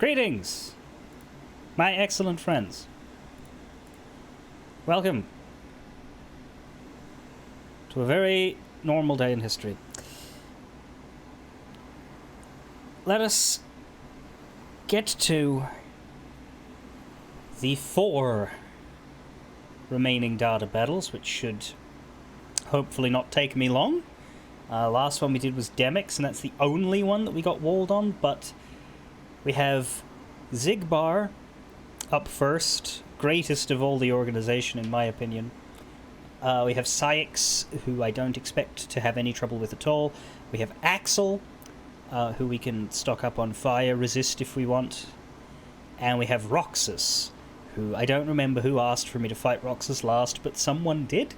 Greetings, my excellent friends. Welcome to a very normal day in history. Let us get to the 4 remaining data battles, which should hopefully not take me long. Last one we did was Demix, and that's the only one that we got walled on, but we have Xigbar up first, greatest of all the organization in my opinion. We have Syx, who I don't expect to have any trouble with at all. We have Axel, who we can stock up on fire resist if we want. And we have Roxas, who I don't remember who asked for me to fight Roxas last, but someone did.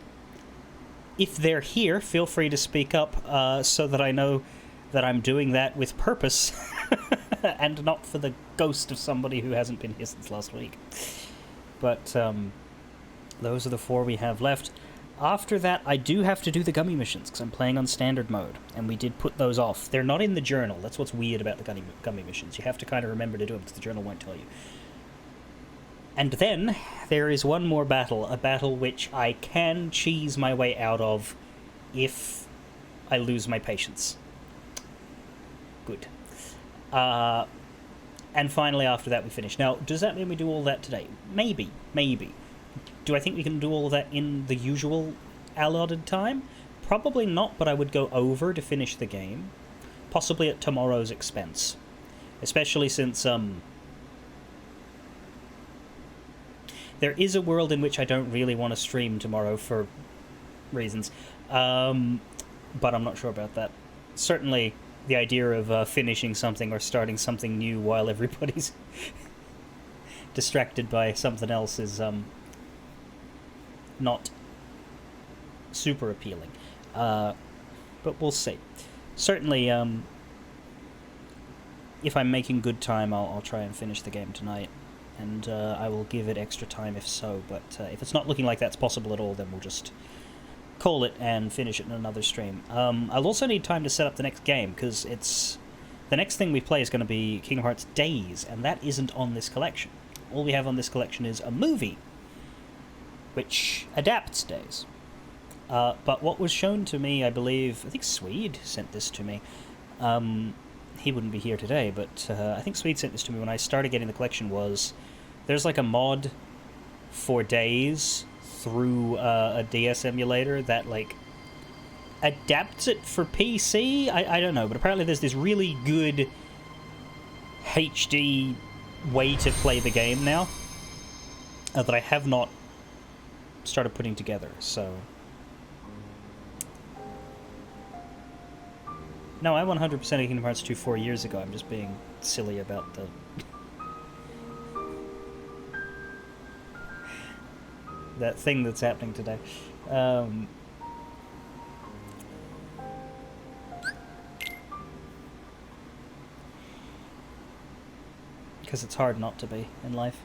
If they're here, feel free to speak up so that I know that I'm doing that with purpose and not for the ghost of somebody who hasn't been here since last week. But those are the 4 we have left. After that, I do have to do the gummy missions because I'm playing on standard mode, and we did put those off. They're not in the journal. That's what's weird about the gummy missions. You have to kind of remember to do them because the journal won't tell you. And then there is one more battle, a battle which I can cheese my way out of if I lose my patience. Good. And finally, after that, we finish. Now, does that mean we do all that today? Maybe. Do I think we can do all of that in the usual allotted time? Probably not, but I would go over to finish the game. Possibly at tomorrow's expense. Especially since, there is a world in which I don't really want to stream tomorrow for reasons. But I'm not sure about that. Certainly, the idea of finishing something or starting something new while everybody's distracted by something else is not super appealing. But we'll see. Certainly, if I'm making good time, I'll try and finish the game tonight. And I will give it extra time if so, but if it's not looking like that's possible at all, then we'll just call it and finish it in another stream. I'll also need time to set up the next game, because the next thing we play is going to be Kingdom Hearts Days, and that isn't on this collection. All we have on this collection is a movie, which adapts Days. But what was shown to me, I think Swede sent this to me. He wouldn't be here today, but I think Swede sent this to me when I started getting the collection, there's like a mod for Days through a DS emulator that like adapts it for PC. I don't know, but apparently there's this really good HD way to play the game now that I have not started putting together, so... No, I 100%ed Kingdom Hearts 2 4 years ago. I'm just being silly about the... that thing that's happening today. Because it's hard not to be in life.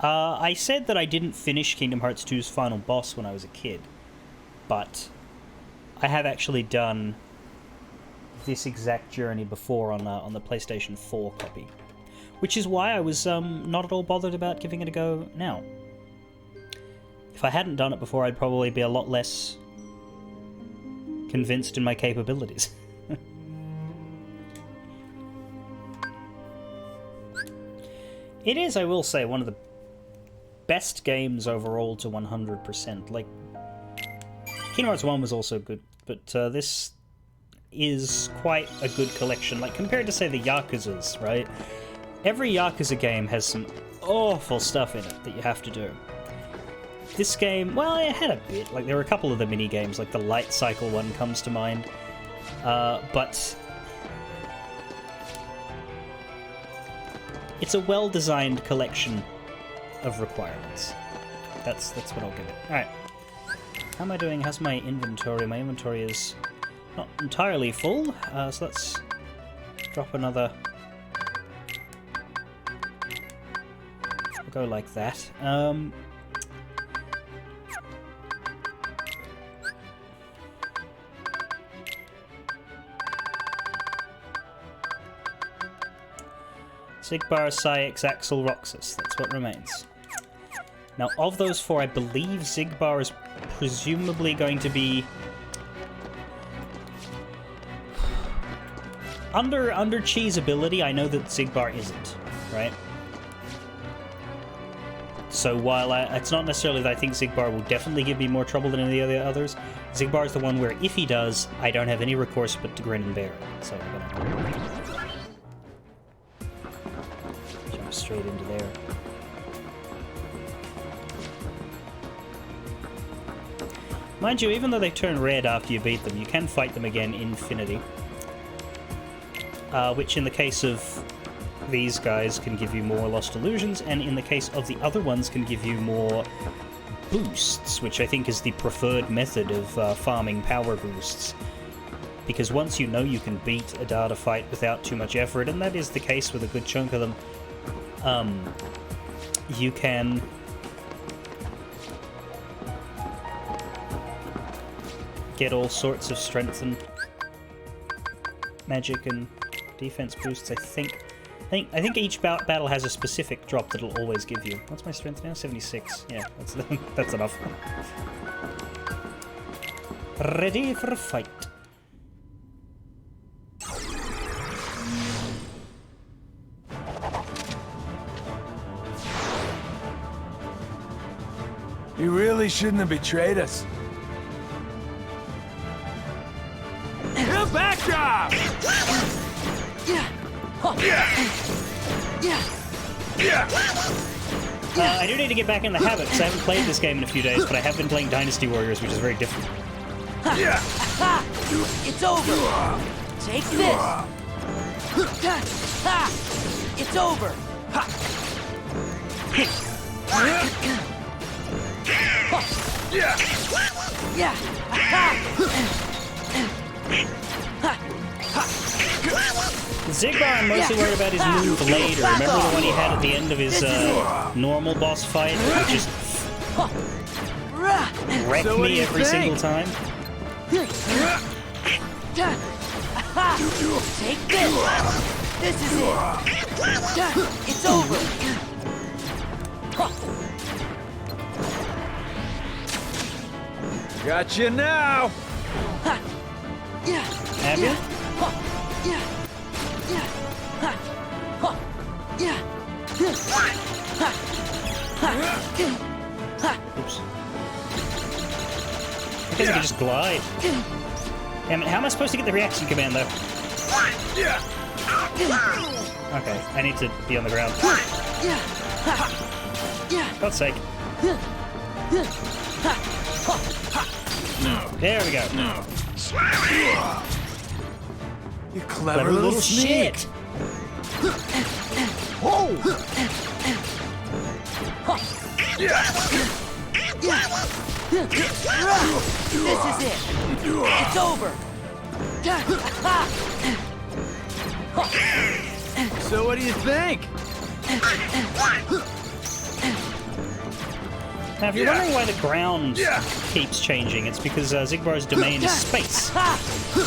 I said that I didn't finish Kingdom Hearts 2's final boss when I was a kid, but I have actually done this exact journey before on the PlayStation 4 copy, which is why I was not at all bothered about giving it a go now. If I hadn't done it before, I'd probably be a lot less convinced in my capabilities. It is, I will say, one of the best games overall to 100%. Like, Kingdom Hearts 1 was also good, but this is quite a good collection. Like, compared to, say, the Yakuzas, right? Every Yakuza game has some awful stuff in it that you have to do. This game, well, it had a bit. Like, there were a couple of the mini-games, like the Light Cycle one comes to mind. But it's a well-designed collection of requirements. That's what I'll give it. Alright. How am I doing? How's my inventory? My inventory is not entirely full, so let's drop another... We'll go like that. Xigbar, Saix, Axel, Roxas. That's what remains. Now, of those 4, I believe Xigbar is presumably going to be... Under Cheese ability, I know that Xigbar isn't, right? So while it's not necessarily that I think Xigbar will definitely give me more trouble than any of the others, Xigbar is the one where if he does, I don't have any recourse but to grin and bear it. So I'm gonna jump straight into there. Mind you, even though they turn red after you beat them, you can fight them again in Infinity. Which in the case of these guys can give you more Lost Illusions, and in the case of the other ones can give you more boosts, which I think is the preferred method of farming power boosts. Because once you know you can beat a data fight without too much effort, and that is the case with a good chunk of them, you can get all sorts of strength and magic and defense boosts. I think each battle has a specific drop that it'll always give you. What's my strength now? 76. Yeah, that's enough. Ready for a fight. You really shouldn't have betrayed us. Backdrop! I do need to get back in the habit, because I haven't played this game in a few days, but I have been playing Dynasty Warriors, which is very different. It's over! Take this! It's over! Xigbar, I'm mostly worried about his move later. Remember the one he had at the end of his normal boss fight? It just wrecked me every single time. Take this! This is it! It's over! Gotcha now! Have you? Oops. I guess I could just glide. Damn it, how am I supposed to get the reaction command, though? Okay, I need to be on the ground. God's sake. There we go. You clever little shit! Oh! This is it! It's over! So what do you think? Now, if you're wondering why the ground keeps changing, it's because Xigbar's domain is space.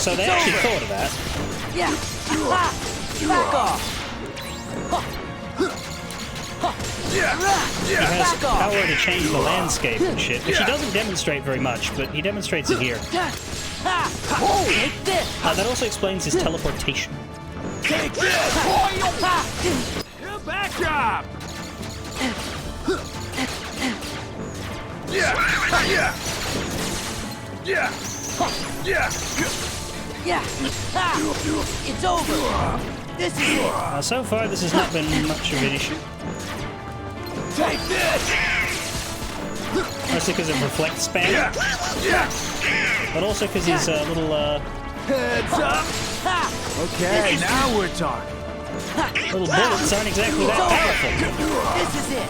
So they actually thought of that. Back off! He has power to change the landscape and shit, which he doesn't demonstrate very much, but he demonstrates it here. Take this! That also explains his teleportation. Take this! Backdrop! It's over! This is it! So far, this has not been much of an issue. Take this! Mostly because of reflect spam. But also because he's a little, Heads up! Okay, now we're talking. little bullets aren't exactly that powerful. This is it!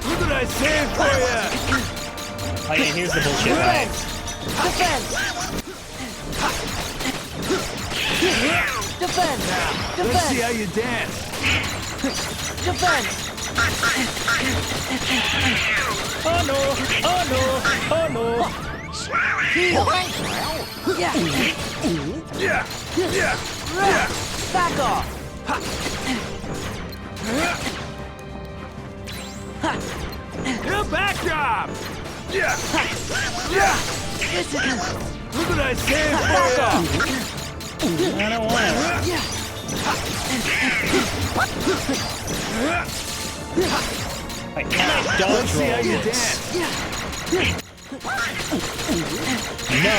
What did I say for you? Oh yeah, here's the bullshit knife. Defend! Let's see how you dance. Defend! Oh no! Oh no! Oh no! Yeah. Yeah. Rah! Back off! Yeah, back job. Yeah. Yeah. This is Look what I saved back for off! I don't want it. Yeah. Wait, can I Let's dodge see how roll you this? dance. No.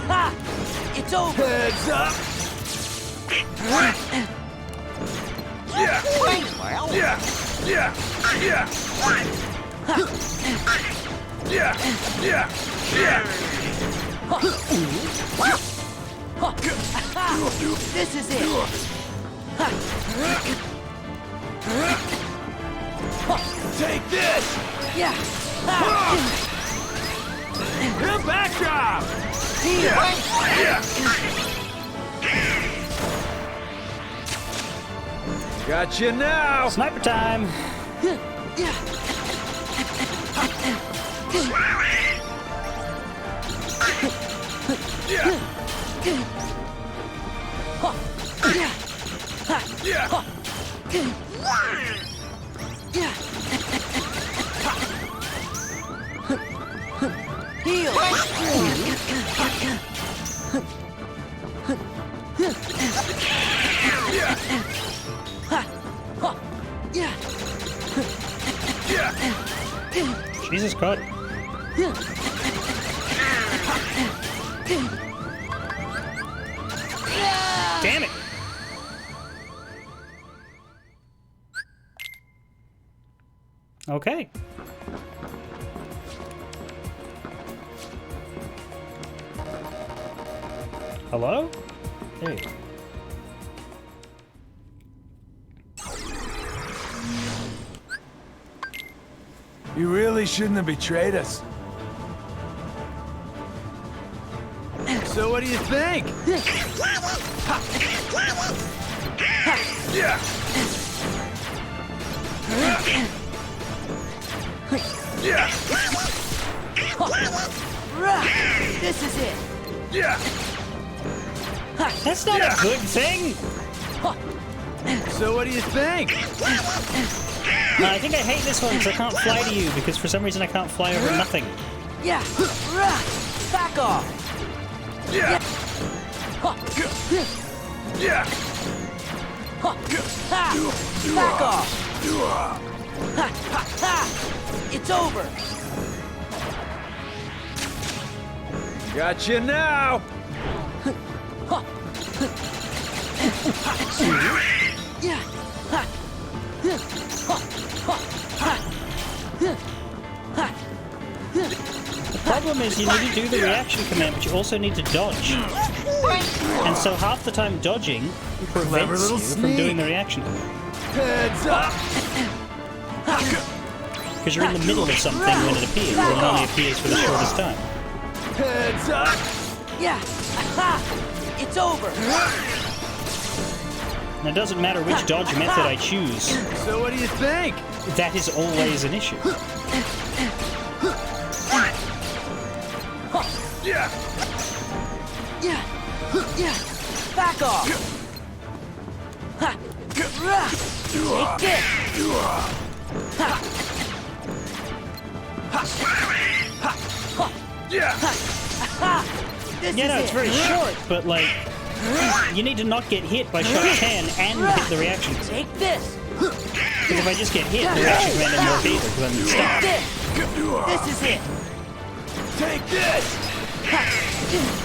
Ha! It's over! Heads up. Yeah. Yeah. Yeah. Yeah. Yeah. Yeah. Yeah. This is it! Take this. Yeah! Yeah, back job. Here! Yeah. Got you now. Sniper time. Yeah! Yeah. Yeah! Yeah. Yeah! Heal! Yeah. Yeah! Yeah. Jesus Christ. Damn it. Okay. Hello? Hey. You really shouldn't have betrayed us. So what do you think? Yeah. Yeah. Rah! This is it! Yeah. That's not a good thing. So what do you think? I think I hate this one because I can't fly to you because for some reason I can't fly over nothing. Yeah! Rah! Back off! Yeah. Yeah. Ha! Back off! Ha! Ha! It's over! Got you now. Yeah! Ha! The problem is you need to do the reaction command, but you also need to dodge. And so half the time dodging prevents little you from sneak. doing the reaction command. Heads up. Because you're in the middle of something when it appears, and it only appears for the shortest time. Heads up. Yeah! Ha! It's over! And it doesn't matter which dodge method I choose, So what do you think? that is always an issue. Yeah. Yeah! Yeah! Back off! Ha! Rah! Take this! Ha! Yeah. Ha! This Yeah, is no, it's it! very short, but like, you need to not get hit by shot 10 and hit the reaction. Take this! Because if I just get hit, the reaction command is more fatal because I'm Take stuck. this! This is it! Take this.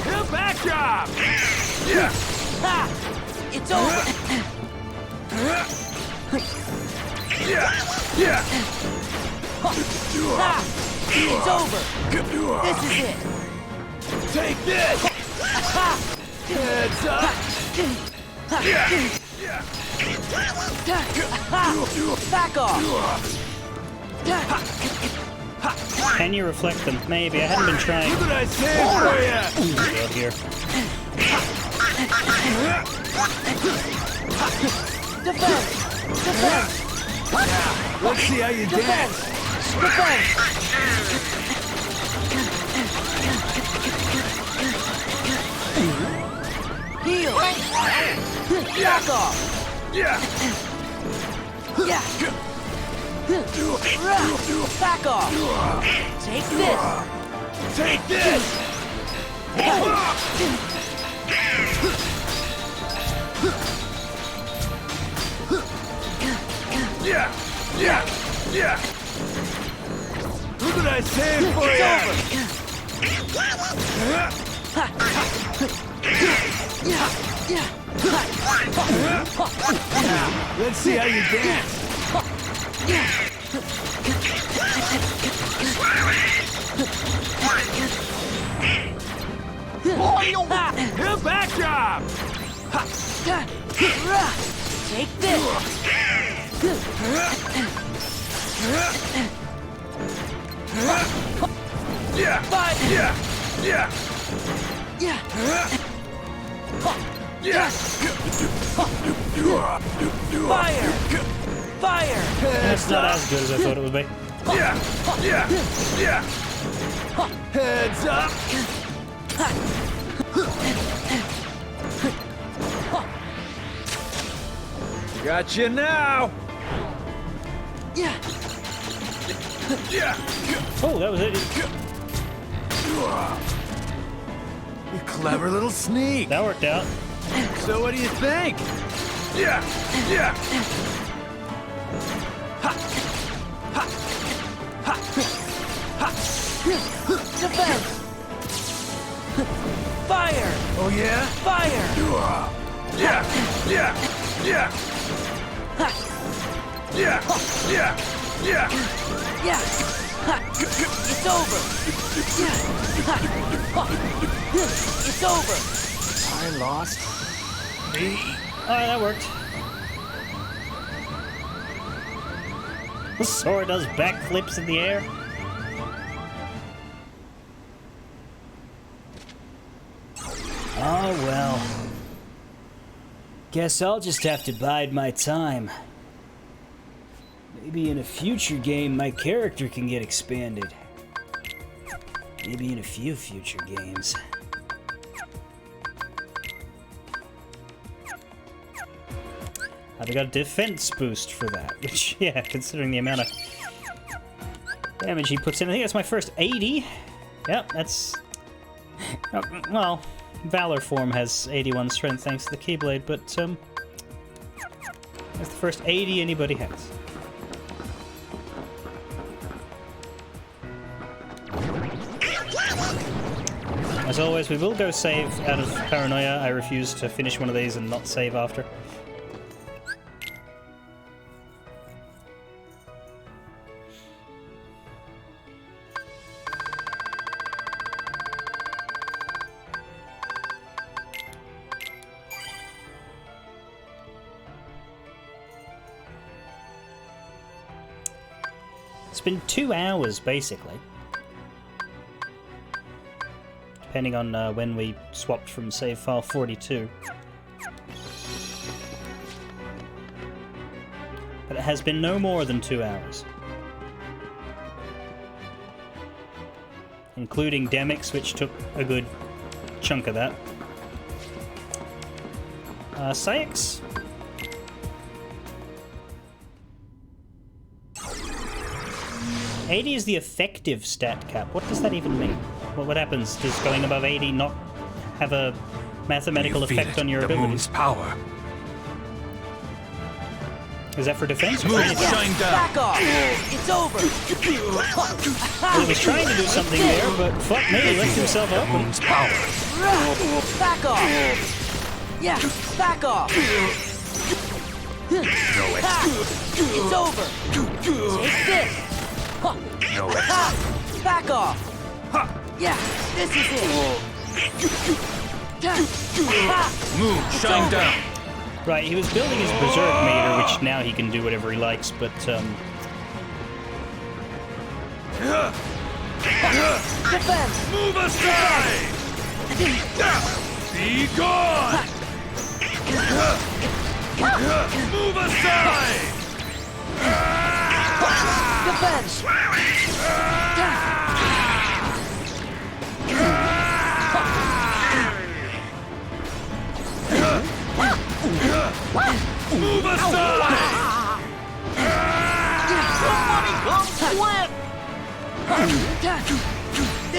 Yeah, back job. Yeah. Ha! It's over! Yeah. Yeah. Ha! It's over! This is it! Take this. Ha! Heads up. Yeah. Yeah. Ha! Back off! Can you reflect them? Maybe. I haven't been trying. Look what I saved for you. Out here. Defense! Defense! Let's see how you Defense! dance. Defense! Back off! Yeah. Yeah! Back off! Take this! Take this! Yeah! Yeah! Yeah! Look what I saved for you! Let's see how you dance. Back job! Take this! Yeah! Fight! Yeah! Yeah! Yeah! Yeah! Fire! Fire! That's not as good as I thought it would be. Yeah! Yeah! Yeah! Heads up! Got you now! Yeah! Yeah! Oh, that was it. You clever little sneak! That worked out. So what do you think? Yeah! Yeah! Defense! Fire! Oh yeah? Fire! Yeah! Yeah! Yeah! Yeah! Yeah! Yeah! Yeah! It's over! It's over! I lost. Me? Alright, that worked. The sword does backflips in the air. Oh well. Guess I'll just have to bide my time. Maybe in a future game my character can get expanded. Maybe in a few future games. I've got a defense boost for that, which, yeah, considering the amount of damage he puts in, I think that's my first 80. Yep, that's... well, Valor form has 81 strength thanks to the Keyblade, but, that's the first 80 anybody has. As always, we will go save out of paranoia. I refuse to finish one of these and not save after. It's been 2 hours, basically. Depending on when we swapped from save file 42. But it has been no more than 2 hours. Including Demyx, which took a good chunk of that. Saix? $80 is the effective stat cap. What does that even mean? What happens? Does going above 80 not have a mathematical effect on your the abilities? moon's power. Is that for defense? Move, Right. shine down. Back off! It's over! Well, he was trying to do something there, but fuck me, he left himself The open. moon's power. Back off! Yeah, back off! No Ha! It's over! Take this! No Ha! Back off! Yeah, this is it! Ha! Moon, It's shine over. down. Right, he was building his berserk meter, which now he can do whatever he likes, but Defense! Move aside! Be gone! Move aside! Defense!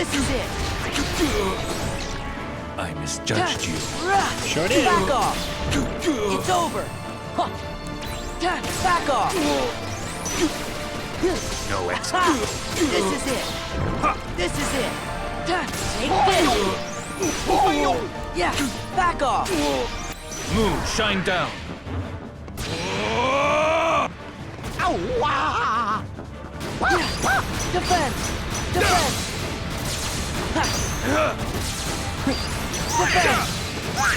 This is it. I misjudged you. Sure did. Back off. It's over. Back off. No exit. Ha! This is it. This is it. Take this. Yeah, back off. Moon, shine down. Defense. Defense.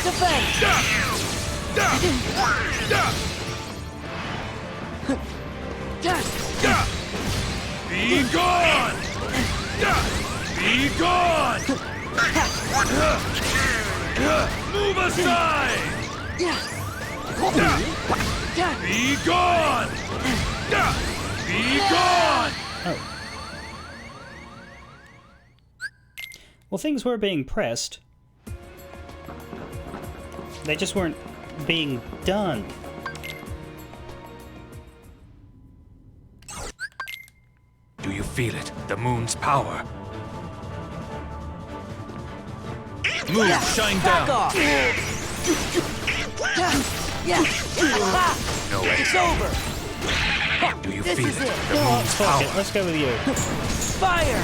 Defense. Be gone! Be gone! Move aside! Be gone! Be gone! Oh. Well, things were being pressed. They just weren't being done. Do you feel it? The moon's power. Moon, shine Back down. off. Yeah. No It's exit. over. Do you This feel is it? it. The Oh, moon's fuck it. power. Let's go with you. Fire.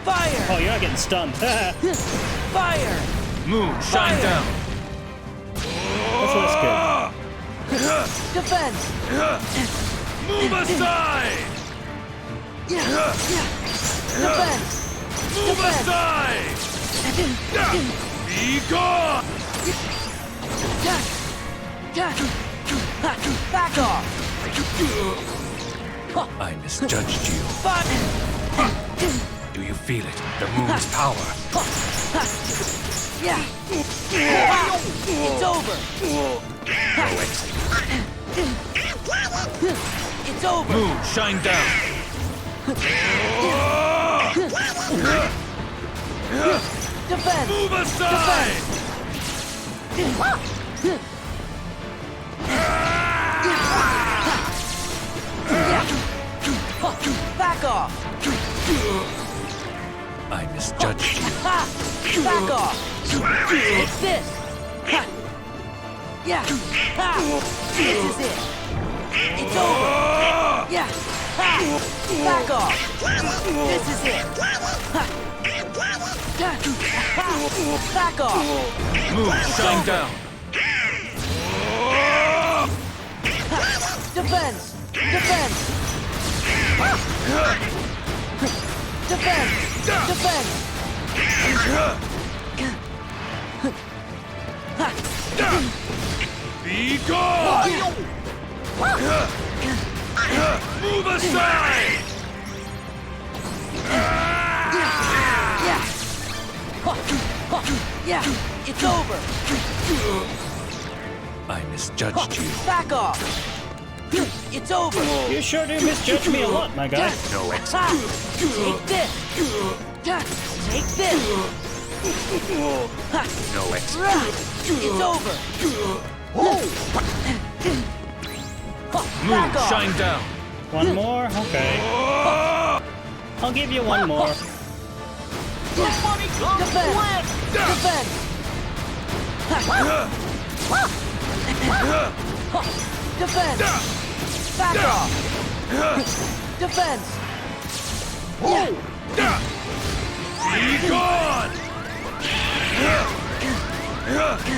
Fire. Oh, you're not getting stunned. That's Fire. Moon, shine Fire. down. less good. Defense. Move aside! Defense. Move aside! Be gone! Back off. I misjudged you. Fire. Do you feel it? The moon's power. Yeah. It's over. No exit. It's over. Moon, shine down. Defense. Move aside! Back off. I misjudged you. Ha! Back off. Take this. Ha! Yeah. Ha! This is it. It's over. Yeah. Ha! Back off. This is it. Ha! Ha! Back off. Moon, shine down. Defense. Defense. Defense. Defense. Be gone! Move aside! Yeah. Yeah. It's over. I misjudged you. Back off. It's over. You sure do misjudge me a lot, my guy. No exit. Ha! Take this. Take this. Ha! No exit. It's over. Moon, Back off. shine down. One more? Okay. I'll give you one more. Defense. Defense. Defense. Back off. Defense. Be gone!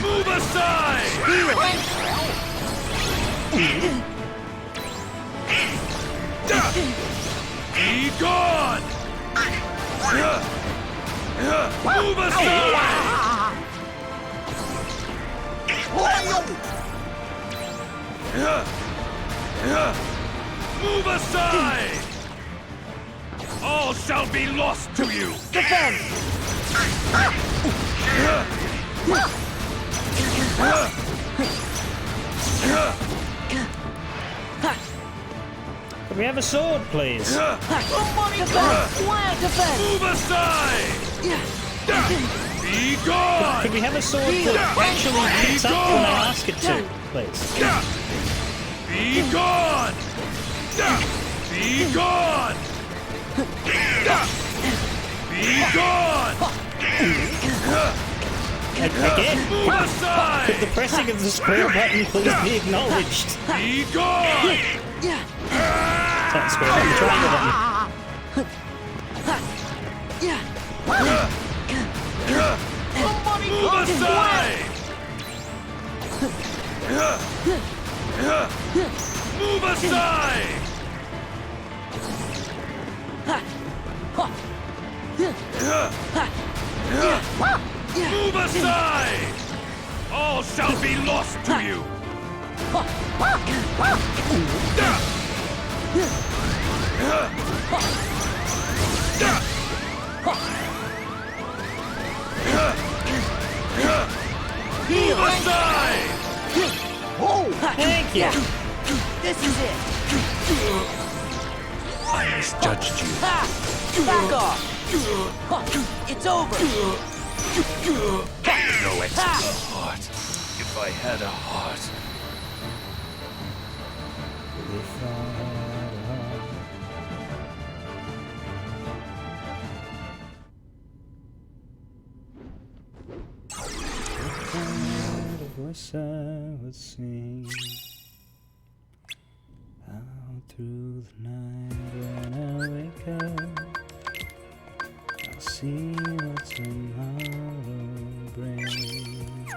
Move aside! Be gone! Move aside! Move aside! All shall be lost to you! Defense. Can we have a sword, please? Defense. Defense. Move aside! Be Could gone! we have a sword that actually picks up when I ask it to, please? Be gone! Be gone! Be gone! Again, Move aside! could the pressing of the square button please be acknowledged? Be gone! It's not the square button, the triangle button. Move aside! Move aside! Move aside! All shall be lost to you! Move aside! Thank you. This is it. I misjudged you. Ha! Back off. It's over. No extra heart. If I had a heart. Voice I would sing out through the night when I wake up. I'll see what tomorrow brings.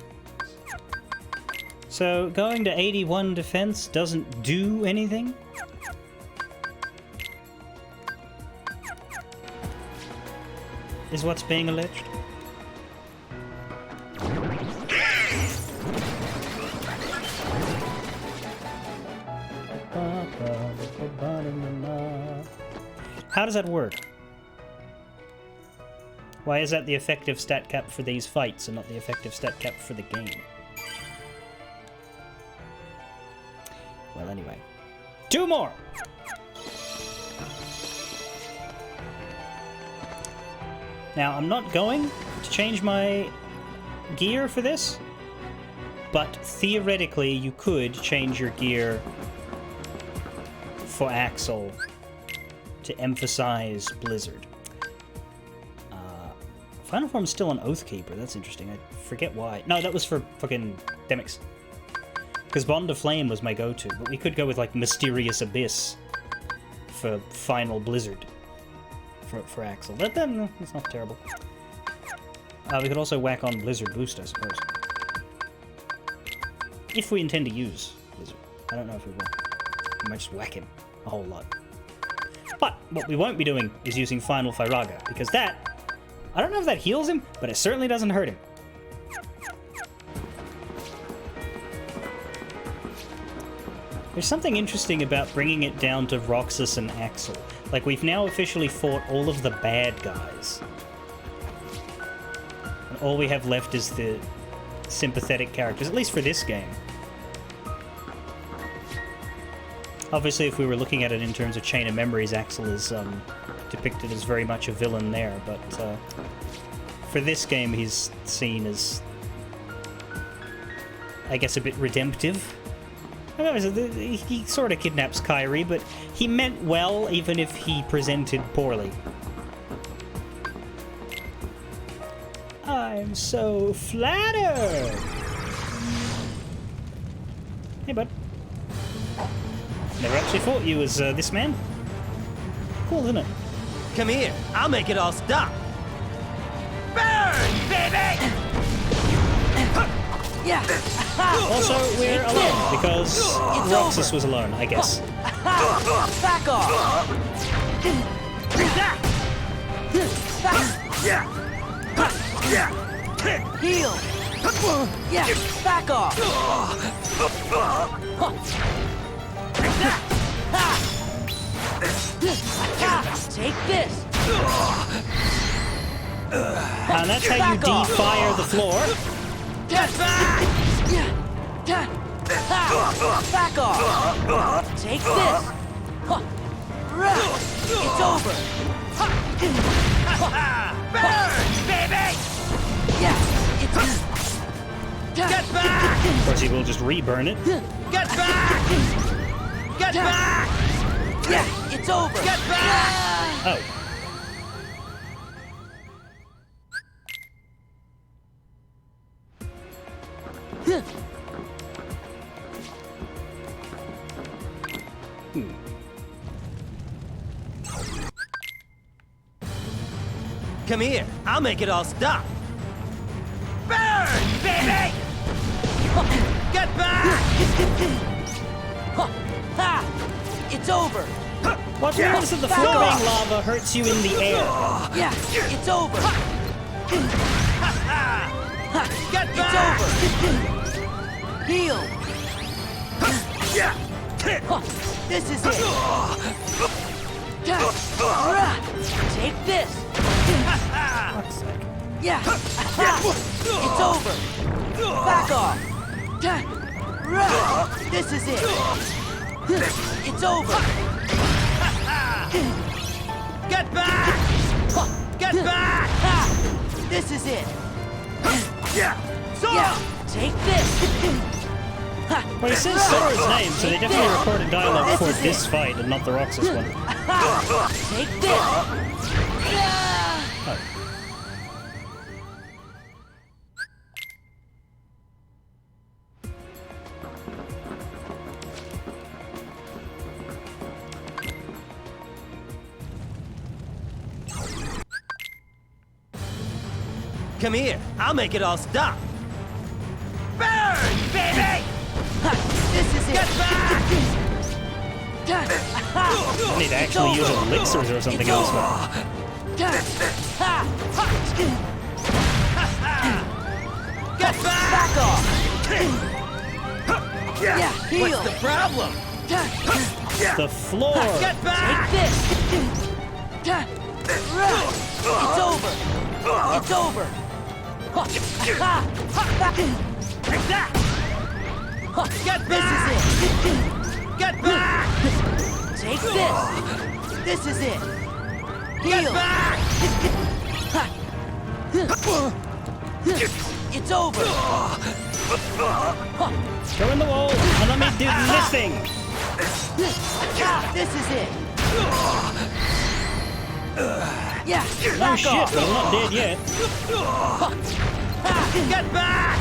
So going to 81 defense doesn't do anything? Is what's being alleged? How does that work? Why is that the effective stat cap for these fights and not the effective stat cap for the game? Well, anyway. 2 more! Now, I'm not going to change my gear for this, but theoretically you could change your gear for Axel to emphasize Blizzard. Final Form's still on Oathkeeper, that's interesting. I forget why. No, that was for fucking Demix. Because Bond of Flame was my go-to, but we could go with like Mysterious Abyss for Final Blizzard for Axel. But then, it's not terrible. We could also whack on Blizzard Boost, I suppose. If we intend to use Blizzard. I don't know if we will. We might just whack him a whole lot. But what we won't be doing is using Final Firaga, because that, I don't know if that heals him, but it certainly doesn't hurt him. There's something interesting about bringing it down to Roxas and Axel. Like, we've now officially fought all of the bad guys. And all we have left is the sympathetic characters, at least for this game. Obviously, if we were looking at it in terms of Chain of Memories, Axel is depicted as very much a villain there, but for this game he's seen as, I guess, a bit redemptive. I don't know, he sort of kidnaps Kairi, but he meant well even if he presented poorly. I'm so flattered! Hey, bud. Never actually fought you as this man. Cool, isn't it? Come here, I'll make it all stop. Burn, baby! Yeah. Also, we're alone, because Roxas was alone, I guess. Back off. Heal. Yeah. Back off. Take this. And that's how you defire the floor. Get back! Back off! Take this! It's over! Burn, baby! Yeah, it's... Get back! Of course, he will just reburn it. Get back! Get back! Yeah, it's over! Get back! Oh. Come here, I'll make it all stop. Burn, baby! Get back! Ha! It's over. What means that the flaming lava hurts you in the air? Yeah, it's over. Get It's back! over. Heal. This is it. Take this. Fuck's sake. Yeah. It's over. Back off. This is it. It's over. Get back! Get back! This is it. Sora! Yeah. Take this. Well, it says Sora's name, so they definitely recorded dialogue for this fight and not the Roxas one. Take this. Oh. Come here, I'll make it all stop. Burn, baby! This is it. Get back! I need to actually use elixirs or something else. Get back! Back off. Yeah, heal. What's the problem? The floor! Get back! Take this. It's over. It's over. Take that! Get This back! is it. Get back! Take this. This is it. Get Heal. back! It's over. Go in the wall and let me do this thing! This is it. Yeah, Oh back shit, off. but I'm not dead yet. Get back!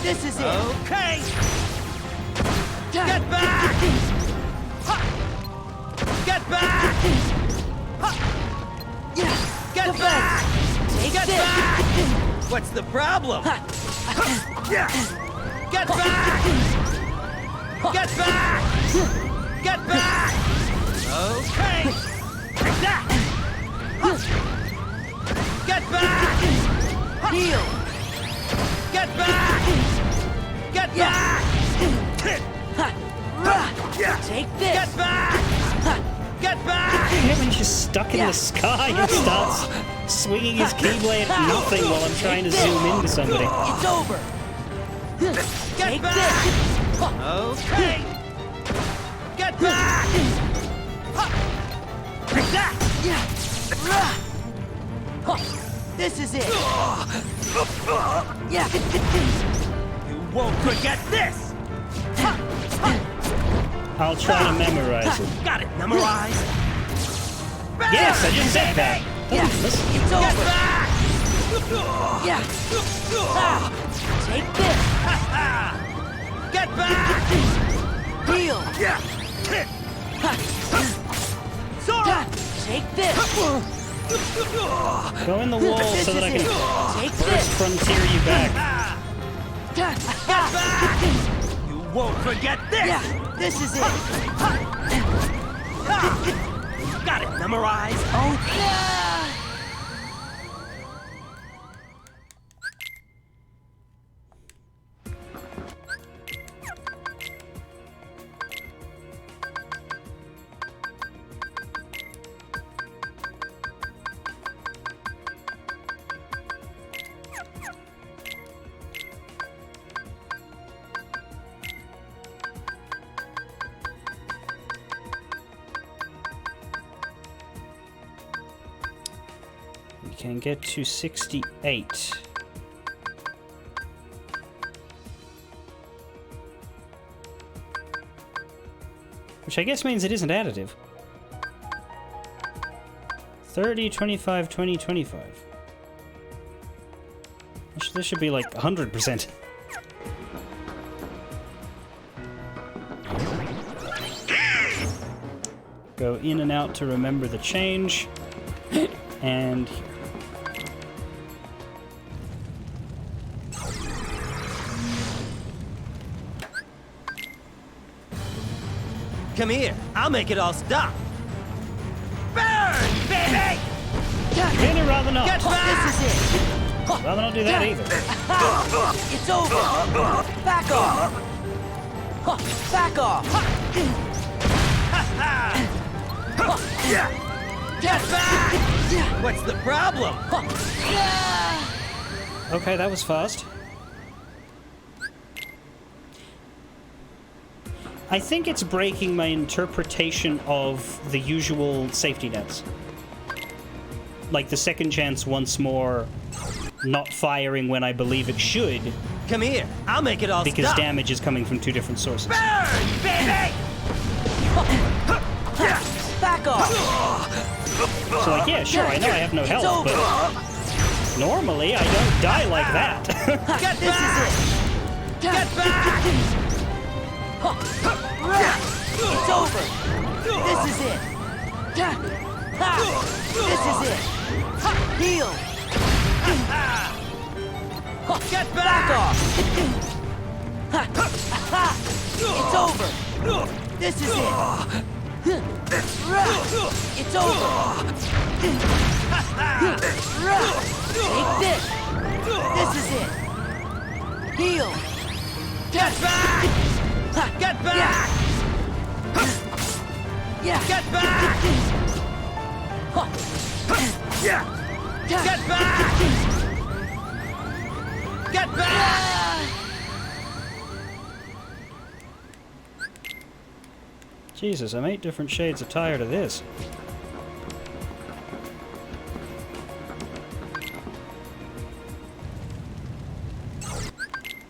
This is it. Okay! Get back! Get back! Yeah, Get defense. back! Take Get this. back! What's the problem? Get back! Get back! Get back! Okay! Take that! Get back! Heal. Get back! Get back! Take this. Get back! Get back! You know when he's just stuck in the sky and starts swinging his keyblade at nothing while I'm trying to zoom into somebody. It's over. Get Take back! this. Okay! Get back! Take that! Yeah. This is it. Yeah. You won't forget this! I'll try to memorize it. Got it memorized! Yes, I just said that. Yeah. Listen. It's Get over. back! Yeah. Take this. Get back! Heal. Sora! Take this. Go in the wall This so that I is can it. Take first this. frontier you back. Get back! You won't forget this! Yeah. This is it. Got it memorized! Oh. We can get to 68. Which I guess means it isn't additive. 30, 25, 20, 25. This should be like 100%. Go in and out to remember the change. and here. Come here. I'll make it all stop. Burn, baby! Really rather not. Get back! This is it. Rather not do that either. It's over. Back off. Back off. Get back! What's the problem? Okay, that was fast. I think it's breaking my interpretation of the usual safety nets. Like the second chance once more, not firing when I believe it should, Come here. I'll make it all because stop. damage is coming from two different sources. Burn, baby! Back off. So like, yeah, sure, I know I have no It's health, over. but normally I don't die like that. Get This back! is it. Get back! It's over. This is it. This is it. Heal. Get Back back! off. It's over. This is it. It's over. Take this. This is it. Heal. Get back! Get back! Yeah. Get back! Get back! Get back! Jesus, I'm 8 different shades of tired of this.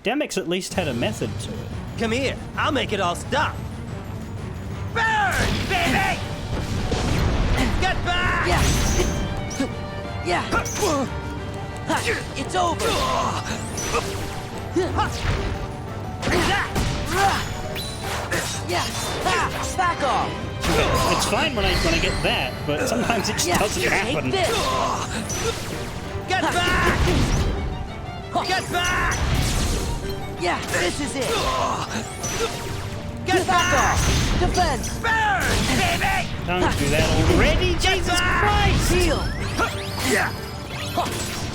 Demyx at least had a method to it. Come here. I'll make it all stop. Burn, baby! Get back! Yeah. It's over. Yeah. Back off. It's fine when I get that, but sometimes it just Yeah. doesn't Take happen. this. Get back! Get back! Yeah. This is it. Get Back back! off. Defense. Burn, baby! Don't do that already, Jesus Christ! Heal.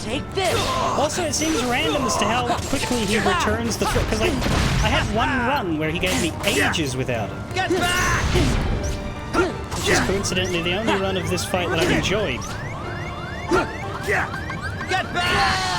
Take this. Also, it seems random as to how quickly he returns the foot, because I had one run where he gave me ages without it. Get back! Which is coincidentally the only run of this fight that I've enjoyed. Get back!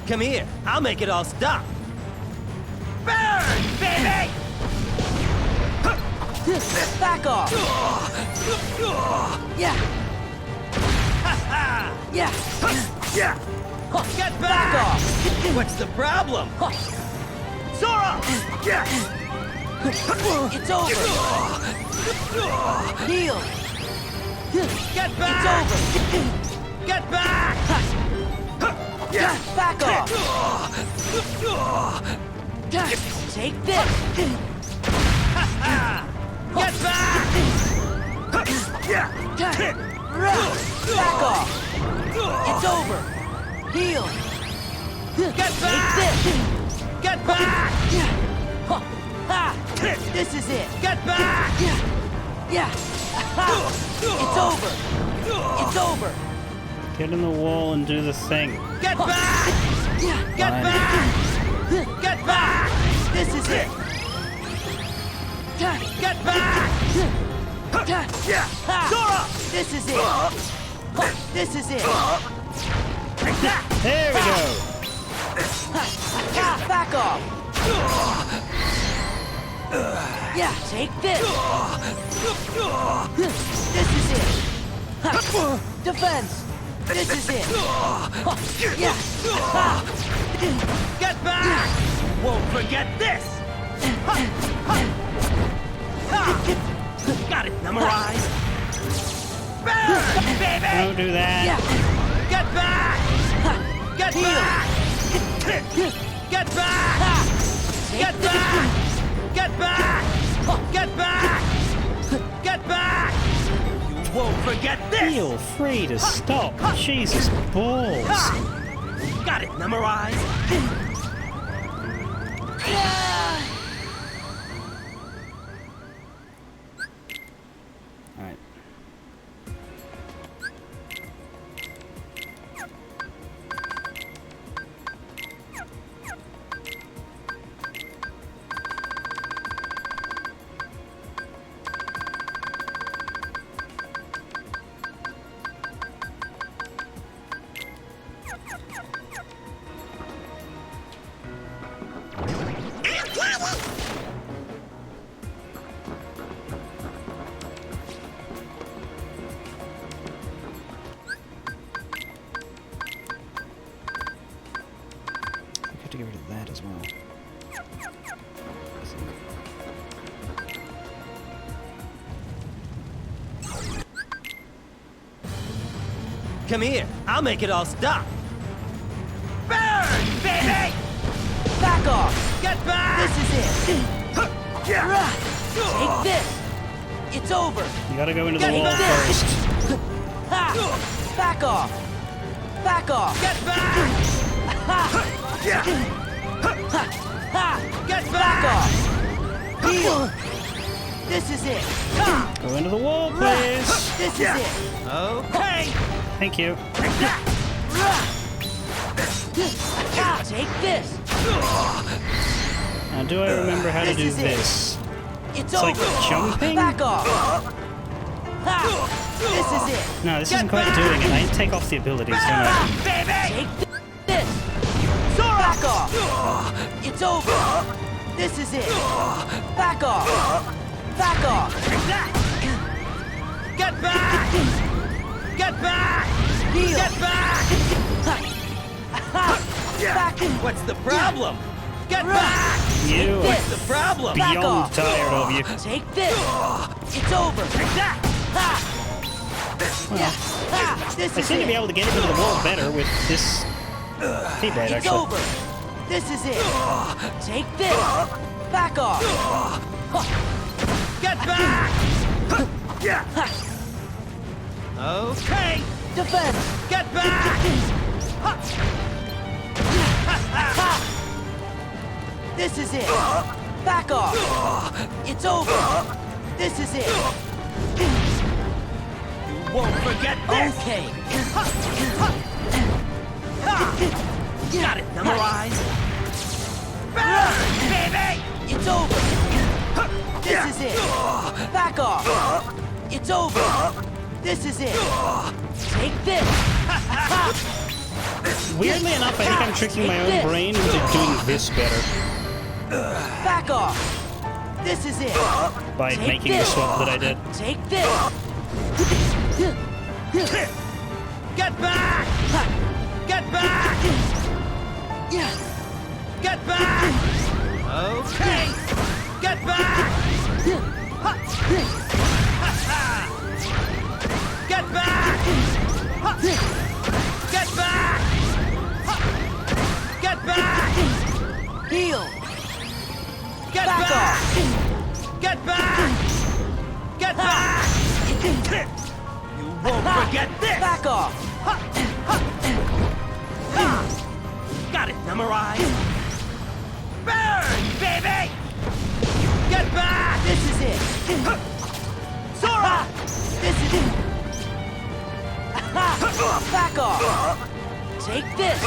Come here. I'll make it all stop. Burn, baby! Back off. Yeah. Yeah. Get Back back! off. What's the problem? Sora! It's over. Heal. Get It's back! over. Get back! Back off. Take this. Get back! Back off. It's over. Heal. Get Take back! this. Get back! This is it. Get back! Yeah. It's over. It's over. Get in the wall and do the thing. Get back! Get Fine. back! Get back! This is it. Get back! Sora! This is it. This is it. There we go. Back off. Yeah, take this. This is it. Ha. Defense. This is it. Yeah. Ha. Get back! Won't forget this! Ha! Ha! Ha! Got it memorized! Burn, baby! Don't do that. Yeah. Get back! Get back! Get back! Ha. Get back! Get back! Get back! Get back! You won't forget this! Feel free to stop. Jesus balls. Ha! Got it memorized! Alright. I have to get rid of that as well. I think. Come here, I'll make it all stop! Burn, baby! Back off. Get back! This is it. Take this. It's over. You gotta go into the Get wall back! first. Ha. Back off. Back off. Get back! Ha. Ha. Get Back back! off. Heal. This is it. Ha. Go into the wall, please. This is it. Okay! Thank you. Ha. Take this. Now, do I remember how to This do is it. this? It's It's like over. jumping? Back off. Ha. This is it. No, this Get isn't quite back! doing it. I need to take off the abilities, don't I? Baby! Take this. Back off. It's over. This is it. Back off. Back off. Get back! Get back! Heal. Get back! Back. What's the problem? Get back! You are What's the problem? Back beyond off. tired of you. Take this. It's over. Ha. Ha. This I is seem to be it. able to get into the wall better with this keyblade, It's actually. over. This is it. Take this. Back off. Get back! Okay! Defense. Get back! This is it. Back off. It's over. This is it. You won't forget this! Okay. Got it memorized! Burn, baby! It's over. This is it. Back off. It's over. This is it. Take this. Weirdly enough, I think I'm tricking my own brain into doing this better Back off. This is it. by Take making the this. swap that I did. Take this. Get back! Get back! Get back! Okay! Get back! Get back! Get back! Get back! Heal. Get Back back! off. Get back! Get back! You won't forget this! Back off. Got it memorized! Burn, baby! Get back! This is it. Sora! This is it. Back off. Take this.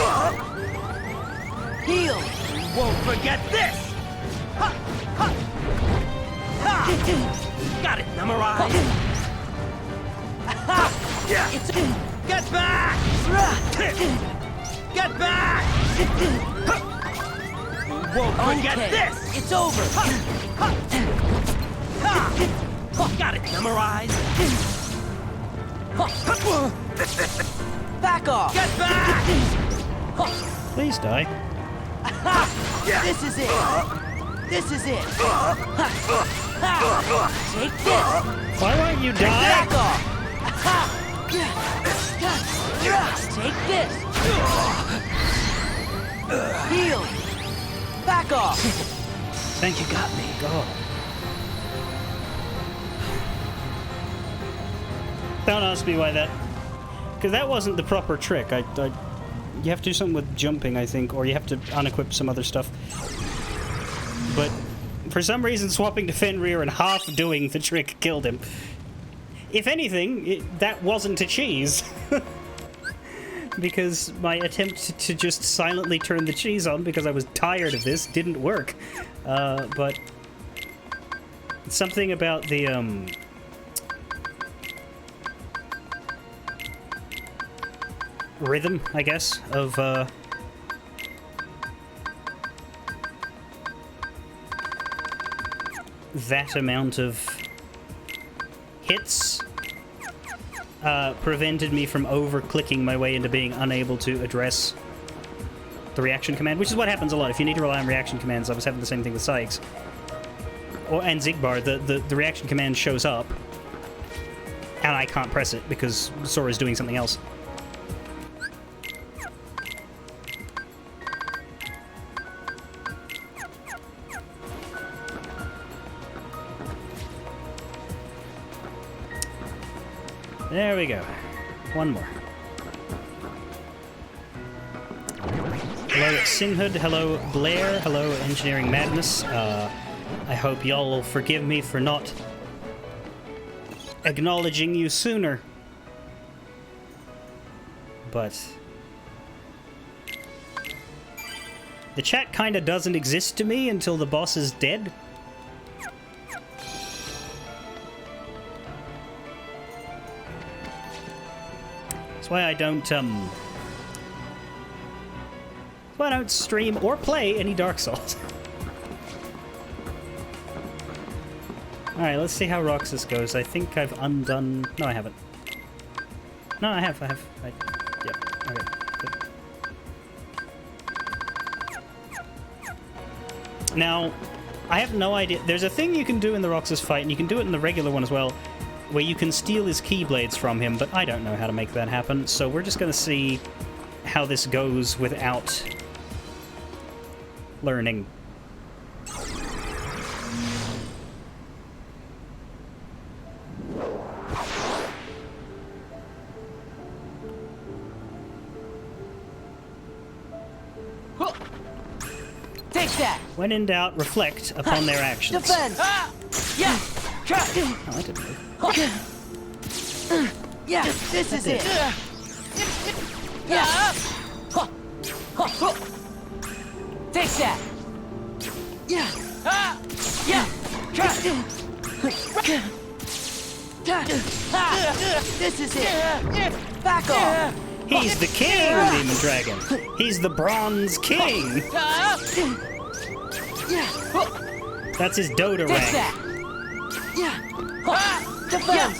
Heal. You won't forget this! Got it memorized! It's Get back! Get back! You won't forget Okay, this! it's over. Got it memorized? Back off. Get back! Please die. This is it. This is it. Take this. Why won't you die? Back off. Take this. Heal. Back off. Thank you, got me. God. Don't ask me why that... Because that wasn't the proper trick. You have to do something with jumping, I think, or you have to unequip some other stuff. But for some reason, swapping to Fenrir and half doing the trick killed him. If anything, that wasn't a cheese. Because my attempt to just silently turn the cheese on because I was tired of this didn't work. But something about the rhythm, I guess, of that amount of hits prevented me from over-clicking my way into being unable to address the reaction command, which is what happens a lot. If you need to rely on reaction commands, I was having the same thing with Sykes. And Xigbar, the reaction command shows up, and I can't press it because Sora's doing something else. There we go. One more. Hello, Sinhood. Hello, Blair. Hello, Engineering Madness. I hope y'all will forgive me for not acknowledging you sooner. But the chat kinda doesn't exist to me until the boss is dead. That's why I don't stream or play any Dark Souls. Alright, let's see how Roxas goes. I think I've undone... No, I haven't. No, I have. Yep, okay. Good. Now, I have no idea... There's a thing you can do in the Roxas fight, and you can do it in the regular one as well, where you can steal his Keyblades from him, but I don't know how to make that happen, so we're just going to see how this goes without learning. Take that. When in doubt, reflect upon their actions. Defense. Yeah. Oh, I didn't move. Yeah. This is it. Yeah. Take that. Yeah. Yeah. This is it. Back off. He's the king, Demon Dragon. He's the Bronze King. That's his Dota Take rank. that. Yeah. Defense.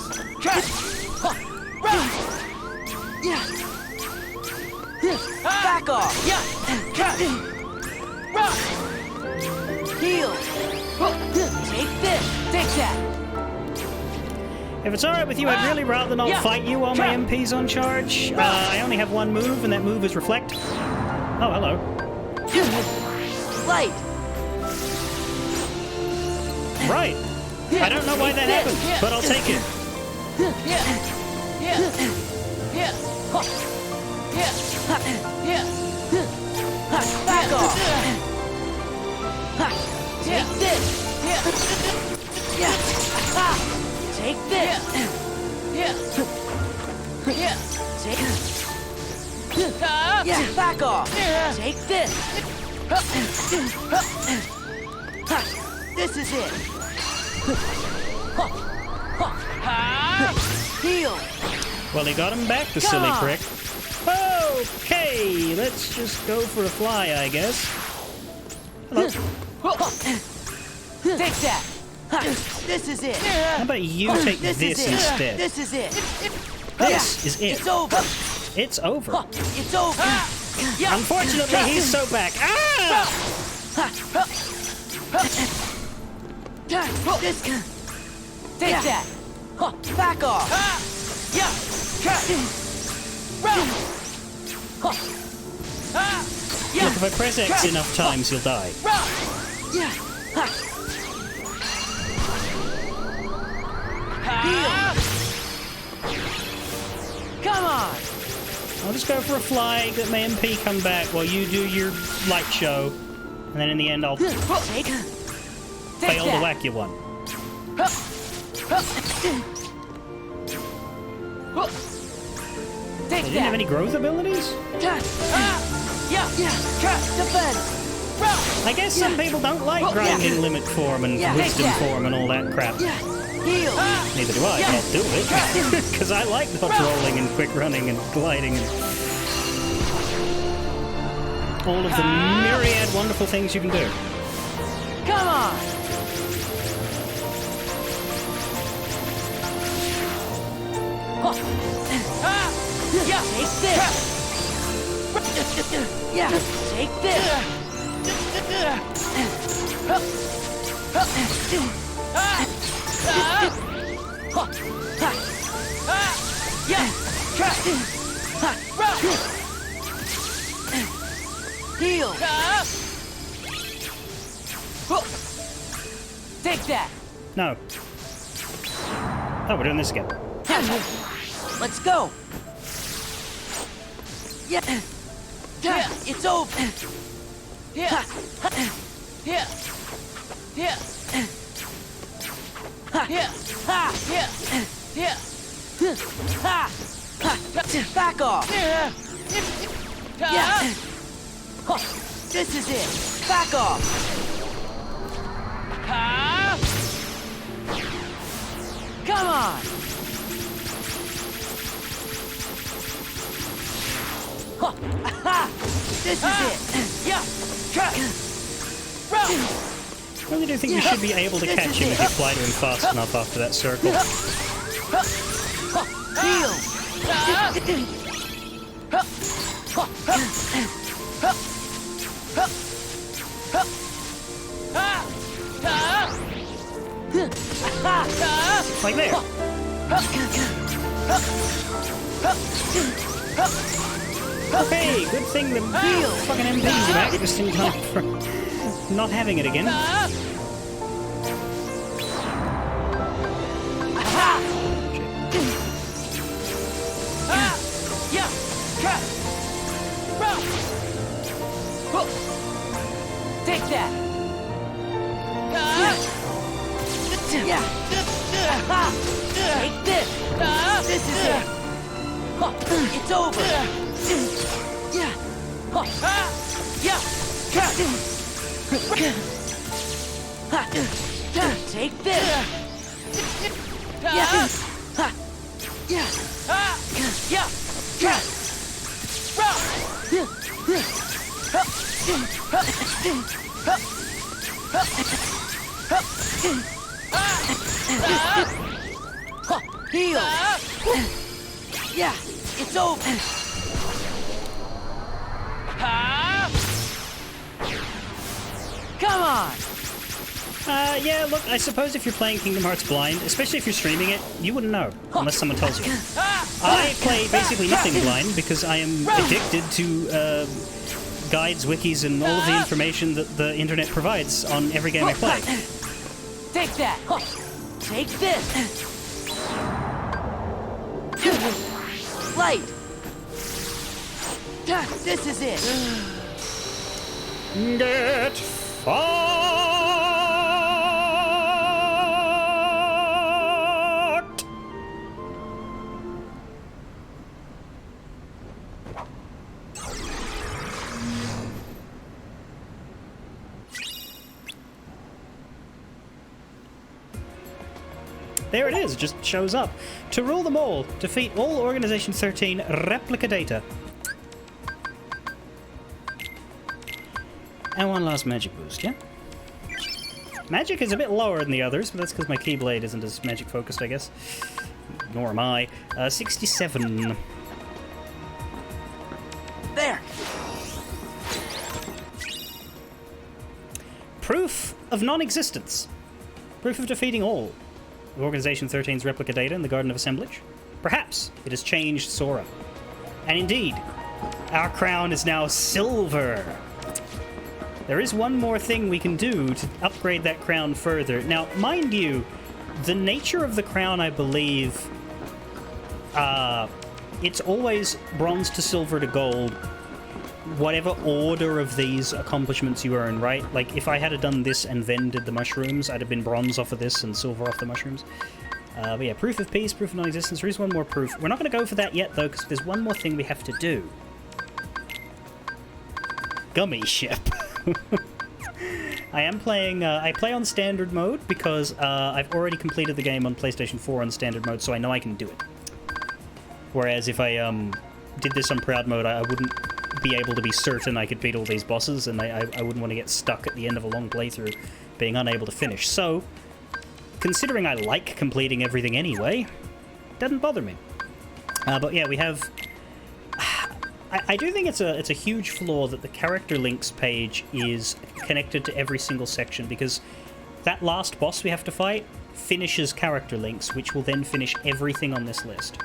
Yeah. Back off. Heal. Take this. Take that. If it's alright with you, I'd really rather not fight you while my MP's on charge. I only have one move, and that move is Reflect. Oh, hello. Light. Right. I don't know why that happened, but I'll take it. Back off. Take this. Take this. Take. Back off. Take this. This is it. Heal. Well, he got him back, the silly prick. Okay, let's just go for a fly, I guess. Take that. This is it. How about you take this is it. instead? This is it. This is it. It's over. It's over. It's over. Yeah. Unfortunately, he's so back. Ah! This. Take that. Back off. Yeah. Look, if I press X enough times, you'll die. Yeah. Heal. Come on. I'll just go for a flag, let my MP come back while you do your light show. And then in the end, I'll Take fail to that. whack you one. Take They didn't have any growth abilities? Yeah. Defend. I guess some people don't like grinding limit form and Yeah. wisdom form and all that crap. Yeah. Heal. Neither do I, but I'll do it. Because I like dodge rolling and quick running and gliding and all of the myriad wonderful things you can do. Come on. Yeah. Take this. Yeah. Take this. Yeah. Heal. Take that. No. Oh, we're doing this again. Let's go. Yeah. It's over. Yeah. Yeah. Yeah. Yeah. Yeah. Yeah. Back off. Yeah. This is it. Back off. Come on. This is it. Yeah. I really do think you should be able to catch him if you fly to him fast enough after that circle. Heal. Like there. Okay, good thing the fucking MP's back just in time for not having it again. Take that. Yeah. Take this. This is it. It's over. Yeah. Yeah. Take this. Yeah. Yeah. Yeah. Heal. Yeah, it's over. Come on. Yeah, look, I suppose if you're playing Kingdom Hearts blind, especially if you're streaming it, you wouldn't know, unless someone tells you. I play basically nothing blind because I am addicted to guides, wikis, and all of the information that the internet provides on every game I play. Take that. Take this. Light. This is it. Get fucked! There it is, it just shows up. To rule them all, defeat all Organization 13 replica data. And one last magic boost, yeah? Magic is a bit lower than the others, but that's because my Keyblade isn't as magic focused, I guess. Nor am I. 67. There! Proof of non-existence. Proof of defeating all of Organization 13's replica data in the Garden of Assemblage. Perhaps it has changed Sora. And indeed, our crown is now silver. There is one more thing we can do to upgrade that crown further. Now, mind you, the nature of the crown, I believe, it's always bronze to silver to gold, whatever order of these accomplishments you earn, right? Like, if I had done this and then did the mushrooms, I'd have been bronze off of this and silver off the mushrooms. But yeah, proof of peace, proof of non-existence. There is one more proof. We're not going to go for that yet, though, because there's one more thing we have to do. Gummy ship. I am playing, I play on standard mode because I've already completed the game on PlayStation 4 on standard mode, so I know I can do it. Whereas if I did this on proud mode, I wouldn't be able to be certain I could beat all these bosses, and I wouldn't want to get stuck at the end of a long playthrough being unable to finish. So, considering I like completing everything anyway, doesn't bother me. But yeah, we have... I do think it's a huge flaw that the character links page is connected to every single section, because that last boss we have to fight finishes character links, which will then finish everything on this list.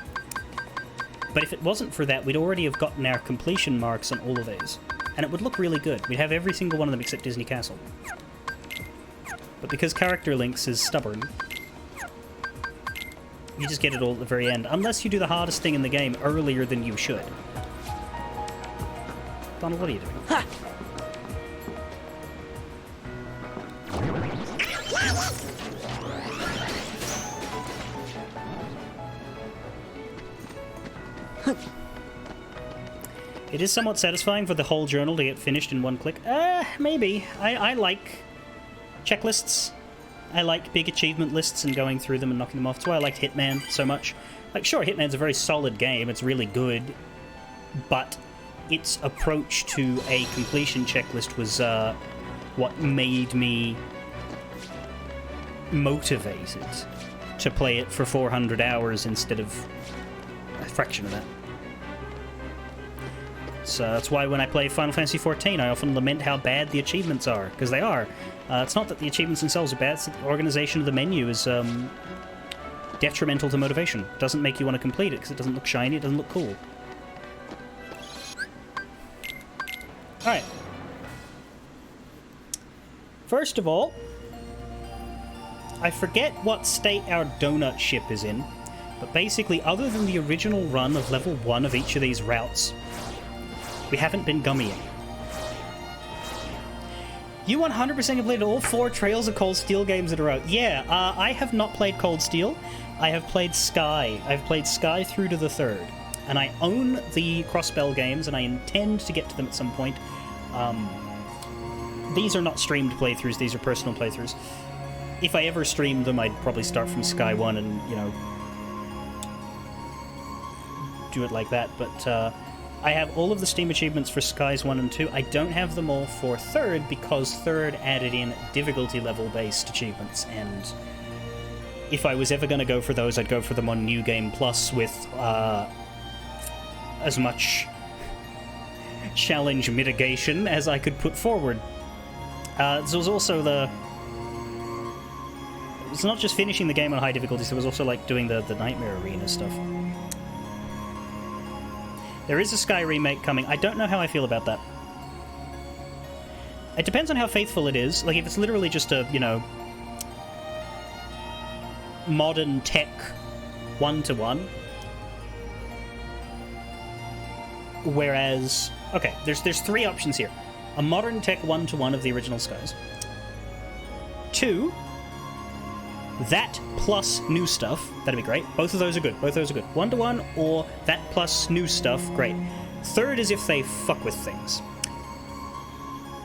But if it wasn't for that, we'd already have gotten our completion marks on all of these, and it would look really good. We'd have every single one of them except Disney Castle. But because character links is stubborn, you just get it all at the very end, unless you do the hardest thing in the game earlier than you should. Donald, what are you doing? Ha! It is somewhat satisfying for the whole journal to get finished in one click. Maybe. I like checklists. I like big achievement lists and going through them and knocking them off. That's why I liked Hitman so much. Like, sure, Hitman's a very solid game. It's really good. But its approach to a completion checklist was what made me motivated to play it for 400 hours instead of a fraction of that. So that's why when I play Final Fantasy XIV, I often lament how bad the achievements are, because they are. It's not that the achievements themselves are bad, it's that the organization of the menu is detrimental to motivation. It doesn't make you want to complete it because it doesn't look shiny, it doesn't look cool. Alright. First of all, I forget what state our donut ship is in, but basically, other than the original run of level 1 of each of these routes, we haven't been gummying. You 100% completed all 4 Trails of Cold Steel games in a row. Yeah, I have not played Cold Steel. I have played Sky. I've played Sky through to the 3rd. And I own the Crossbell games, and I intend to get to them at some point. These are not streamed playthroughs, these are personal playthroughs. If I ever streamed them, I'd probably start from Sky 1 and, you know, do it like that. But, I have all of the Steam achievements for Skies 1 and 2. I don't have them all for 3rd because 3rd added in difficulty level based achievements, and if I was ever going to go for those, I'd go for them on New Game Plus with as much challenge mitigation as I could put forward. There was also the... It's not just finishing the game on high difficulties, there was also like doing the Nightmare Arena stuff. There is a Sky remake coming. I don't know how I feel about that. It depends on how faithful it is. Like, if it's literally just a, you know, modern tech one-to-one. Whereas... Okay, there's 3 options here. A modern tech one-to-one of the original Skies. 2... that plus new stuff. That'd be great. Both of those are good. Both of those are good. 1-to-1 or that plus new stuff. Great. 3rd is if they fuck with things.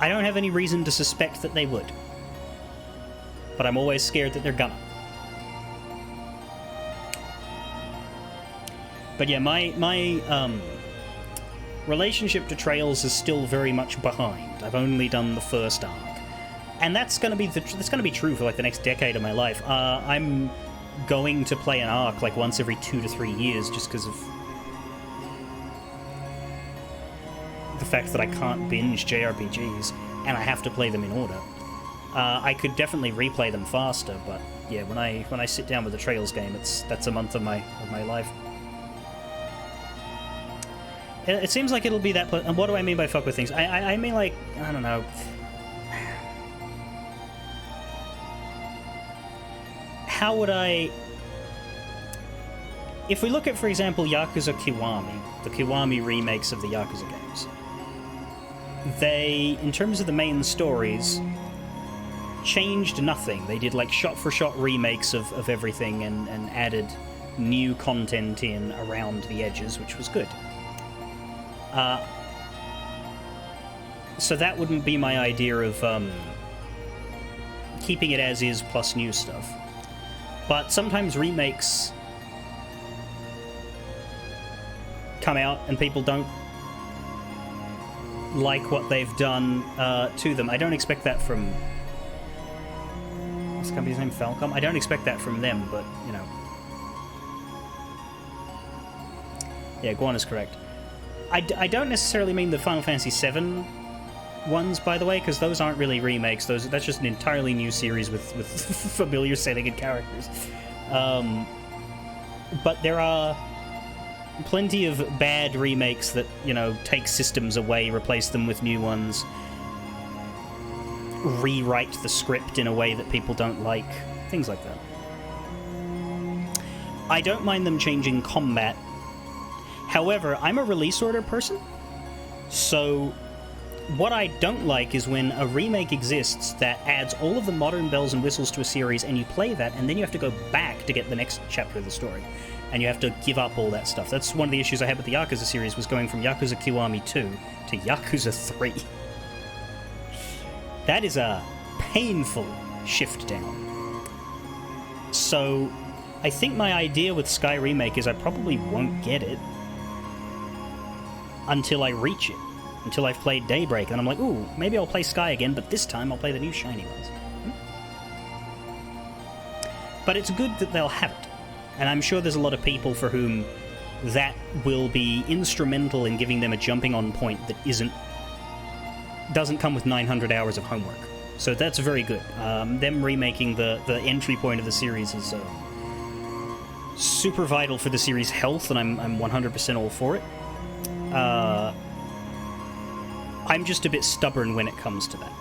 I don't have any reason to suspect that they would. But I'm always scared that they're gonna. But yeah, my relationship to Trails is still very much behind. I've only done the first arc, and that's going to be true for like the next decade of my life. I'm going to play an arc like once every 2 to 3 years, just because of the fact that I can't binge JRPGs and I have to play them in order. I could definitely replay them faster, but yeah, when I sit down with a Trails game, that's a month of my life. It seems like it'll be that. And what do I mean by fuck with things? I mean, like, I don't know. How would I... If we look at, for example, Yakuza Kiwami, the Kiwami remakes of the Yakuza games, they, in terms of the main stories, changed nothing. They did, like, shot-for-shot remakes of everything and added new content in around the edges, which was good. So that wouldn't be my idea of keeping it as is plus new stuff. But sometimes remakes come out and people don't like what they've done to them. I don't expect that from... What's the company's name? Falcom? I don't expect that from them, but, you know. Yeah, Guan is correct. I don't necessarily mean the Final Fantasy VII ones, by the way, because those aren't really remakes. That's just an entirely new series with familiar setting and characters. But there are plenty of bad remakes that, you know, take systems away, replace them with new ones, rewrite the script in a way that people don't like, things like that. I don't mind them changing combat. However, I'm a release order person, so what I don't like is when a remake exists that adds all of the modern bells and whistles to a series, and you play that, and then you have to go back to get the next chapter of the story, and you have to give up all that stuff. That's one of the issues I had with the Yakuza series, was going from Yakuza Kiwami 2 to Yakuza 3. That is a painful shift down. So, I think my idea with Sky Remake is I probably won't get it until I reach it, until I've played Daybreak, and I'm like, ooh, maybe I'll play Sky again, but this time I'll play the new shiny ones. But it's good that they'll have it, and I'm sure there's a lot of people for whom that will be instrumental in giving them a jumping on point that doesn't come with 900 hours of homework. So that's very good. Them remaking the entry point of the series is super vital for the series' health, and I'm 100% all for it. I'm just a bit stubborn when it comes to that.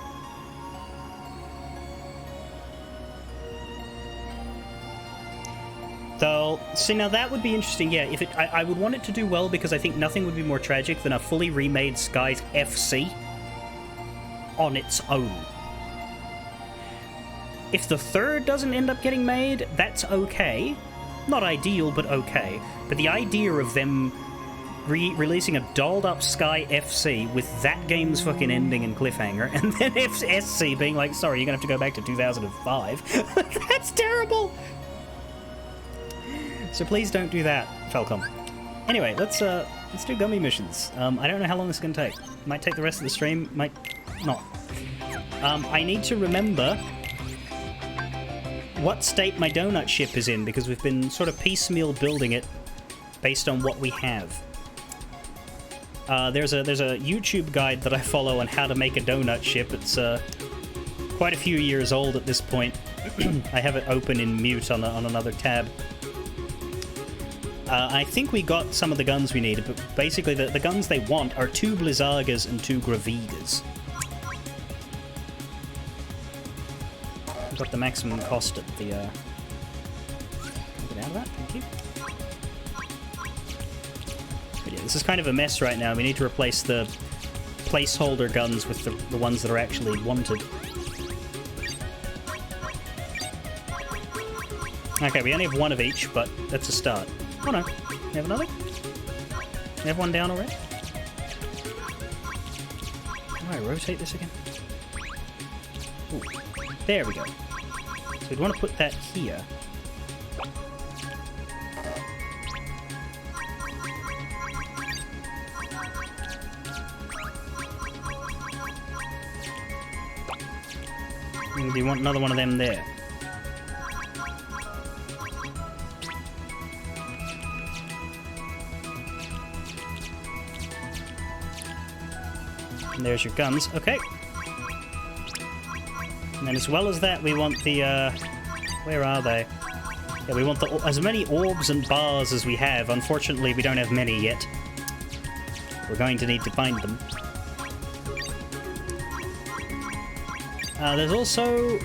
Though, see, now that would be interesting, yeah. If I would want it to do well, because I think nothing would be more tragic than a fully remade Skies FC on its own. If the third doesn't end up getting made, that's okay. Not ideal, but okay. But the idea of them releasing a dolled-up Sky FC with that game's fucking ending and cliffhanger, and then SC being like, sorry, you're gonna have to go back to 2005. That's terrible! So please don't do that, Falcom. Anyway, let's do gummy missions. I don't know how long this is gonna take. Might take the rest of the stream, might not. I need to remember what state my donut ship is in, because we've been sort of piecemeal building it based on what we have. There's a YouTube guide that I follow on how to make a donut ship. It's quite a few years old at this point. I have it open in mute on another tab. I think we got some of the guns we needed, but basically the guns they want are 2 Blizzagas and 2 Gravigas. We've got the maximum cost at the... Get out of that, thank you. But yeah, this is kind of a mess right now. We need to replace the placeholder guns with the ones that are actually wanted. Okay, we only have 1 of each, but that's a start. Oh no, we have another? We have 1 down already? How do I rotate this again? Ooh, there we go. So we'd want to put that here. Do you want another one of them there? And there's your guns. Okay. And then as well as that, we want the, where are they? Yeah, we want as many orbs and bars as we have. Unfortunately, we don't have many yet. We're going to need to find them. There's also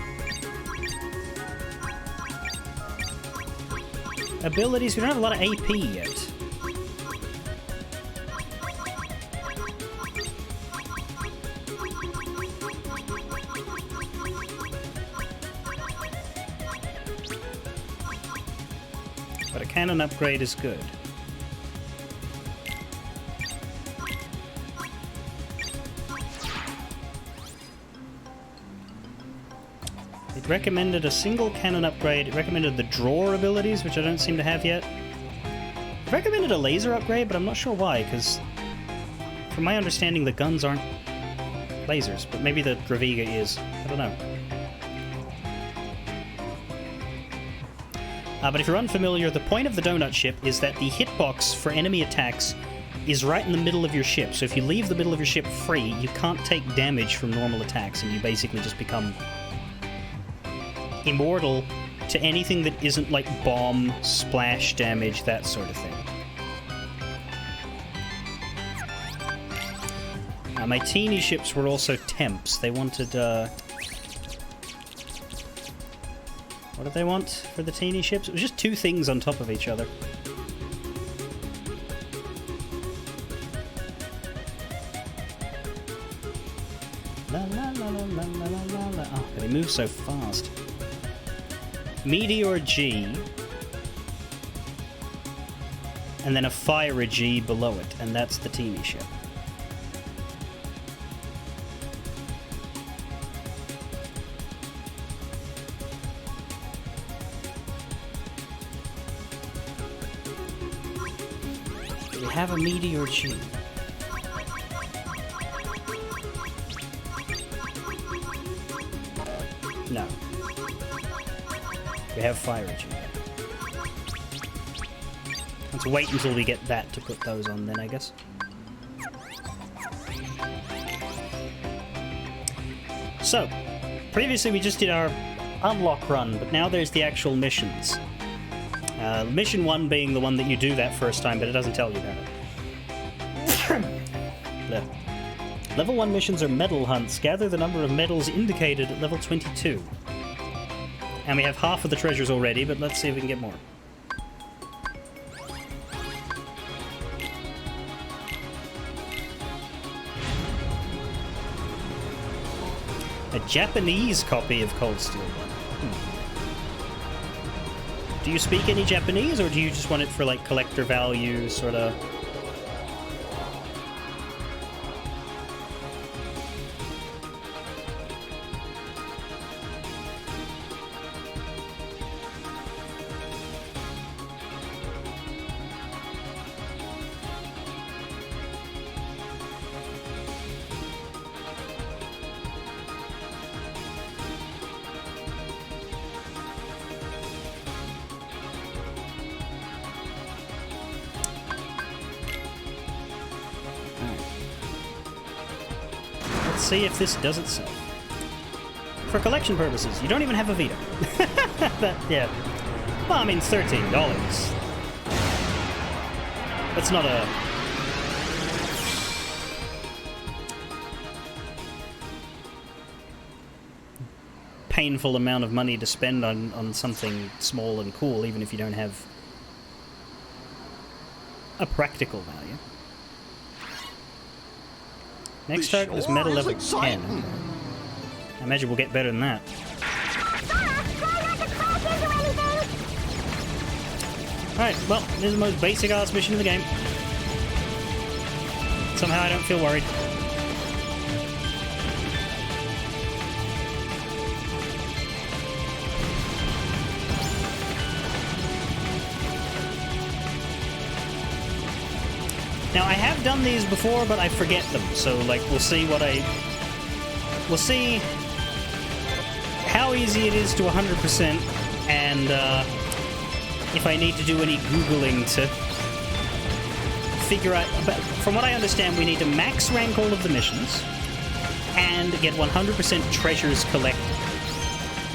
abilities. We don't have a lot of AP yet. But a cannon upgrade is good. It recommended a single cannon upgrade. It recommended the drawer abilities, which I don't seem to have yet. It recommended a laser upgrade, but I'm not sure why, because from my understanding, the guns aren't lasers, but maybe the Draviga is. I don't know. But if you're unfamiliar, the point of the donut ship is that the hitbox for enemy attacks is right in the middle of your ship. So if you leave the middle of your ship free, you can't take damage from normal attacks, and you basically just become immortal to anything that isn't like bomb, splash damage, that sort of thing. My teeny ships were also temps. They wanted, what did they want for the teeny ships? It was just two things on top of each other. La la la la la la la la. Oh, but he moves so fast. Meteor G, and then a Fire G below it, and that's the teeny ship. Do we have a Meteor G? No. We have Fire G. Let's wait until we get that to put those on then, I guess. So, previously we just did our unlock run, but now there's the actual missions. Mission 1 being the one that you do that first time, but it doesn't tell you about it. Level 1 missions are medal hunts. Gather the number of medals indicated at level 22. And we have half of the treasures already, but let's see if we can get more. A Japanese copy of Cold Steel 1. Do you speak any Japanese, or do you just want it for, like, collector value, sort of? See if this does itself. For collection purposes, you don't even have a Vita. Yeah. Well, I mean, $13. That's not a... painful amount of money to spend on something small and cool, even if you don't have a practical value. Next target is metal level 10. I imagine we'll get better than that. Alright, well, this is the most basic ass mission in the game. Somehow I don't feel worried. Now, I have done these before, but I forget them, so, like, we'll see how easy it is to 100%, and if I need to do any Googling to figure out... But from what I understand, we need to max rank all of the missions and get 100% treasures collected.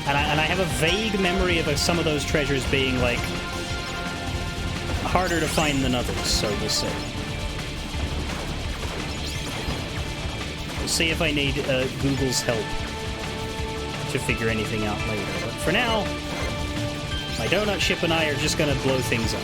And I have a vague memory of some of those treasures being, like, harder to find than others, so we'll see. We'll see if I need Google's help to figure anything out later. But for now, my donut ship and I are just going to blow things up.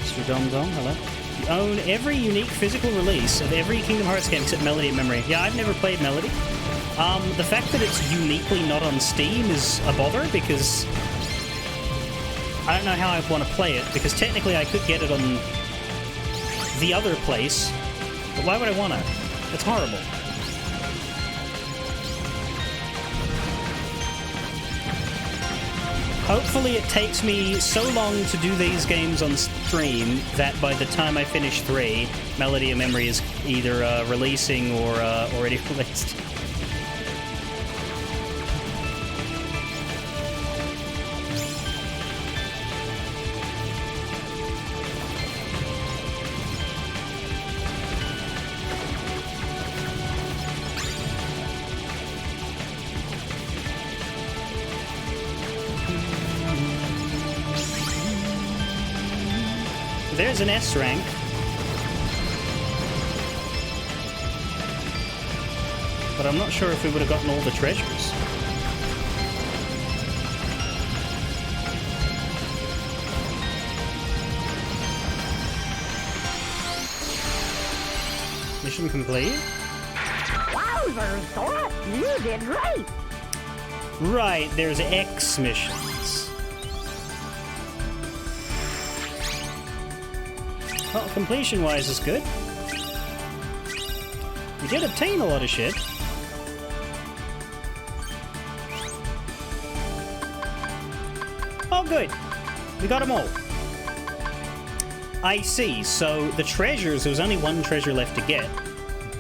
Mr. Dong Dong, hello. You own every unique physical release of every Kingdom Hearts game except Melody and Memory. Yeah, I've never played Melody. The fact that it's uniquely not on Steam is a bother, because I don't know how I want to play it, because technically I could get it on the other place, but why would I want to? It's horrible. Hopefully it takes me so long to do these games on stream that by the time I finish 3, Melody and Memory is either releasing or already released. There's an S rank. But I'm not sure if we would have gotten all the treasures. Mission complete. Wowzers, Sora! You did great! Right, there's X missions. Well, completion-wise is good. We did obtain a lot of shit. Oh, good. We got them all. I see. So the treasures, there was only one treasure left to get,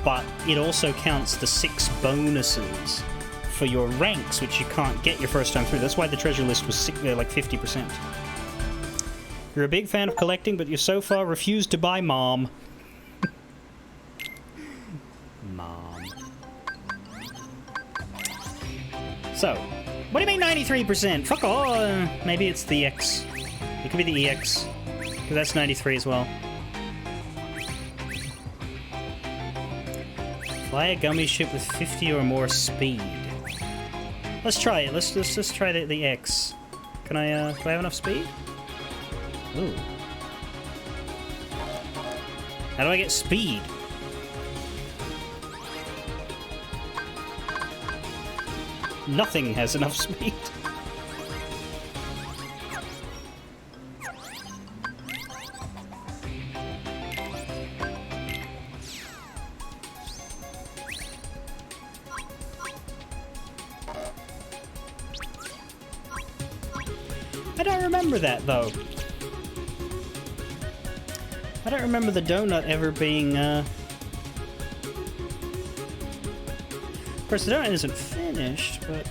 but it also counts the 6 bonuses for your ranks, which you can't get your first time through. That's why the treasure list was like 50%. You're a big fan of collecting, but you so far refused to buy Mom. Mom. So, what do you mean 93%? Fuck off. Maybe it's the X. It could be the EX. Because that's 93 as well. Fly a gummy ship with 50 or more speed. Let's try it. Let's try the X. Can I, do I have enough speed? Ooh. How do I get speed? Nothing has enough speed. I don't remember that, though. I don't remember the donut ever being, Of course, the donut isn't finished, but...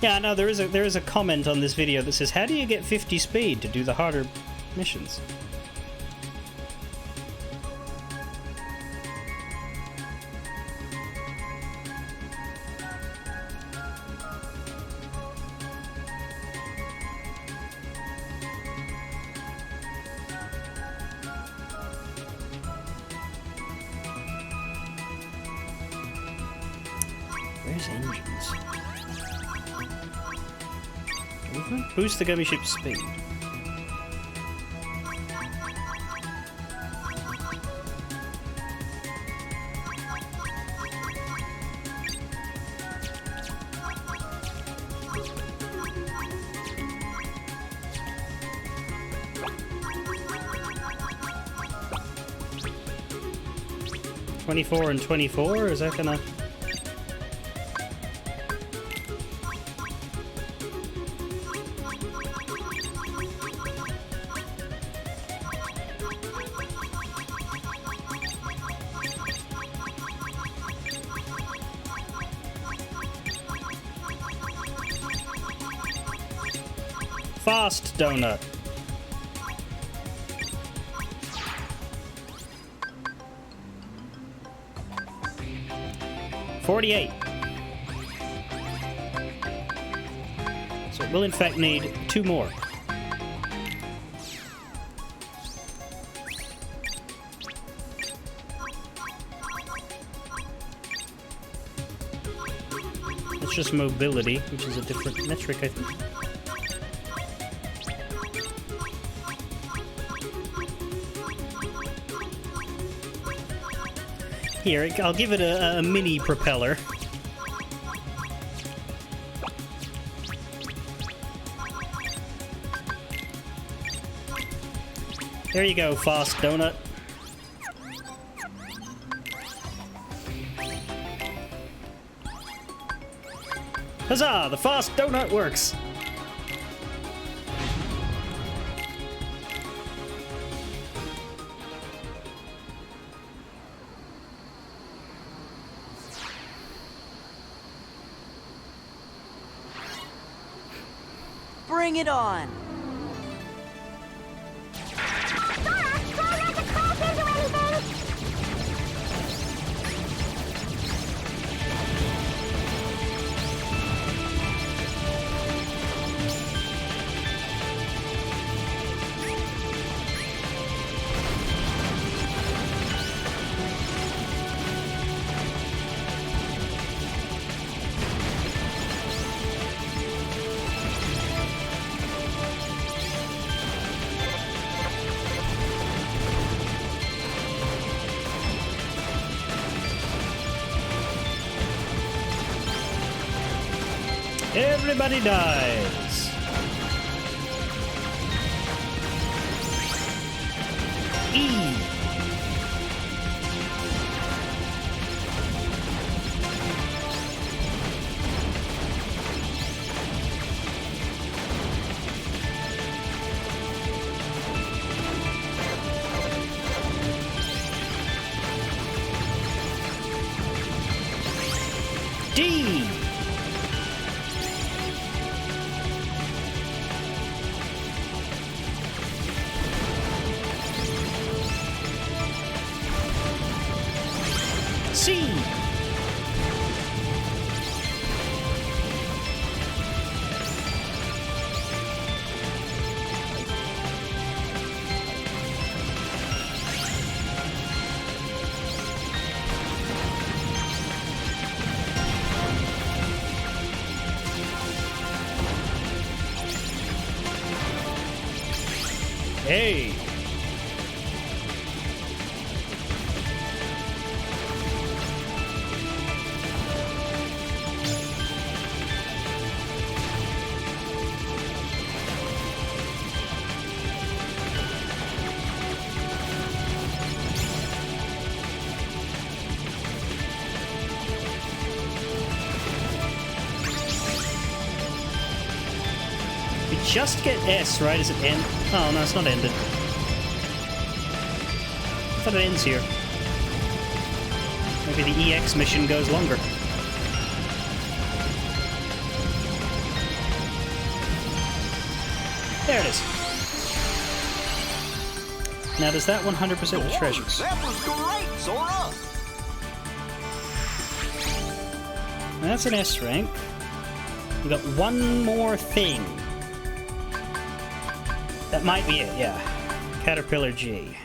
Yeah, no, there is a comment on this video that says, how do you get 50 speed to do the harder missions? Where's engines? Boost the gummy ship's speed. 24 and 24, is that gonna... Fast donut. $48. So it will in fact need 2 more. It's just mobility, which is a different metric, I think. Here, I'll give it a mini propeller. There you go, fast donut. Huzzah! The fast donut works! Bring it on! Sora, try not to crash into anything! Everybody dies. E. D. C. A. We just get S, right? Is it end? Oh, no, it's not ended. I thought it ends here. Maybe the EX mission goes longer. There it is. Now, does that 100% the treasures? That was great, Sora! That's an S rank. We got one more thing. That might be it, yeah. Caterpillar G.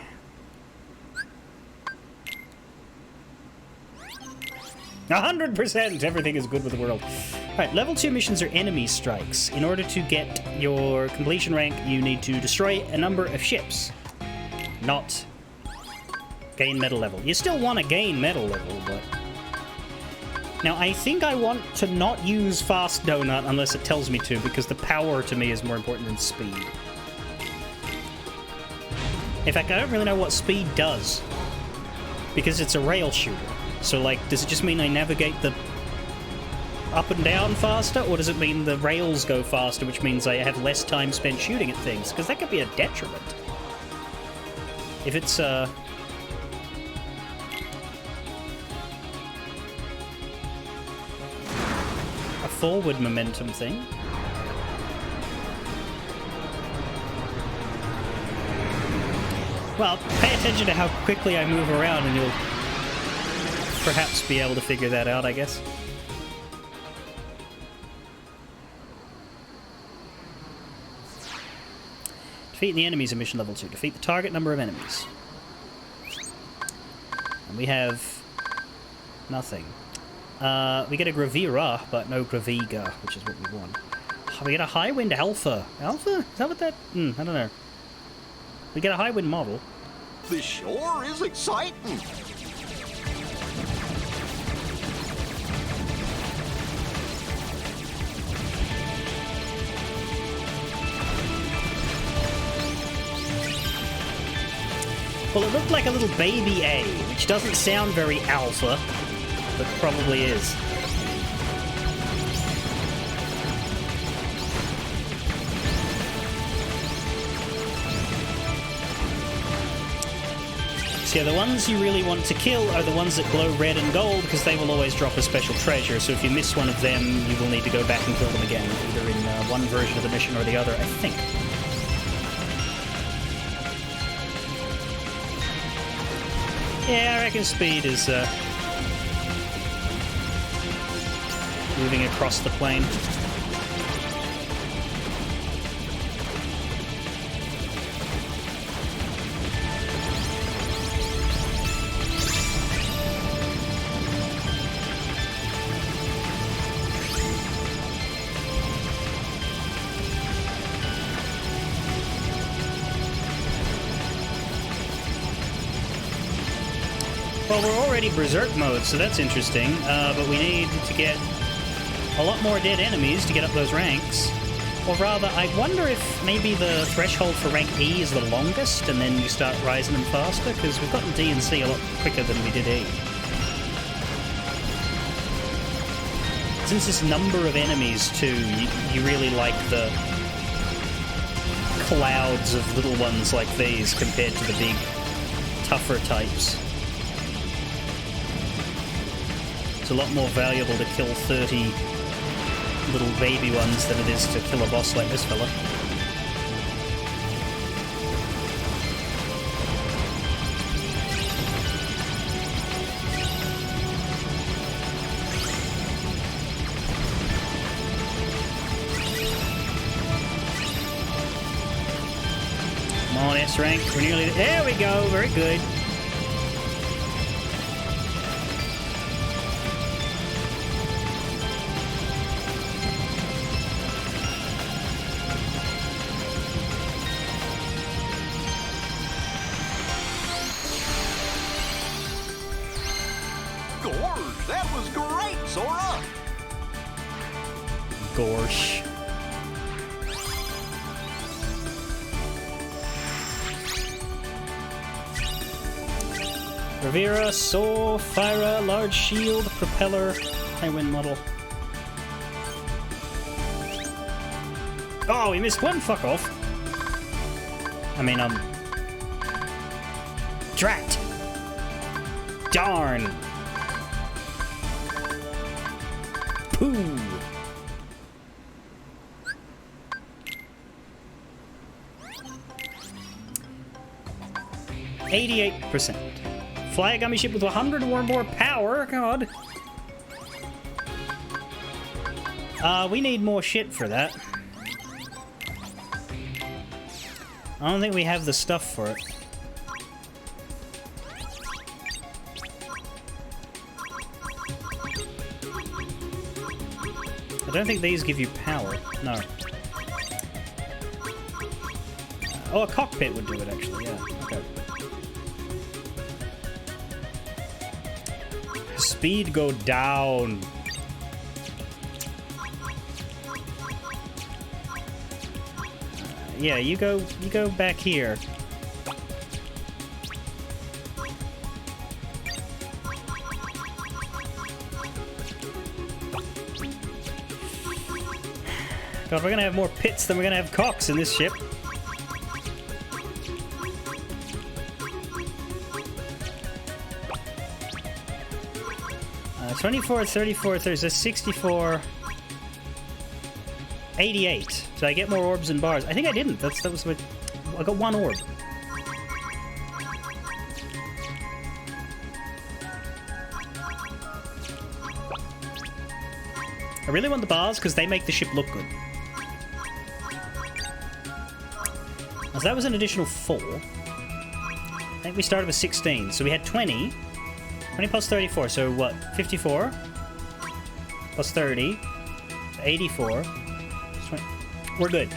%! Everything is good with the world. Alright, level 2 missions are enemy strikes. In order to get your completion rank, you need to destroy a number of ships. Not gain medal level. You still want to gain medal level, but... Now, I think I want to not use Fast Donut unless it tells me to, because the power to me is more important than speed. In fact, I don't really know what speed does. Because it's a rail shooter. So, like, does it just mean I navigate the up and down faster, or does it mean the rails go faster, which means I have less time spent shooting at things? Because that could be a detriment. If it's, a forward momentum thing. Well, pay attention to how quickly I move around and you'll perhaps be able to figure that out, I guess. Defeat the enemies in mission level 2. Defeat the target number of enemies. And we have nothing. We get a Gravira, but no Graviga, which is what we want. Oh, we get a Highwind Alpha. Alpha? Is that what that... I don't know. We get a Highwind model. This sure is exciting. Well, it looked like a little baby A, which doesn't sound very alpha, but probably is. So yeah, the ones you really want to kill are the ones that glow red and gold, because they will always drop a special treasure, so if you miss one of them, you will need to go back and kill them again, either in one version of the mission or the other, I think. Yeah, I reckon speed is moving across the plane. Well, we're already Berserk mode, so that's interesting, but we need to get a lot more dead enemies to get up those ranks. Or rather, I wonder if maybe the threshold for rank E is the longest, and then you start rising them faster, because we've gotten D and C a lot quicker than we did E. Since this number of enemies, too, you really like the clouds of little ones like these compared to the big, tougher types. It's a lot more valuable to kill 30 little baby ones than it is to kill a boss like this fella. Come on, S rank. We're nearly there. We go. Very good. Gorge, that was great, Sora. Gorsh. Revera, Soul, Fyra, Large Shield, Propeller, Highwind Model. Oh, we missed one, fuck off. I mean, drat. Darn. Pooh. 88%. Fly a gummy ship with 100 or more power. God. We need more shit for that. I don't think we have the stuff for it. I don't think these give you power. No. Oh, a cockpit would do it, actually. Yeah. Okay. Speed go down. Yeah, you go God, we're gonna have more pits than we're gonna have cocks in this ship. 24, 34, 30, 64, 88. So I get more orbs and bars. I think I didn't. That was what I got, one orb. I really want the bars because they make the ship look good. So that was an additional 4. I think we started with 16. So we had 20. 20 plus 34, so what? 54 plus 30, 84. 20. We're good.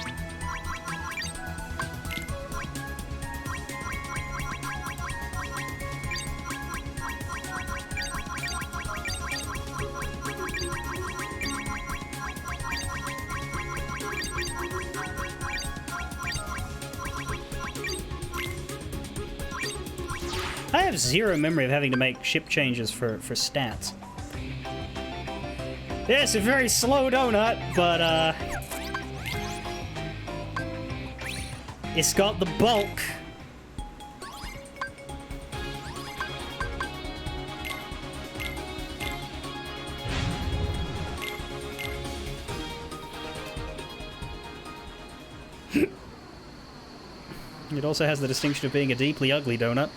I have zero memory of having to make ship changes for stats. Yes, a very slow donut, but it's got the bulk. It also has the distinction of being a deeply ugly donut.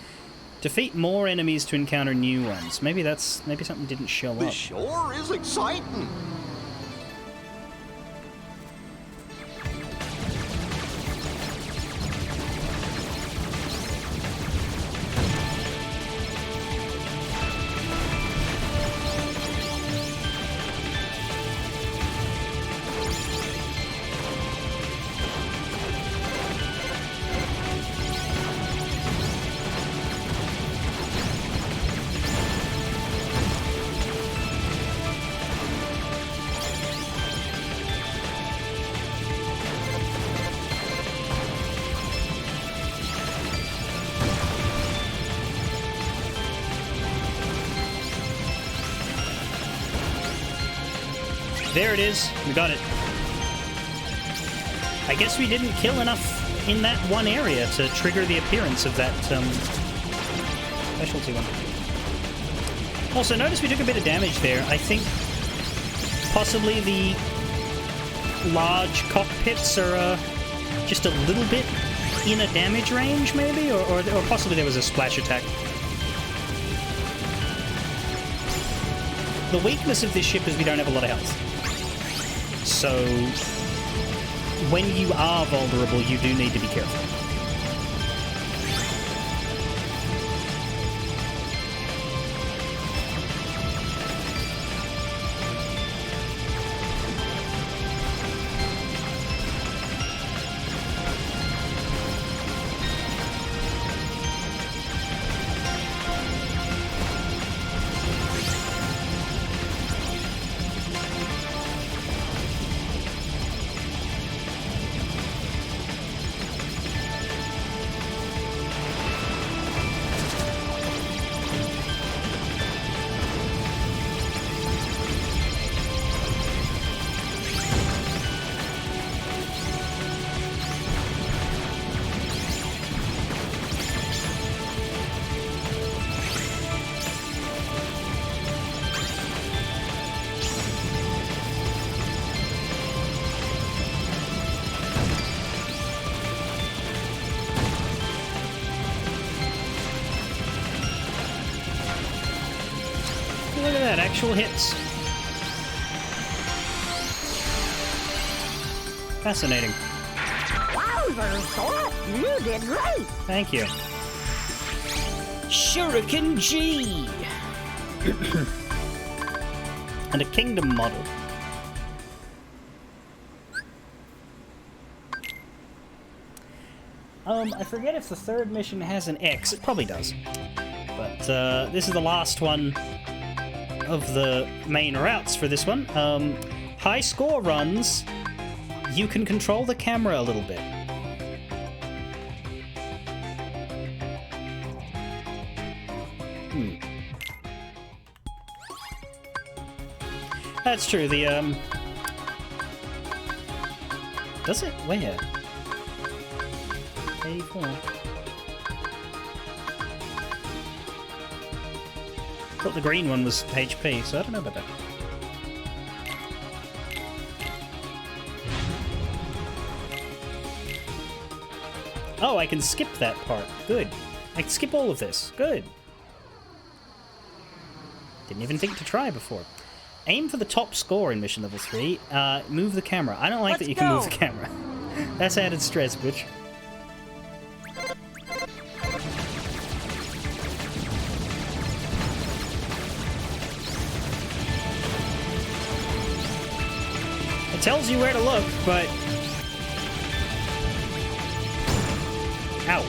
Defeat more enemies to encounter new ones. Maybe something didn't show up. This sure is exciting. There it is. We got it. I guess we didn't kill enough in that one area to trigger the appearance of that specialty one. Also, notice we took a bit of damage there. I think possibly the large cockpits are just a little bit in a damage range, maybe? Or possibly there was a splash attack. The weakness of this ship is we don't have a lot of health. So, when you are vulnerable, you do need to be careful. Look at that, actual hits. Fascinating. Wowzers, Sora! You did great! Thank you. Shuriken G! And a kingdom model. I forget if the third mission has an X. It probably does. But this is the last one of the main routes for this one. High score runs, you can control the camera a little bit. That's true. The Does it? Where? 84. Thought the green one was HP, so I don't know about that. Oh, I can skip that part. Good. I can skip all of this. Good. Didn't even think to try before. Aim for the top score in mission level 3. Move the camera. I don't like that you can move the camera. That's added stress, bitch. It tells you where to look, but... Ow.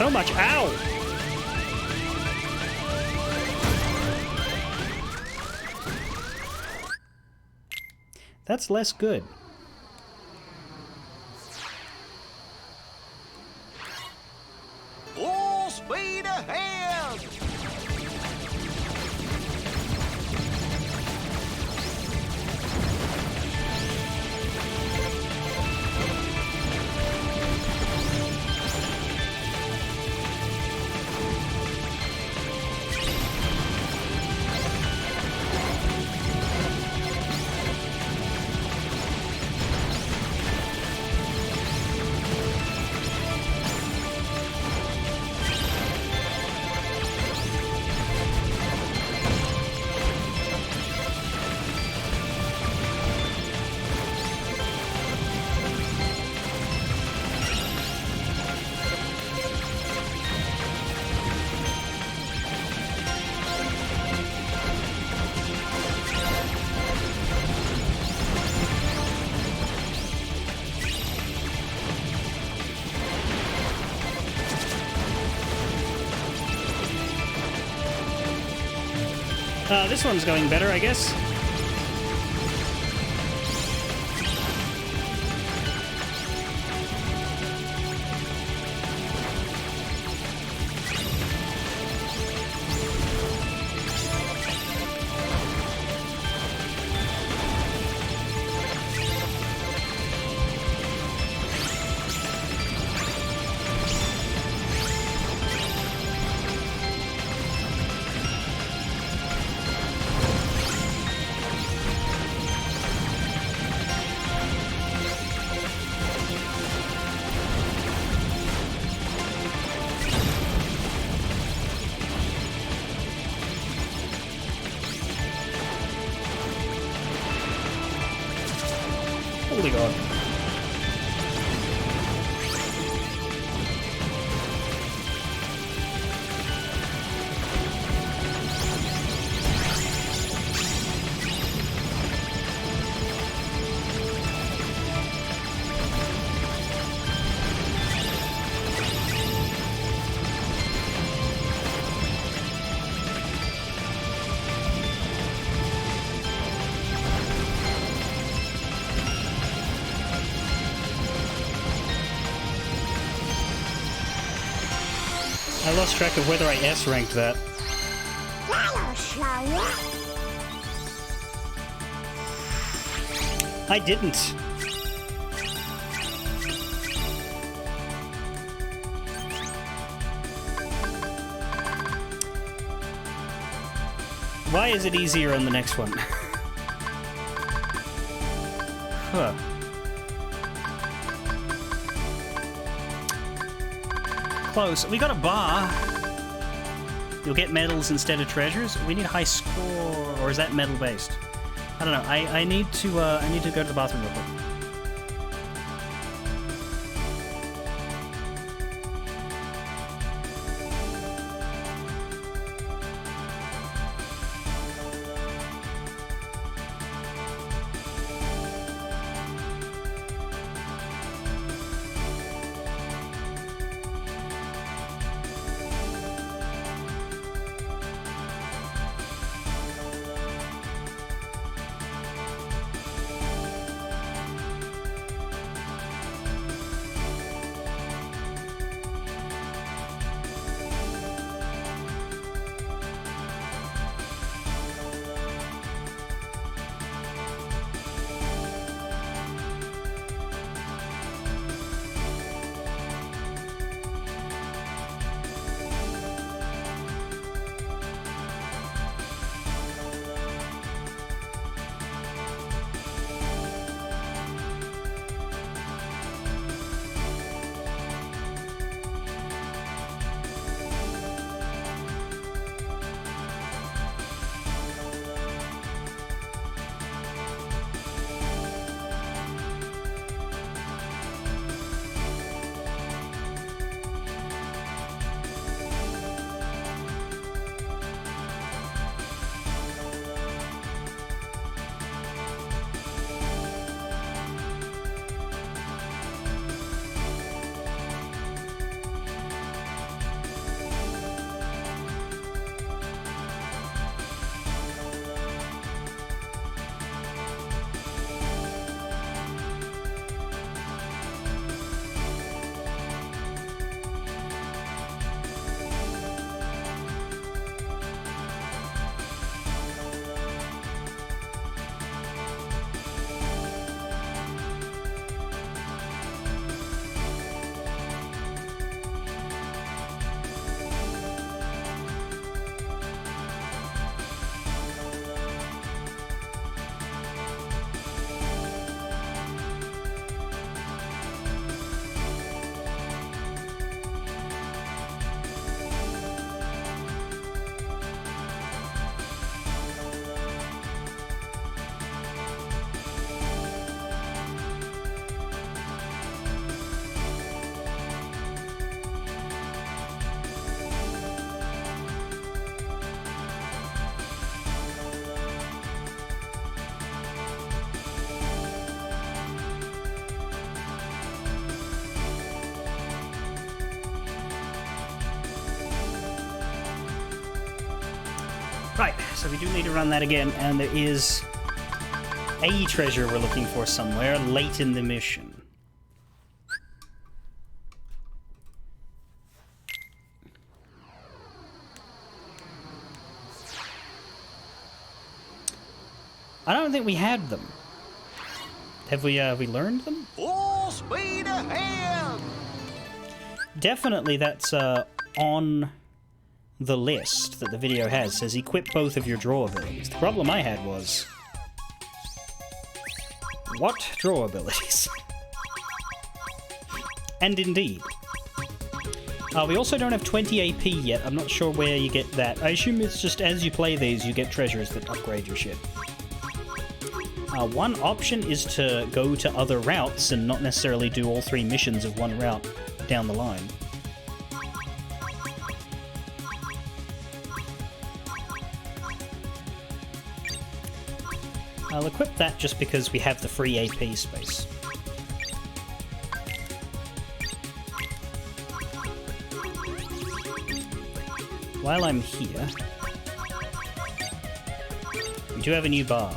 So much. Ow! That's less good. Full speed ahead! This one's going better, I guess. Holy God. I lost track of whether I S-ranked that. I didn't. Why is it easier on the next one? Huh. Close. We got a bar. You'll get medals instead of treasures. We need a high score, or is that medal based? I don't know. I need to go to the bathroom real quick. Right, so we do need to run that again, and there is a treasure we're looking for somewhere late in the mission. I don't think we had them. Have we learned them? Full speed ahead! Definitely that's on the list that the video has. Says equip both of your draw abilities. The problem I had was... what draw abilities? And indeed. We also don't have 20 AP yet. I'm not sure where you get that. I assume it's just as you play these, you get treasures that upgrade your ship. One option is to go to other routes and not necessarily do all 3 missions of one route down the line. I'll equip that just because we have the free AP space. While I'm here, we do have a new bar.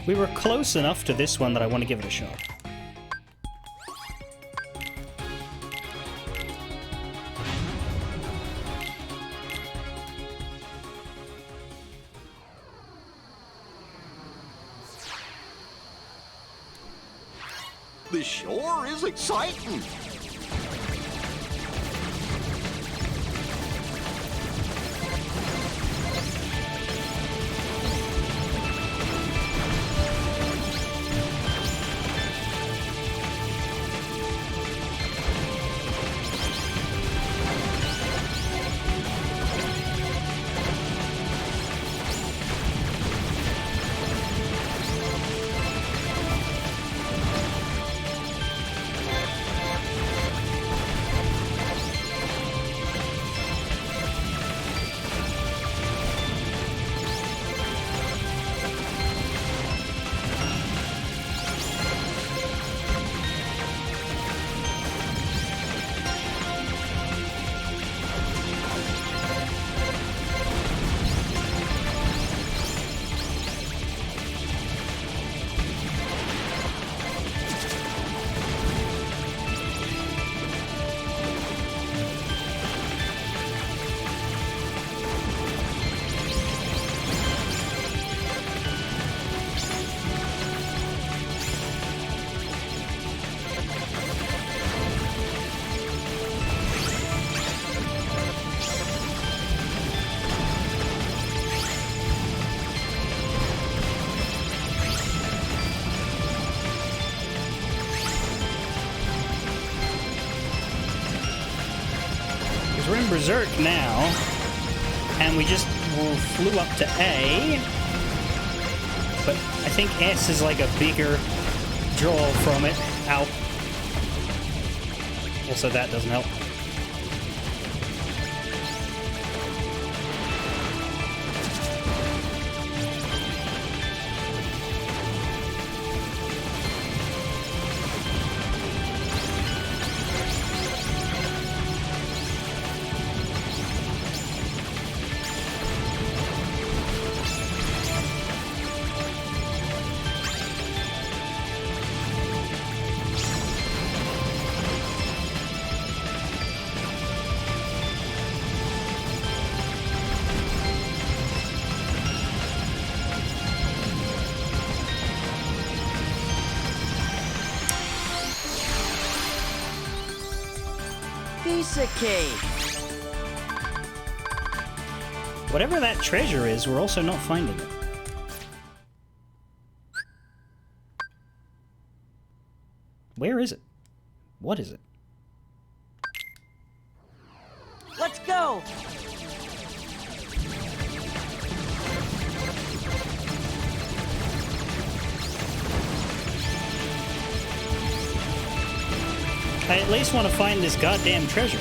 We were close enough to this one that I want to give it a shot. The shore is exciting. We're in Berserk now, and we just flew up to A, but I think S is like a bigger draw from it. Ow. Also, that doesn't help. Piece of cake. Whatever that treasure is, we're also not finding it. Where is it? What is it? Let's go. I at least want to find this goddamn treasure.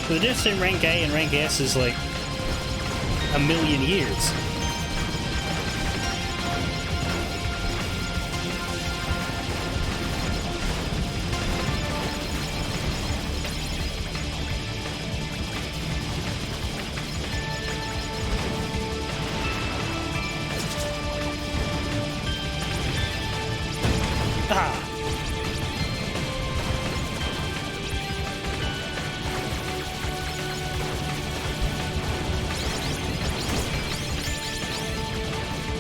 The difference in rank A and rank S is like a million years. Ah!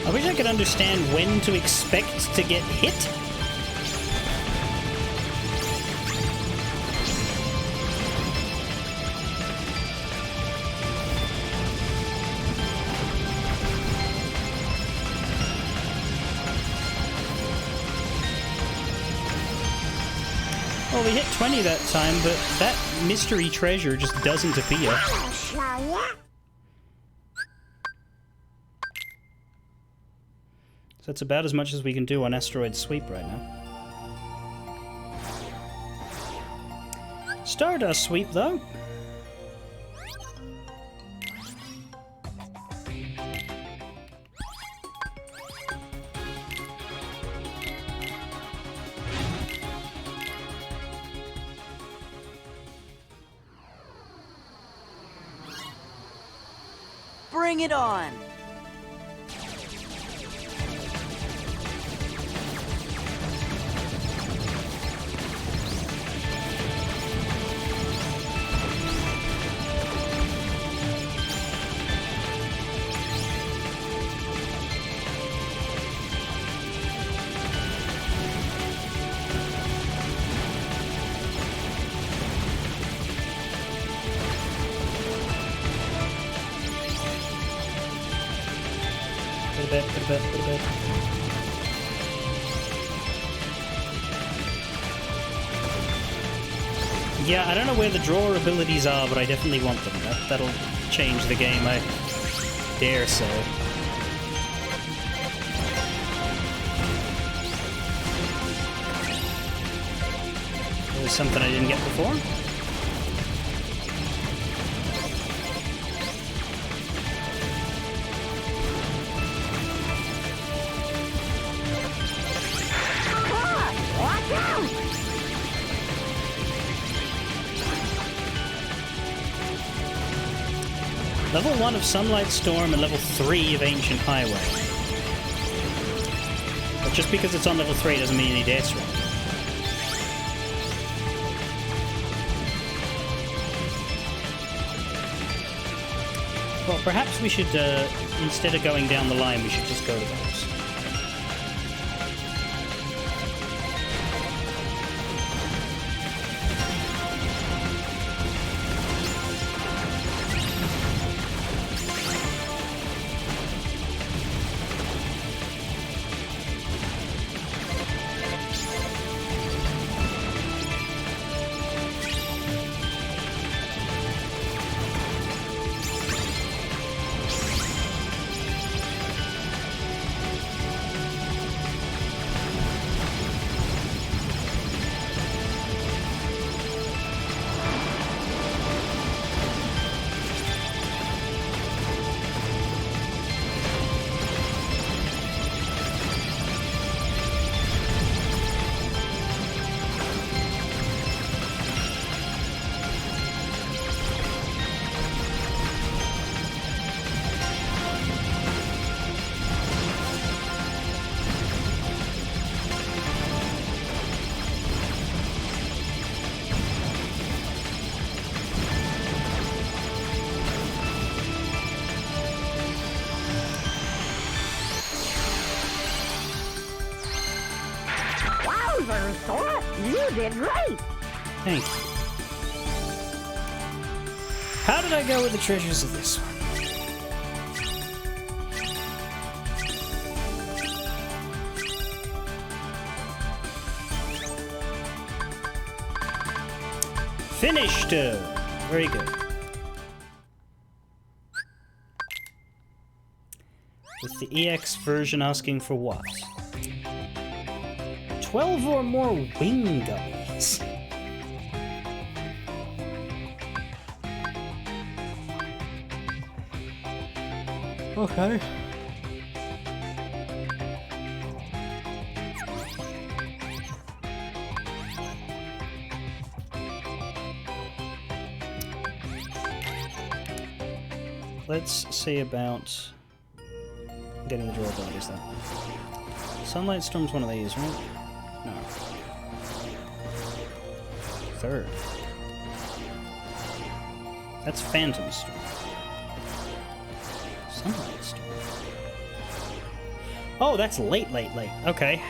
I wish I could understand when to expect to get hit. Well, we hit 20 that time, but that mystery treasure just doesn't appear. I'll show ya. So that's about as much as we can do on Asteroid Sweep right now. Stardust Sweep, though. Bring it on! Put a bit. Yeah, I don't know where the draw abilities are, but I definitely want them. That'll change the game, I dare say. There's something I didn't get before. Watch out! Level 1 of Sunlight Storm and level 3 of Ancient Highway. But just because it's on level 3 doesn't mean you need S rank. Well, perhaps we should, instead of going down the line, we should just go to those. Super Sora, you did great. Thank you. How did I go with the treasures of this one? Finished! Very good. With the EX version asking for what? 12 or more wing gummies. Okay. Let's see about getting the draw abilities then. Sunlight Storm's one of these, right? No. Third. That's Phantom Storm. Sunlight Storm. Oh, that's late. Okay.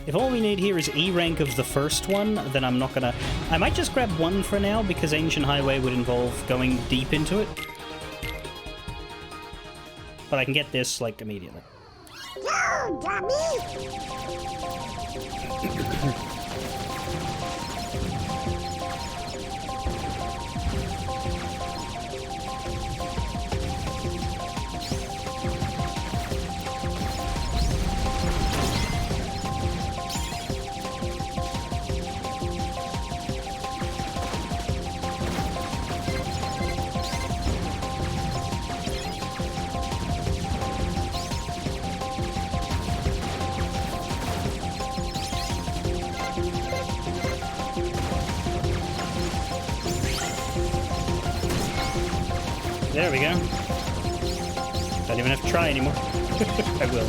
If all we need here is E rank of the first one, then I'm not gonna... I might just grab one for now, because Ancient Highway would involve going deep into it. But I can get this, like, immediately. Yo, dummy! There we go. Don't even have to try anymore. I will.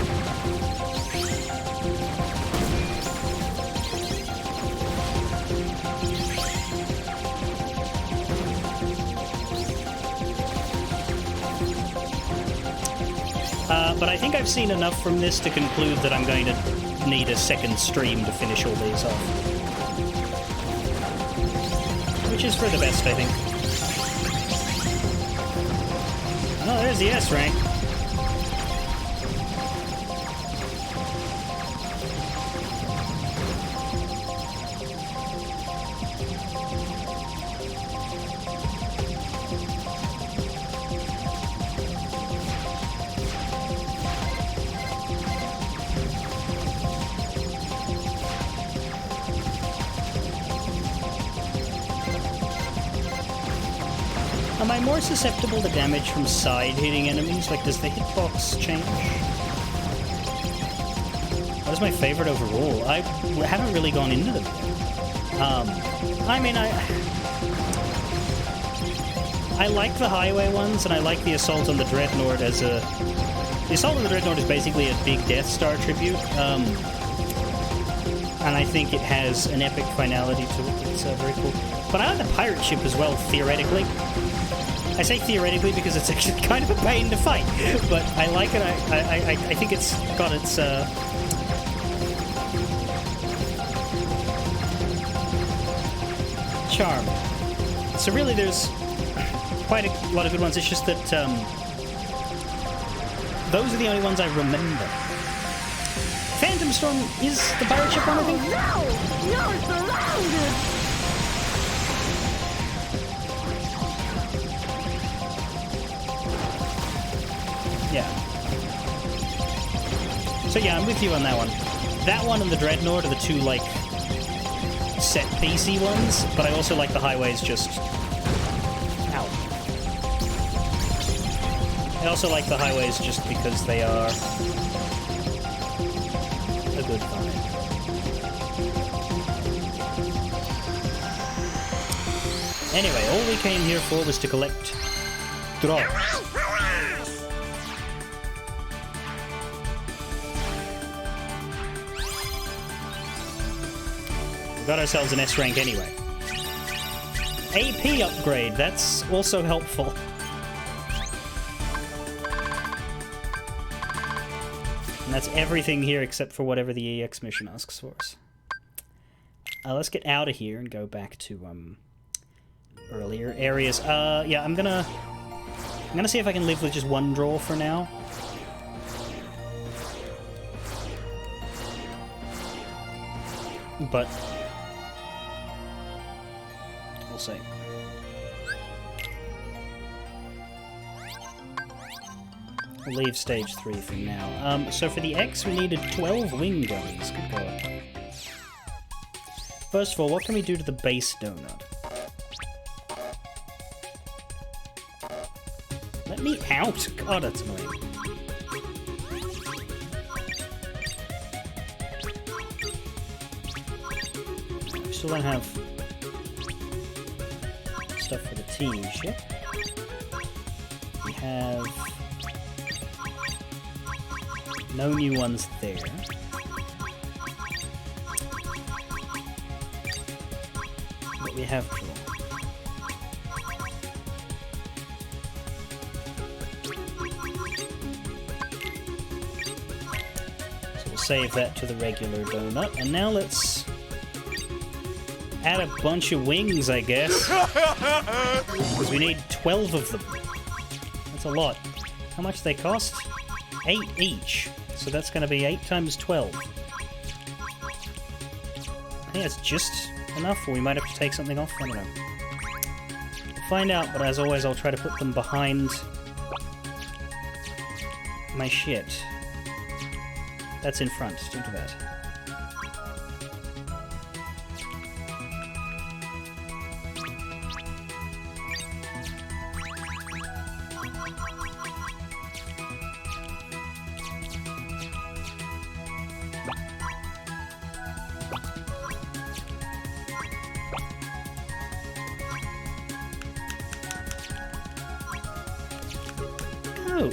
But I think I've seen enough from this to conclude that I'm going to need a second stream to finish all these off. Which is for the best, I think. Oh, there's the S rank. Am I more susceptible to damage from side hitting enemies? Like, does the hitbox change? That was my favorite overall. I haven't really gone into them yet. I mean, I like the highway ones, and I like the Assault on the Dreadnought as a... The Assault on the Dreadnought is basically a big Death Star tribute, and I think it has an epic finality to it that's very cool. But I like the pirate ship as well, theoretically. I say theoretically because it's actually kind of a pain to fight, but I like it. I think it's got its charm. So really, there's quite a lot of good ones. It's just that those are the only ones I remember. Phantom Storm is the pirate ship one, I think. No! You're surrounded! Yeah. So yeah, I'm with you on that one. That one and the Dreadnought are the two, like, set piecey ones, but I also like the highways just... Ow. I also like the highways just because they are a good vibe. Anyway, all we came here for was to collect drops. Got ourselves an S rank anyway. AP upgrade, that's also helpful. And that's everything here except for whatever the EX mission asks for us. Let's get out of here and go back to earlier areas. Yeah, I'm gonna see if I can live with just one draw for now. But we'll see. We'll leave stage 3 for now. So for the X, we needed 12 wing guns. Good God. First of all, what can we do to the base donut? Let me out! God, that's annoying. We still don't have stuff for the T-ship. We have no new ones there. But we have drawn. So we'll save that to the regular donut. And now let's add a bunch of wings, I guess. Because we need 12 of them. That's a lot. How much do they cost? 8 each. So that's going to be 8 times 12. I think that's just enough, or we might have to take something off. I don't know. We'll find out, but as always, I'll try to put them behind my shit. That's in front. Don't do that. Oh.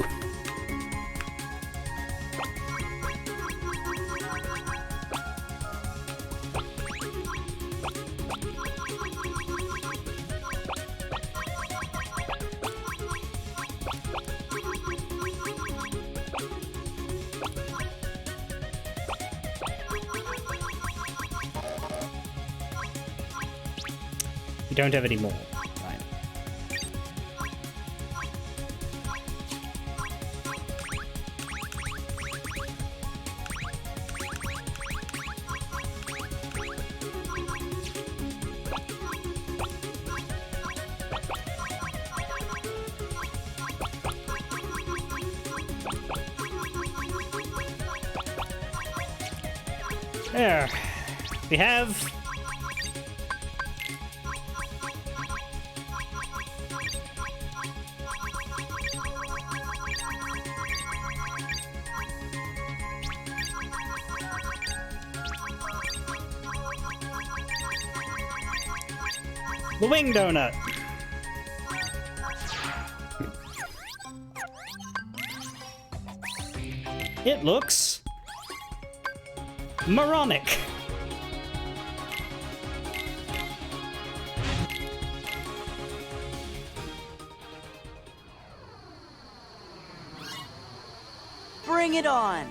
We don't have any more. Right. There. We have the wing donut. It looks moronic. Bring it on!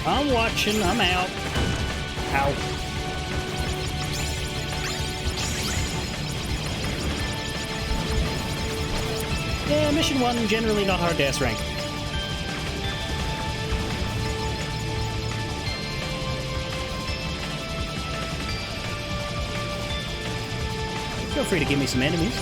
I'm watching. I'm out. Ow. Mission 1, generally not hard to S rank. Feel free to give me some enemies.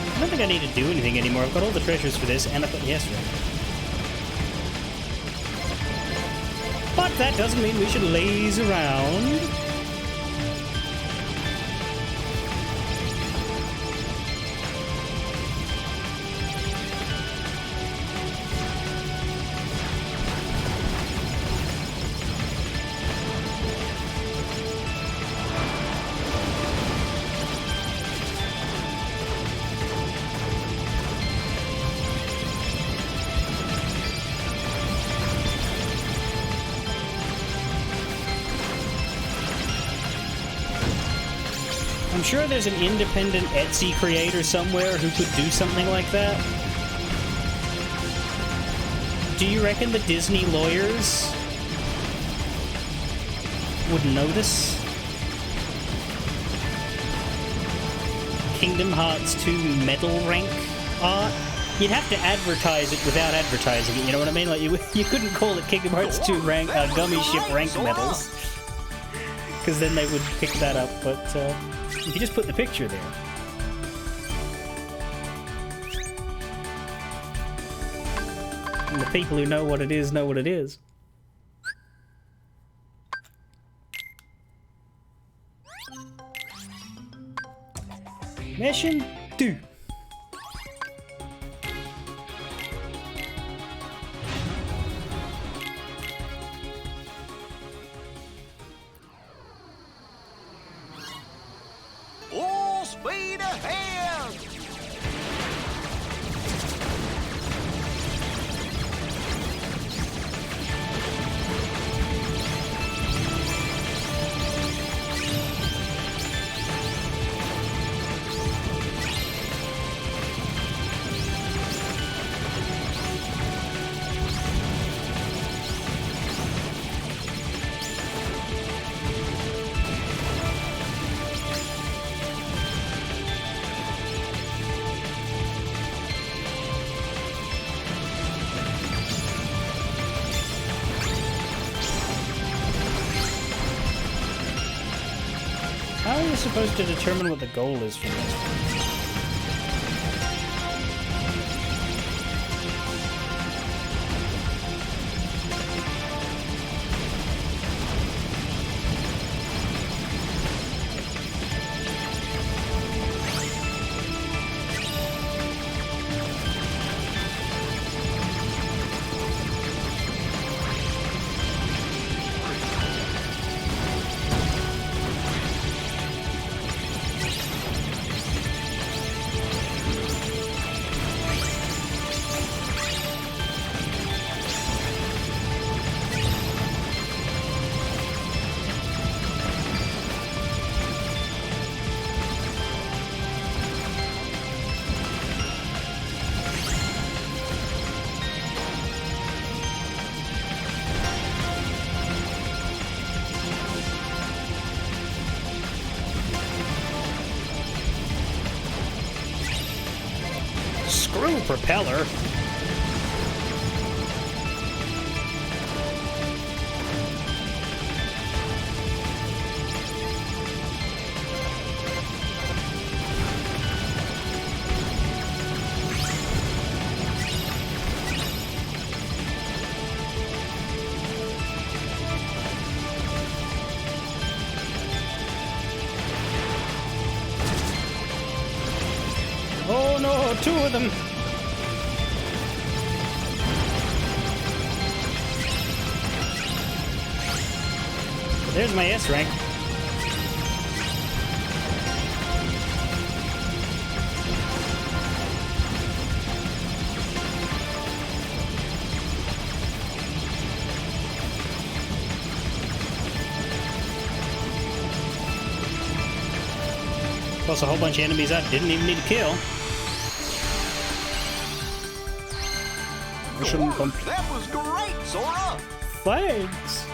I don't think I need to do anything anymore. I've got all the treasures for this, and I've got the S rank. But that doesn't mean we should laze around. I'm sure there's an independent Etsy creator somewhere who could do something like that. Do you reckon the Disney lawyers would notice? Kingdom Hearts 2 medal rank art? You'd have to advertise it without advertising it, you know what I mean? Like, you couldn't call it Kingdom Hearts 2 gummy ship rank medals. Because then they would pick that up, but you could just put the picture there. And the people who know what it is know what it is. Mission 2. Full speed ahead! How are you supposed to determine what the goal is from this? Screw propeller. Oh no, two of them. There's my S rank. Plus a whole bunch of enemies I didn't even need to kill. Mission complete. That was great, Sora! Thanks.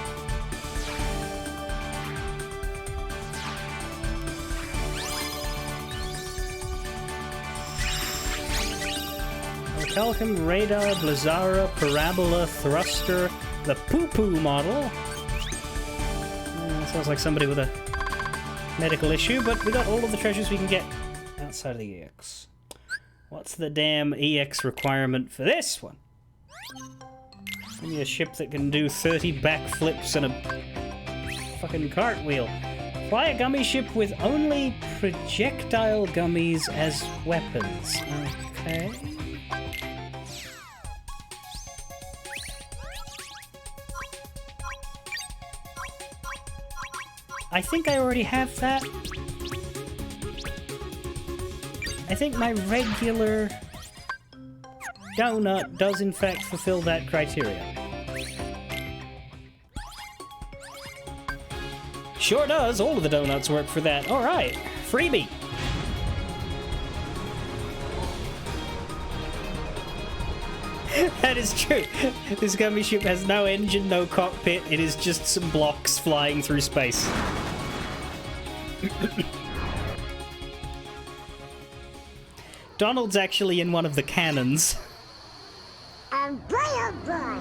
Calcum, Radar, Blizzara, Parabola, Thruster, the Poo-Poo model. Sounds like somebody with a medical issue, but we got all of the treasures we can get outside of the EX. What's the damn EX requirement for this one? Give me a ship that can do 30 backflips and a fucking cartwheel. Fly a gummy ship with only projectile gummies as weapons. Okay. I think I already have that. I think my regular donut does in fact fulfill that criteria. Sure does, all of the donuts work for that. Alright, freebie. That is true. This gummy ship has no engine, no cockpit. It is just some blocks flying through space. Donald's actually in one of the cannons. And boy, oh boy.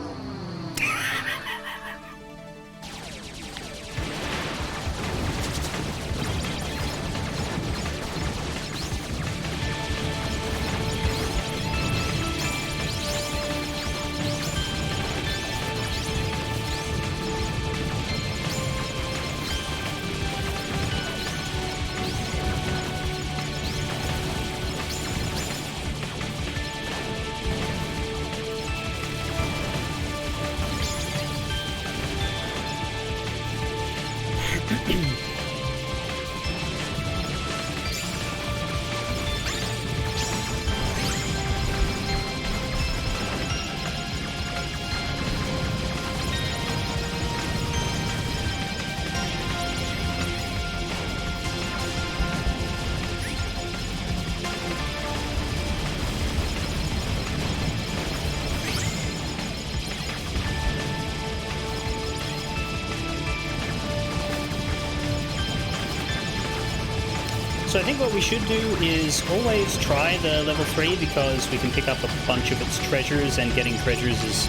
So I think what we should do is always try the level 3 because we can pick up a bunch of its treasures, and getting treasures is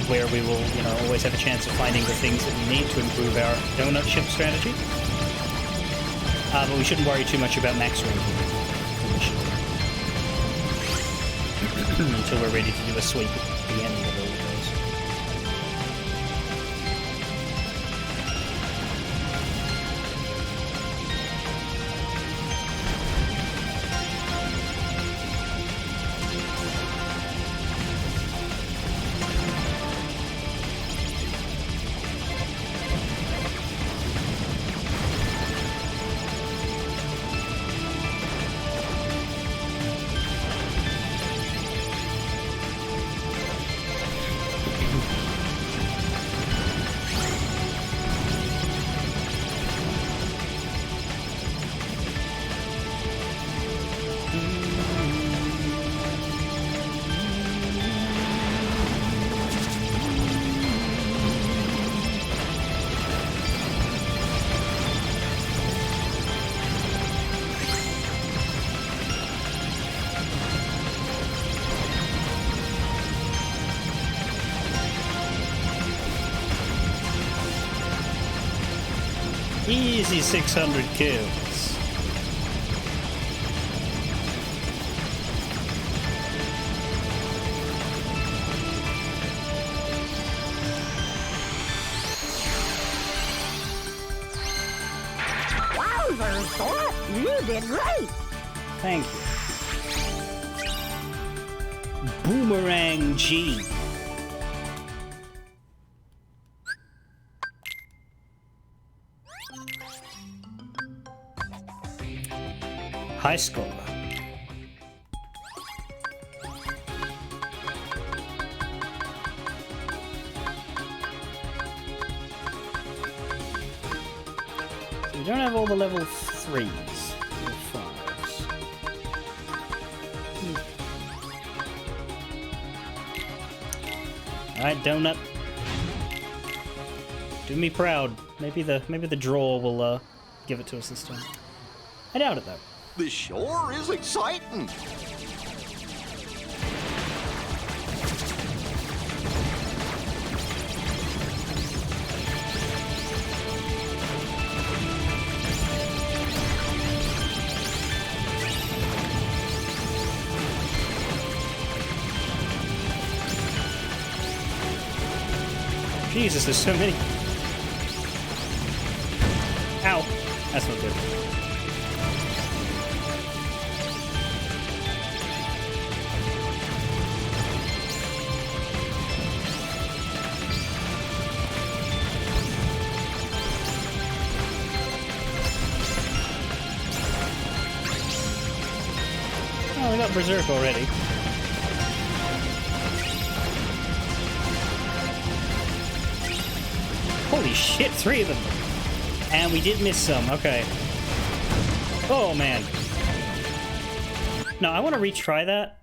where we will, you know, always have a chance of finding the things that we need to improve our donut ship strategy. But we shouldn't worry too much about max ranking until we're ready to do a sweep at the end of all of those. Easy 600 kills. Wowzers, Sora, you did great. Thank you. Boomerang G. High score. So we don't have all the level 3s or 5s. Alright, Donut. Do me proud. Maybe the draw will give it to us this time. I doubt it though. This sure is exciting. Jesus, there's so many. Ow. That's not good. Oh, we got Berserk already. Holy shit, 3 of them. And we did miss some, okay. Oh, man. No, I want to retry that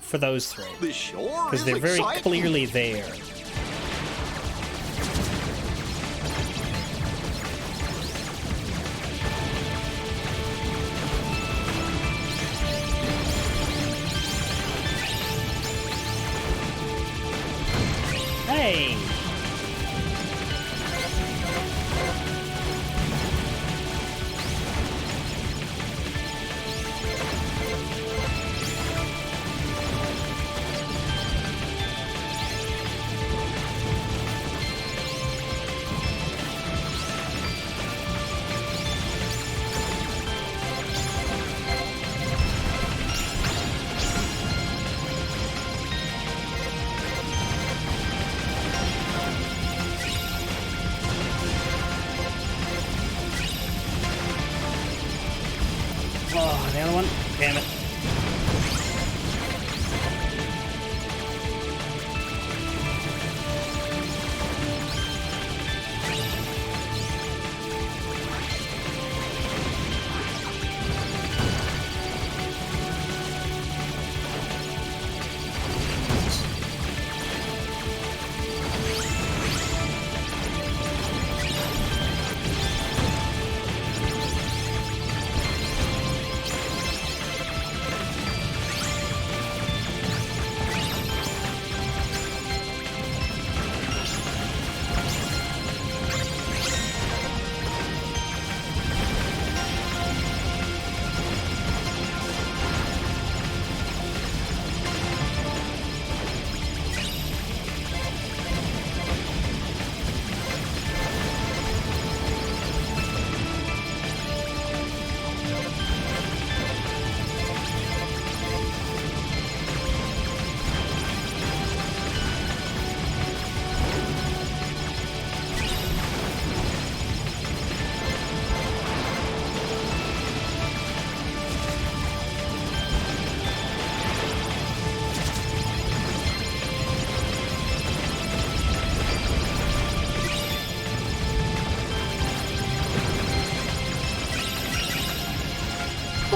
for those 3. This sure Because is they're very exciting. clearly there. Hey! Oh, the other one? Damn it.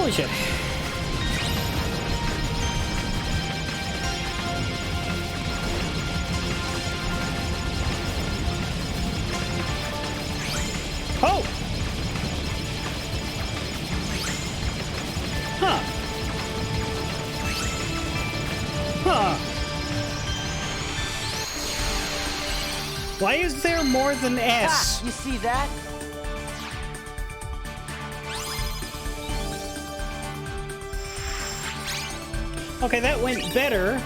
Holy shit. Oh! Huh. Huh. Why is there more than S? Ah, you see that? Okay, that went better.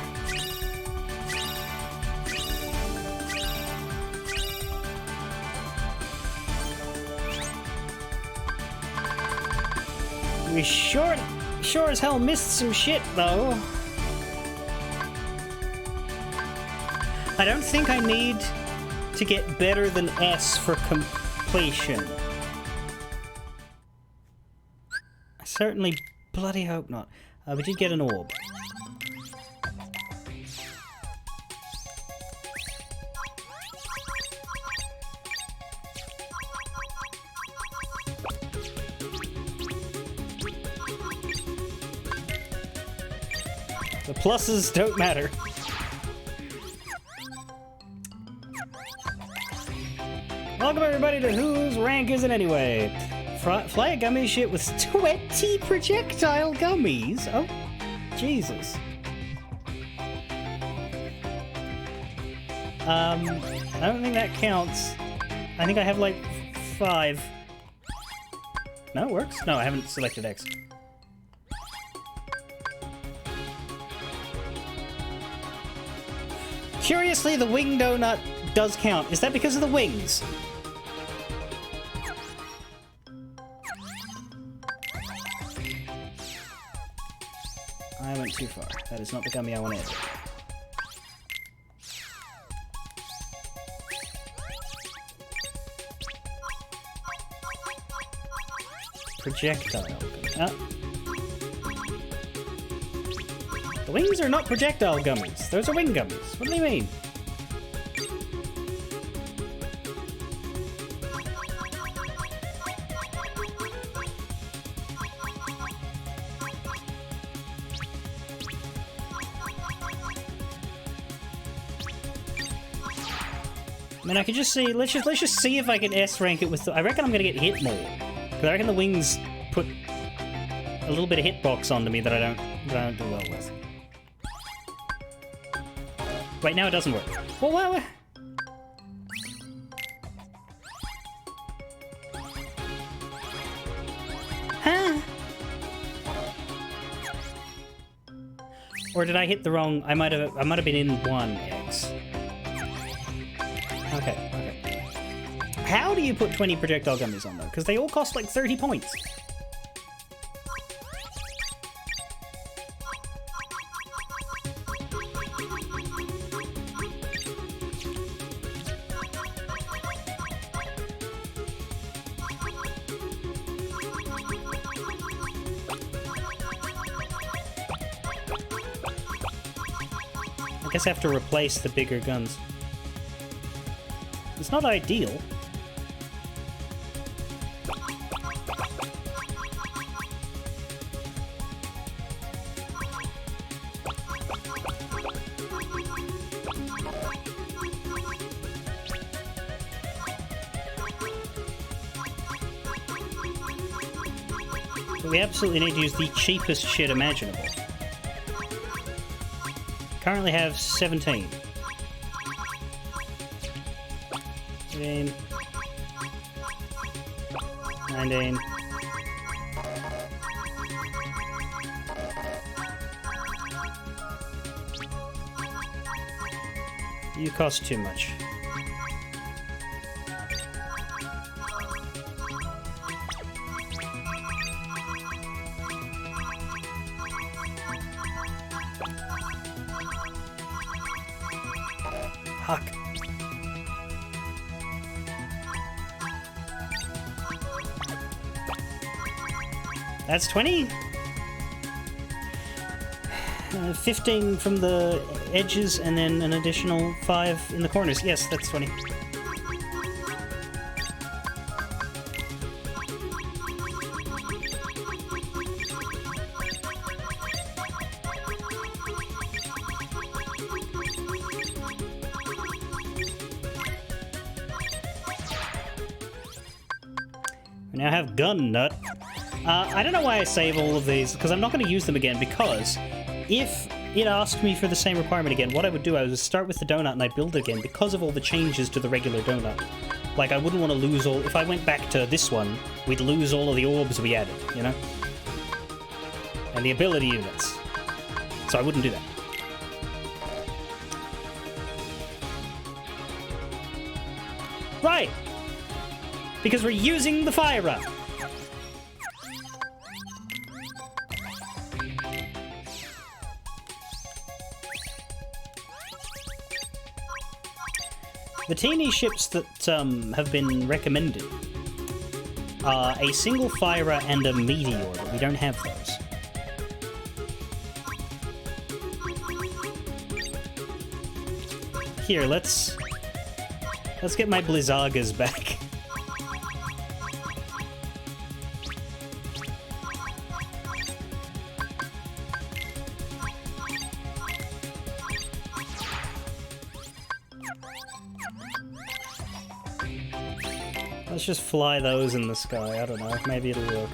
We sure as hell missed some shit, though. I don't think I need to get better than S for completion. I certainly bloody hope not. We did get an orb. The pluses don't matter. welcome everybody to Whose Rank Is It Anyway? Fly a gummy ship with 20 projectile gummies? Oh, Jesus. I don't think that counts. I think I have like 5. No, it works? No, I haven't selected X. Curiously, the wing donut does count. Is that because of the wings? I went too far. That is not the gummy I wanted. Projectile. The wings are not projectile gummies. Those are wing gummies. What do you mean? I mean, I could just see. Let's just see if I can S rank it with. I reckon I'm gonna get hit more. Because I reckon the wings put a little bit of hitbox onto me that I don't do well with. Wait, now it doesn't work. Well, wow. Huh? Or did I hit the wrong? I might have been in 1X. Okay. How do you put 20 projectile gummies on though? Because they all cost like 30 points. I guess I have to replace the bigger guns. It's not ideal. But we absolutely need to use the cheapest shit imaginable. Currently have 17. 18. 19. You cost too much. Huck. That's 20? 15 from the edges and then an additional 5 in the corners. Yes, that's 20. We now have Gun Nut. I don't know why I save all of these, because I'm not going to use them again, because if it asked me for the same requirement again, what I would do, I would start with the donut and I'd build it again, because of all the changes to the regular donut. Like, I wouldn't want to lose all... If I went back to this one, we'd lose all of the orbs we added, you know? And the ability units. So I wouldn't do that. Right! Because we're using the fire up. The teeny ships that have been recommended are a single Fyra and a Meteor, but we don't have those. Here, let's get my Blizzagas back. Let's just fly those in the sky. I don't know. Maybe it'll work.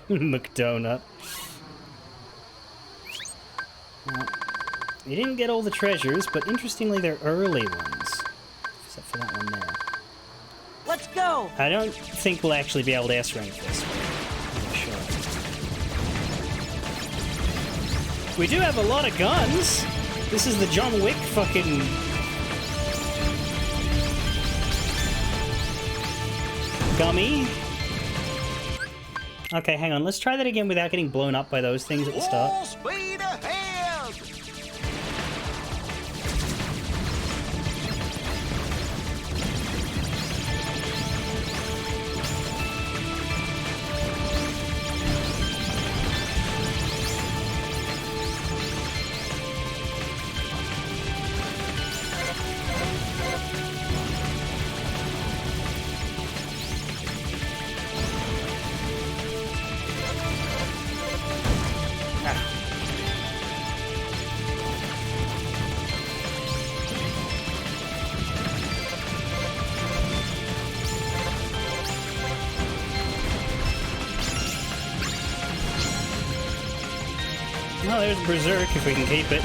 McDonut. Well, you didn't get all the treasures, but interestingly, they're early ones. Except for that one there. Let's go! I don't think we'll actually be able to S-rank this one. I'm sure. We do have a lot of guns! This is the John Wick fucking... gummy. Okay, hang on. Let's try that again without getting blown up by those things at the start. Full speed ahead! Oh, there's Berserk, if we can keep it.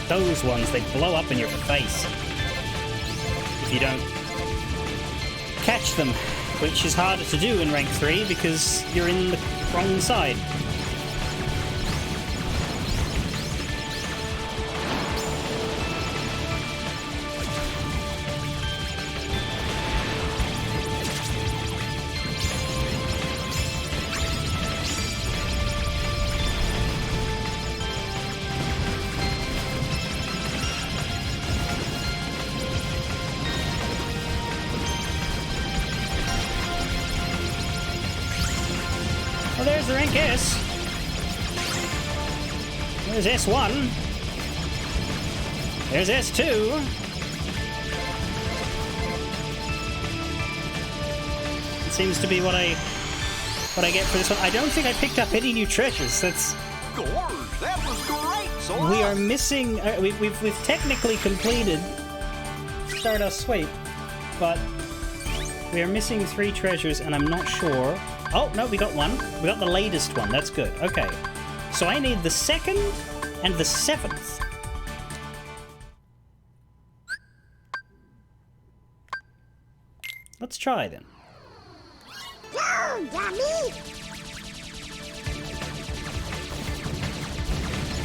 Those ones, they blow up in your face if you don't catch them, which is harder to do in rank 3 because you're in the wrong side. Well, there's the rank S. There's S1. There's S2. It seems to be what I get for this one. I don't think I picked up any new treasures. That's... Gorge, that was great, Sora! We are missing... we've technically completed Stardust Sweep, but we are missing 3 treasures, and I'm not sure... Oh, no, we got one. We got the latest one. That's good. Okay. So I need the 2nd and the 7th. Let's try then. Go, dummy!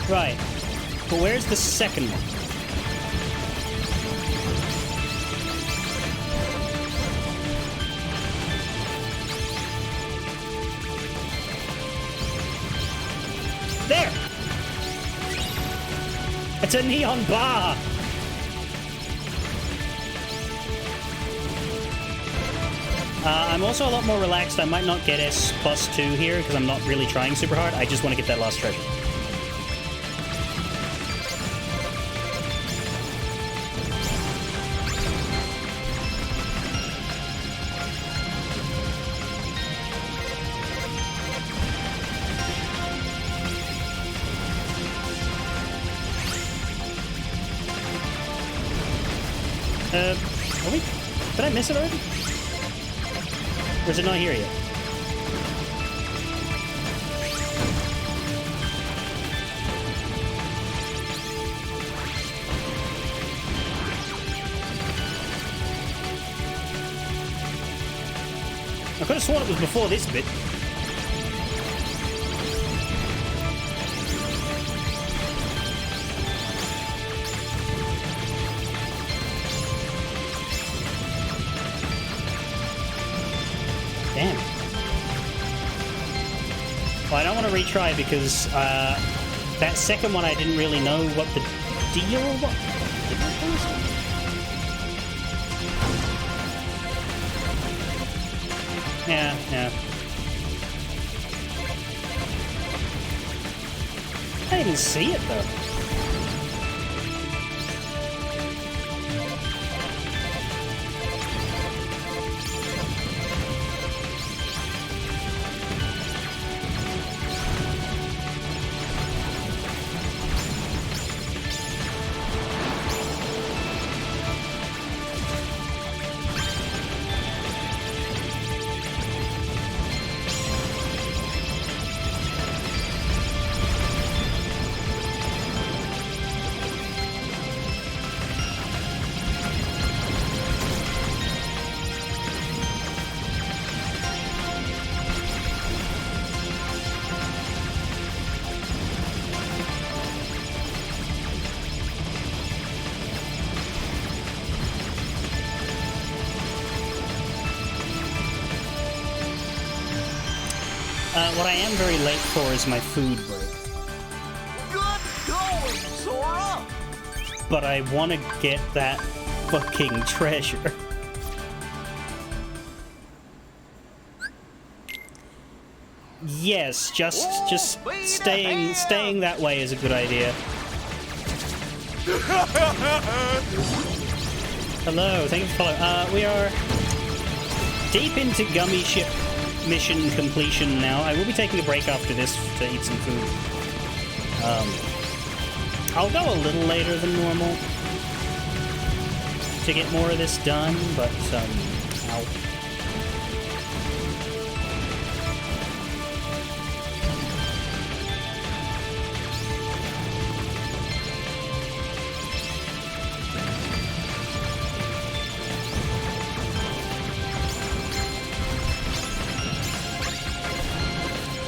Right. But where's the 2nd one? There! It's a neon bar! I'm also a lot more relaxed. I might not get S plus 2 here because I'm not really trying super hard. I just want to get that last treasure. Are we? Did I miss it already? Or is it not here yet? could have sworn it was before this bit. Damn. Well, I don't want to retry because that second one I didn't really know what the deal was. Yeah, yeah. I didn't even see it though. What I am very late for is my food break. Good going, Sora! But I want to get that fucking treasure. Yes, just staying that way is a good idea. Hello, thank you for following. We are deep into Gummy Ship mission completion now. I will be taking a break after this to eat some food. I'll go a little later than normal to get more of this done, but I'll...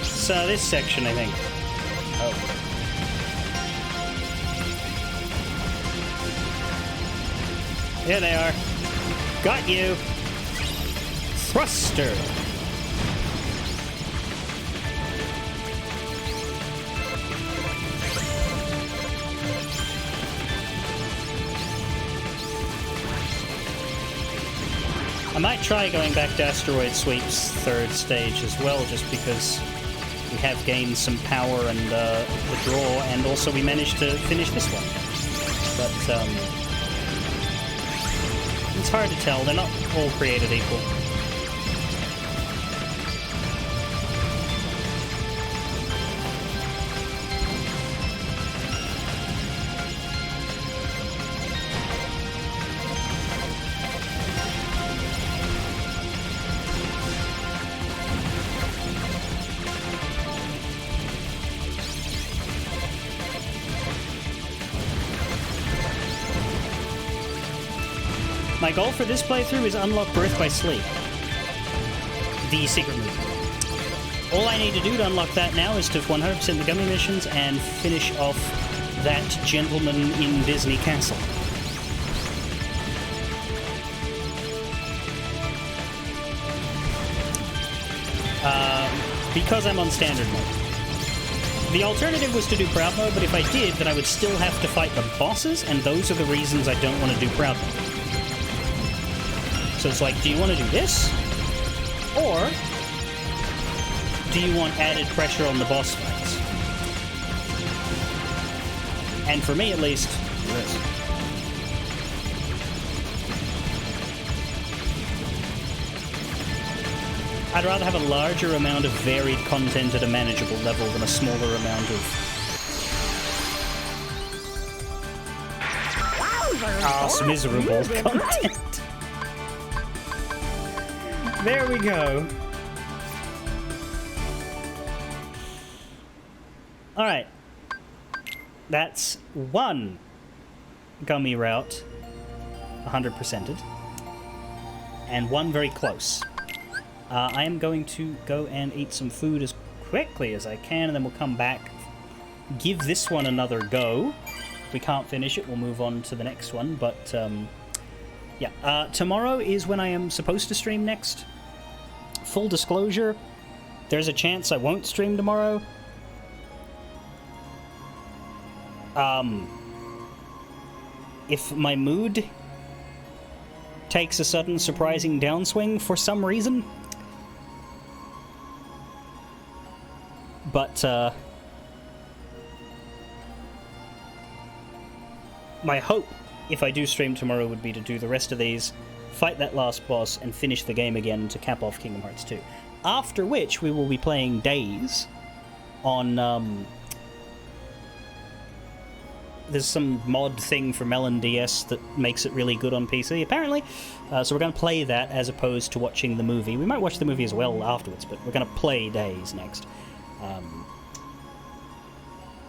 So this section, I think. Oh. There they are. Got you. Thruster. I might try going back to Asteroid Sweep's third stage as well, just because we have gained some power and the draw, and also we managed to finish this one. But it's hard to tell. They're not all created equal. My goal for this playthrough is unlock Birth by Sleep, the secret move. All I need to do to unlock that now is to 100% the Gummy missions and finish off that gentleman in Disney Castle. Because I'm on standard mode. The alternative was to do Proud Mode, but if I did, then I would still have to fight the bosses, and those are the reasons I don't want to do Proud Mode. So it's like, do you want to do this? Or do you want added pressure on the boss fights? And for me, at least, this. I'd rather have a larger amount of varied content at a manageable level than a smaller amount of... ass miserable content. There we go. Alright. That's one Gummy route 100%ed. And one very close. I am going to go and eat some food as quickly as I can, and then we'll come back, give this one another go. If we can't finish it, we'll move on to the next one, but yeah. Tomorrow is when I am supposed to stream next. Full disclosure, there's a chance I won't stream tomorrow. If my mood takes a sudden surprising downswing for some reason. But, my hope, if I do stream tomorrow, would be to do the rest of these, fight that last boss, and finish the game again to cap off Kingdom Hearts 2. After which, we will be playing Days on, there's some mod thing for Melon DS that makes it really good on PC, apparently. So we're going to play that as opposed to watching the movie. We might watch the movie as well afterwards, but we're going to play Days next.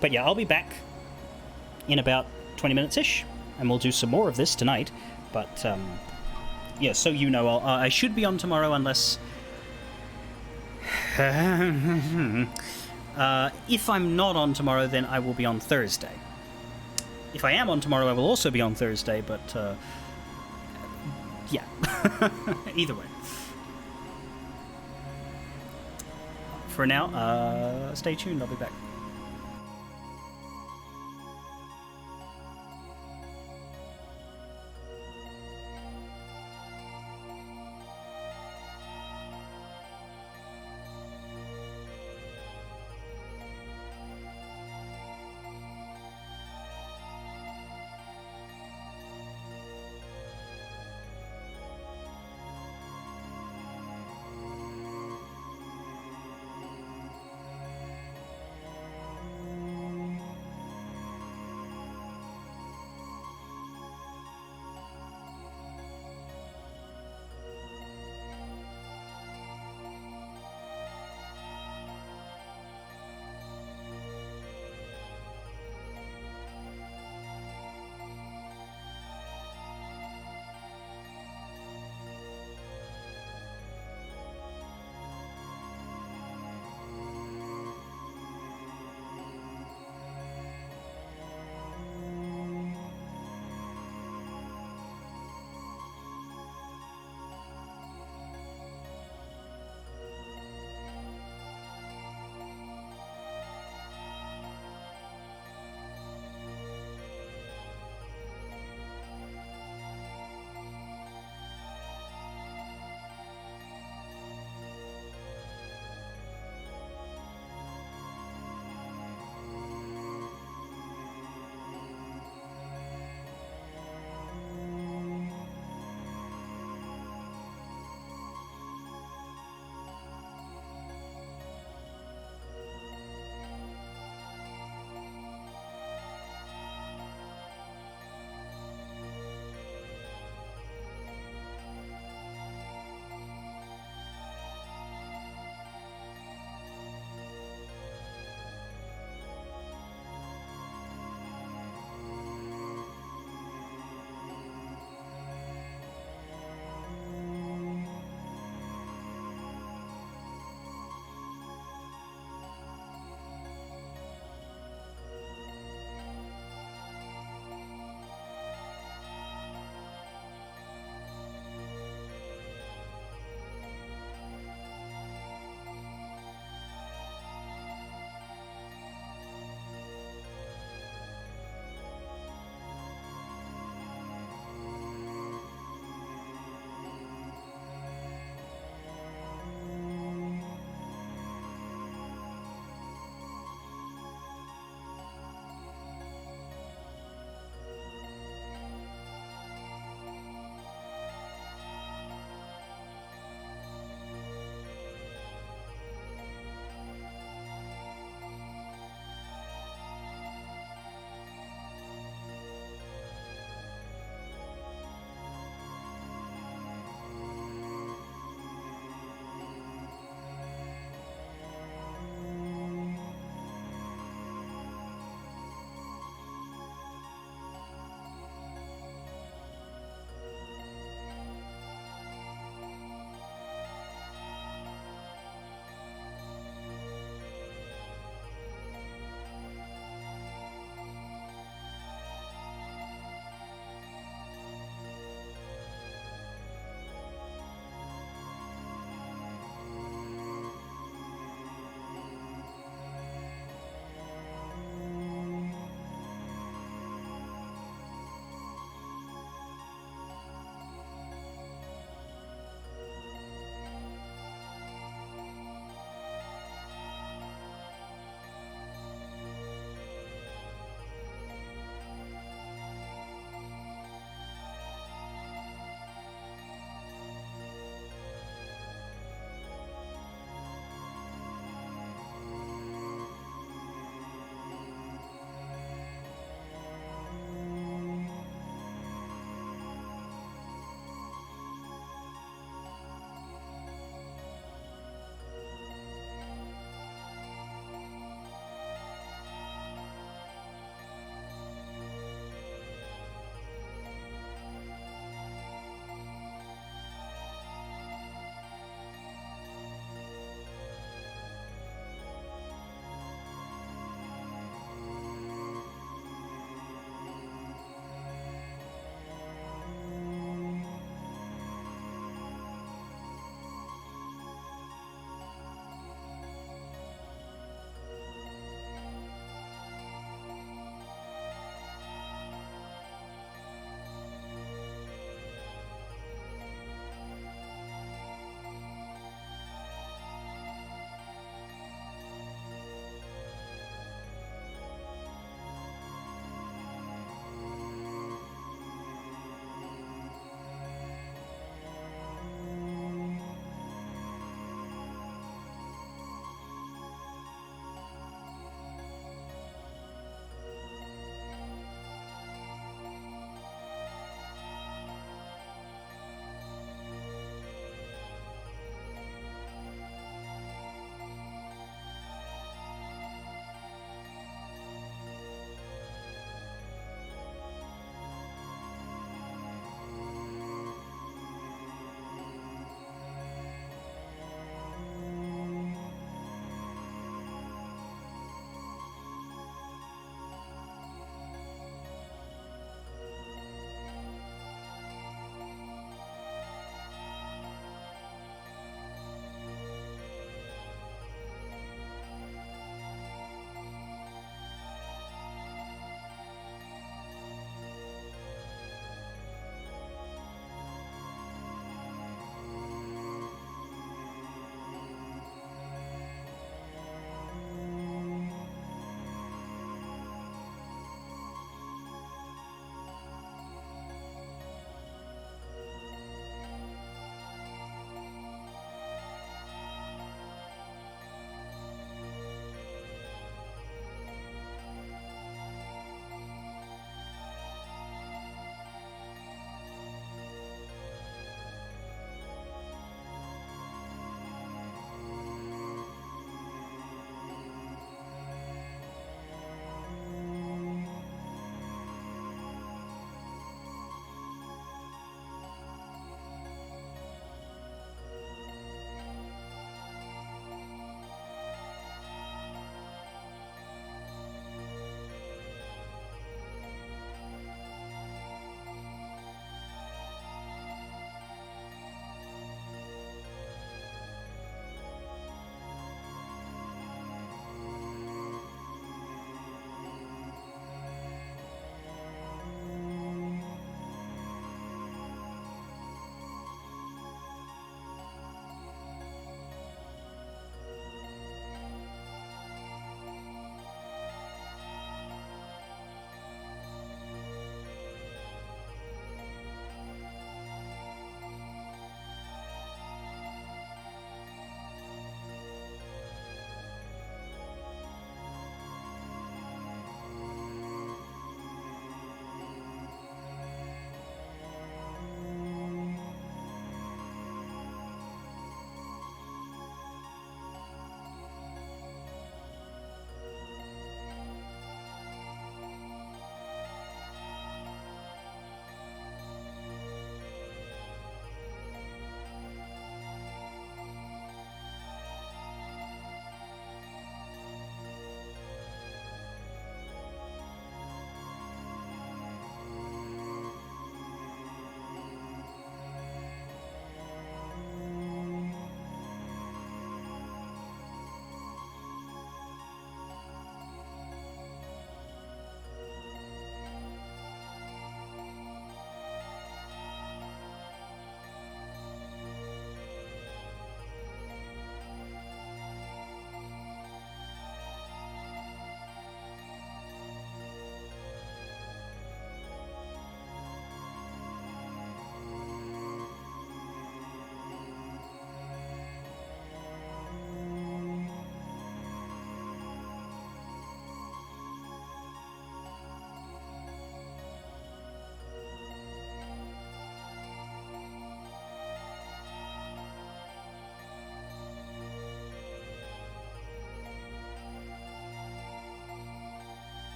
But yeah, I'll be back in about 20 minutes-ish, and we'll do some more of this tonight. But, yeah, so you know, I should be on tomorrow unless... if I'm not on tomorrow, then I will be on Thursday. If I am on tomorrow, I will also be on Thursday, but, yeah. Either way. For now, stay tuned, I'll be back.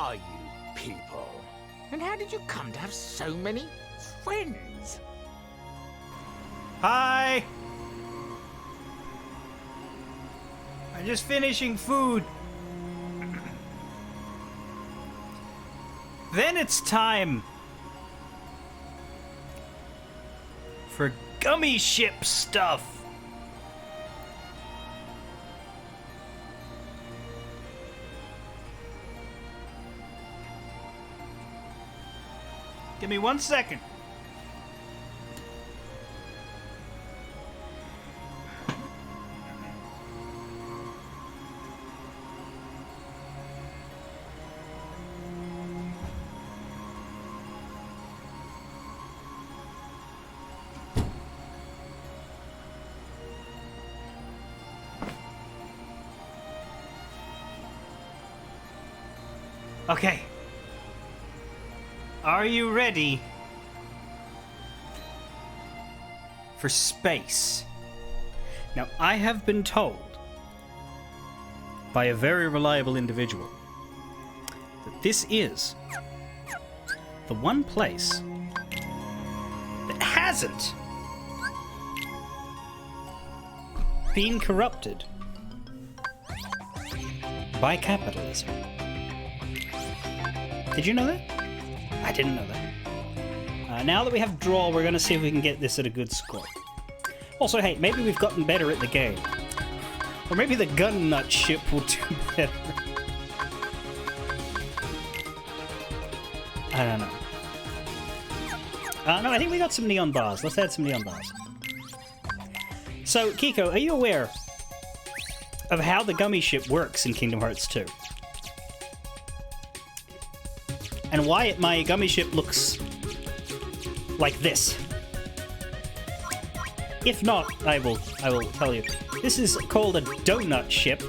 are you people? And how did you come to have so many friends? Hi! I'm just finishing food. Then it's time for gummy ship stuff. Give me 1 second. Okay. Are you ready for space? Now, I have been told by a very reliable individual that this is the one place that hasn't been corrupted by capitalism. Did you know that? I didn't know that. Now that we have draw, we're going to see if we can get this at a good score. Also, hey, maybe we've gotten better at the game. Or maybe the gun nut ship will do better. I don't know. No, I think we got some neon bars. Let's add some neon bars. So, Kiko, are you aware of how the gummy ship works in Kingdom Hearts 2? And why my gummy ship looks like this? If not, I will tell you. This is called a donut ship,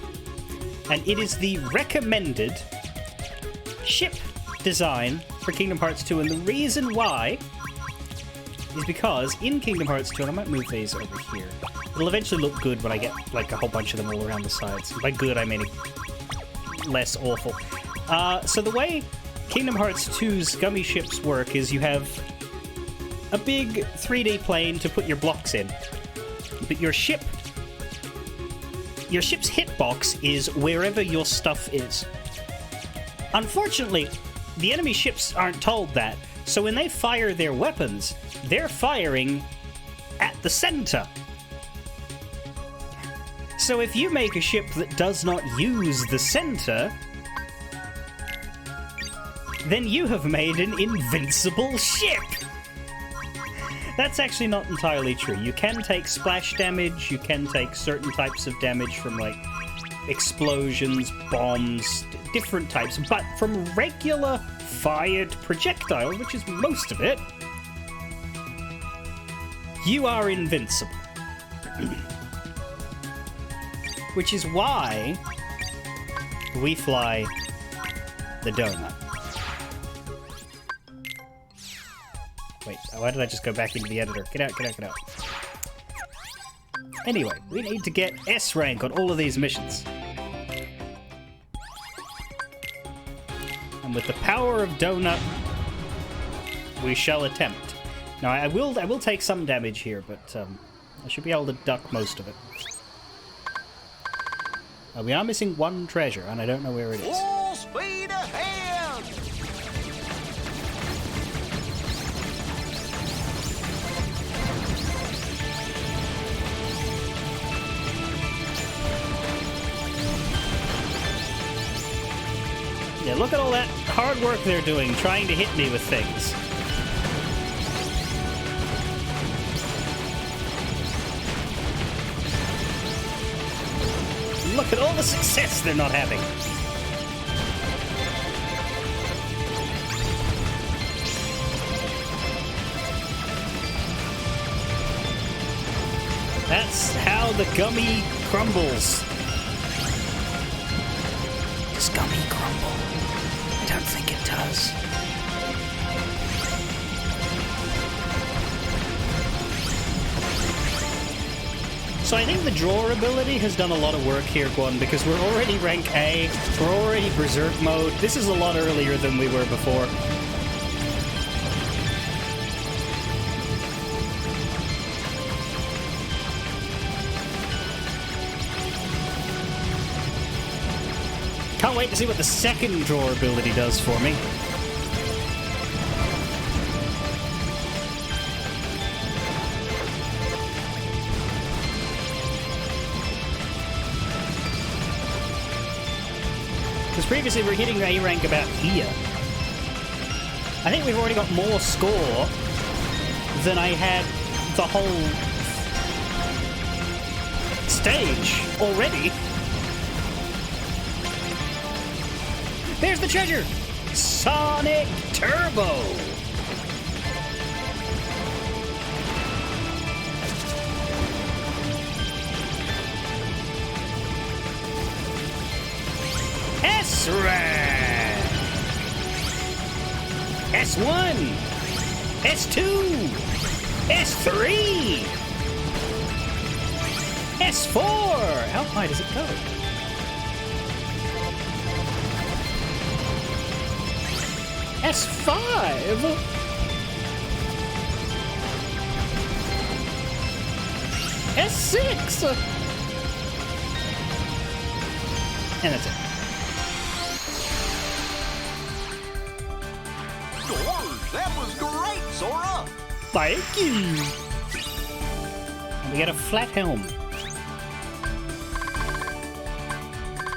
and it is the recommended ship design for Kingdom Hearts 2. And the reason why is because in Kingdom Hearts 2, and I might move these over here. It'll eventually look good when I get like a whole bunch of them all around the sides. By good, I mean less awful. So the way Kingdom Hearts 2's gummy ships work is you have a big 3D plane to put your blocks in, but your ship's hitbox is wherever your stuff is. Unfortunately, the enemy ships aren't told that, so when they fire their weapons, they're firing at the center. So if you make a ship that does not use the center, then you have made an invincible ship! That's actually not entirely true. You can take splash damage, you can take certain types of damage from, like, explosions, bombs, different types, but from regular fired projectiles, which is most of it, you are invincible. Which is why we fly the donut. Wait, why did I just go back into the editor? Get out, get out, get out. Anyway, we need to get S rank on all of these missions. And with the power of Donut, we shall attempt. Now, I will take some damage here, but I should be able to duck most of it. We are missing one treasure, and I don't know where it is. Full speed ahead! Yeah, look at all that hard work they're doing, trying to hit me with things. Look at all the success they're not having. That's how the gummy crumbles. Does gummy crumble? I don't think it does. So I think the draw ability has done a lot of work here, Guan, because we're already rank A, we're already Berserk mode. This is a lot earlier than we were before. Can't wait to see what the second draw ability does for me. Because previously we were hitting A rank about here. I think we've already got more score than I had the whole stage already. There's the treasure! Sonic Turbo! S-Rad! S1! S2! S3! S4! How high does it go? S5! S6! And that's it. That was great, Sora! Thank you! And we get a flat helm.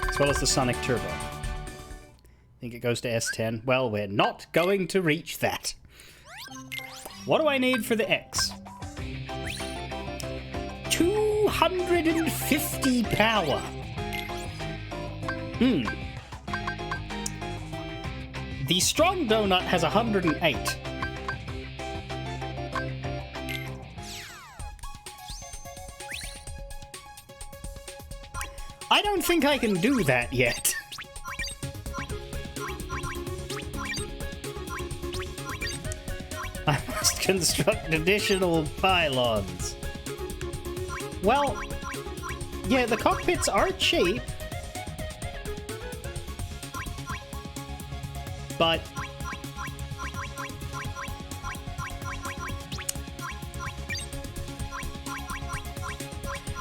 As well as the Sonic Turbo. I think it goes to S10. Well, we're not going to reach that. What do I need for the X? 250 power. The Strong Donut has 108. I don't think I can do that yet. I must construct additional pylons. Well, yeah, the cockpits are cheap. But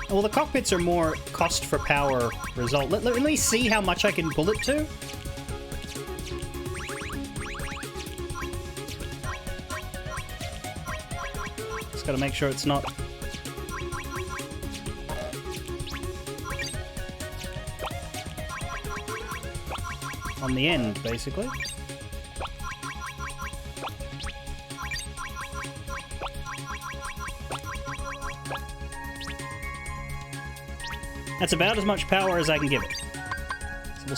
well, the cockpits are more cost for power result. Let me see how much I can pull it to. Just gotta make sure it's not on the end, basically. That's about as much power as I can give it. So we'll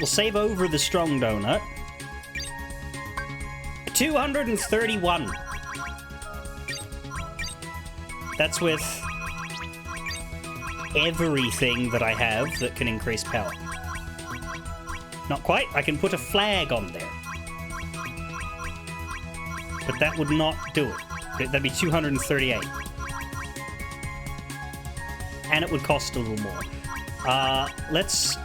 save over the Strong Donut. 231. That's with everything that I have that can increase power. Not quite. I can put a flag on there. But that would not do it. That'd be 238. And it would cost a little more. Let's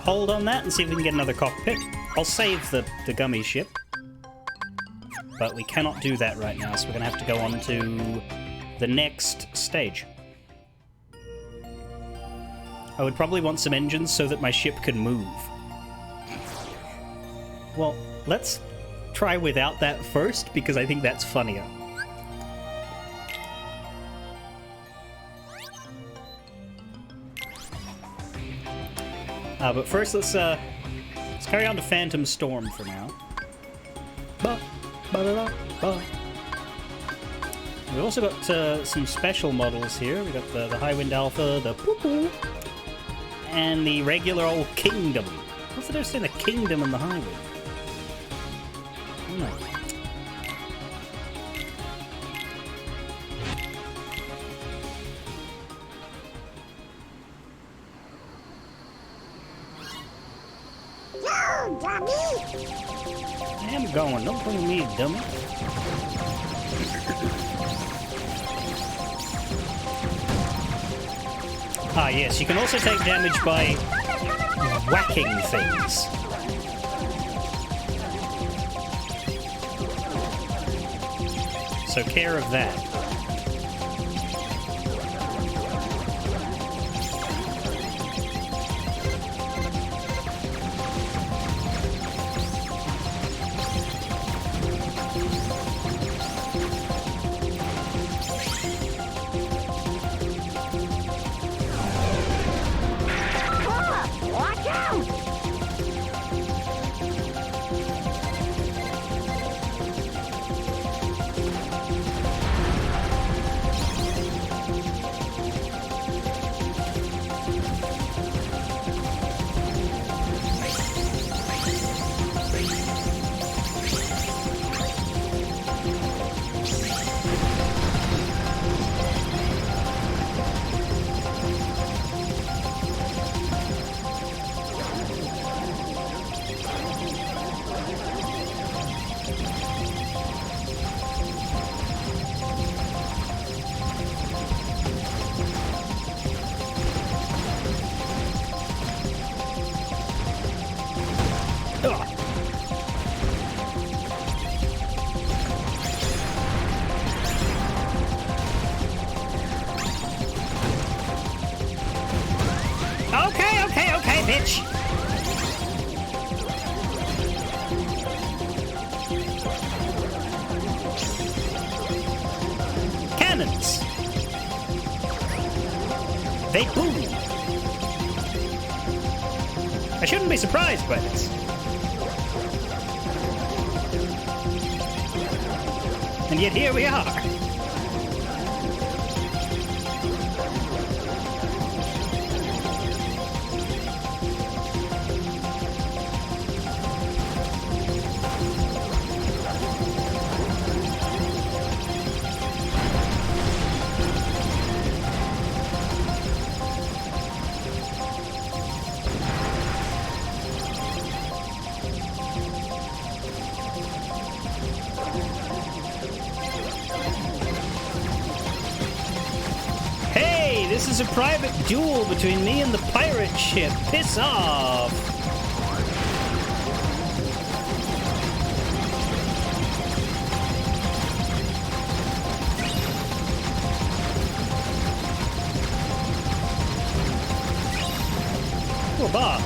hold on that and see if we can get another cockpit. I'll save the gummy ship. But we cannot do that right now, so we're going to have to go on to the next stage. I would probably want some engines so that my ship can move. Well, let's try without that first, because I think that's funnier. But first, let's carry on to Phantom Storm for now. We've also got some special models here. We've got the Highwind Alpha, the Poo-Poo, and the regular old Kingdom. What's the difference between the Kingdom and the Highwind? I don't know. I am going. Don't blame me, dummy. Ah, yes, you can also take damage by whacking things. So care of that. Watch out! Okay, bitch! Cannons! They boom! I shouldn't be surprised by this. And yet here we are. This is a private duel between me and the pirate ship. Piss off! Oh, bar.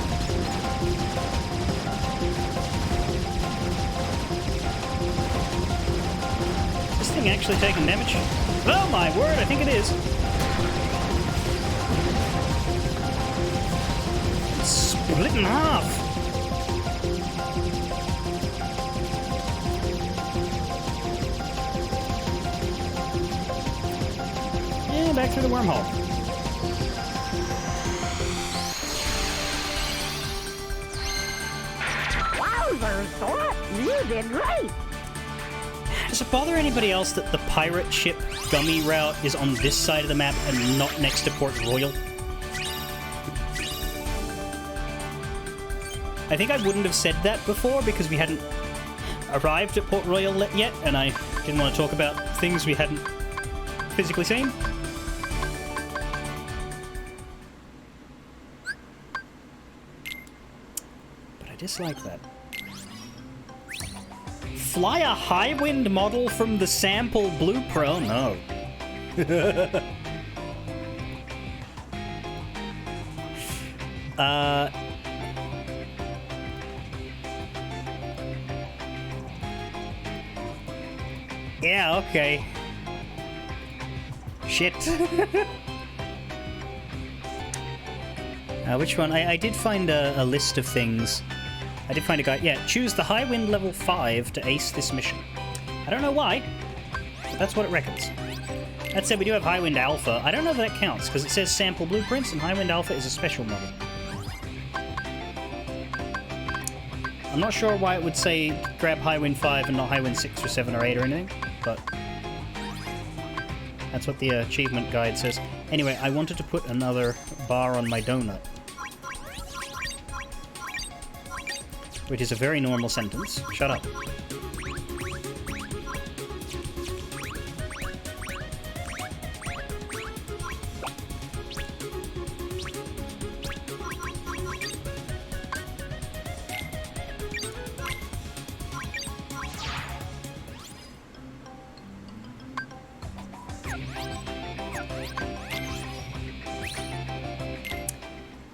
Is this thing actually taking damage? Oh my word, I think it is. Split in half. And back through the wormhole. Wowzer, Sora! You did great! Does it bother anybody else that the pirate ship gummy route is on this side of the map and not next to Port Royal? I think I wouldn't have said that before because we hadn't arrived at Port Royal yet, and I didn't want to talk about things we hadn't physically seen. But I dislike that. Fly a Highwind model from the sample blueprint? Oh no. Yeah, okay. Shit. Which one? I did find a list of things. I did find a guide. Yeah, choose the Highwind level 5 to ace this mission. I don't know why, but that's what it reckons. That said, we do have Highwind Alpha. I don't know if that counts, because it says sample blueprints, and Highwind Alpha is a special model. I'm not sure why it would say grab Highwind 5 and not Highwind 6 or 7 or 8 or anything, but that's what the achievement guide says. Anyway, I wanted to put another bar on my donut, which is a very normal sentence. Shut up.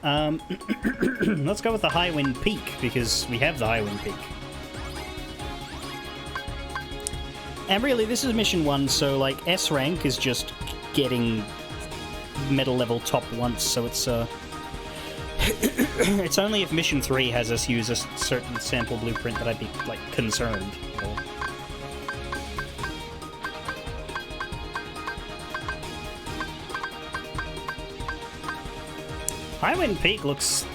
Let's go with the Highwind Peak, because we have the Highwind Peak. And really, this is mission 1, so, like, S rank is just getting medal level top once, so it's, it's only if mission 3 has us use a certain sample blueprint that I'd be, like, concerned. So. Highwind Peak looks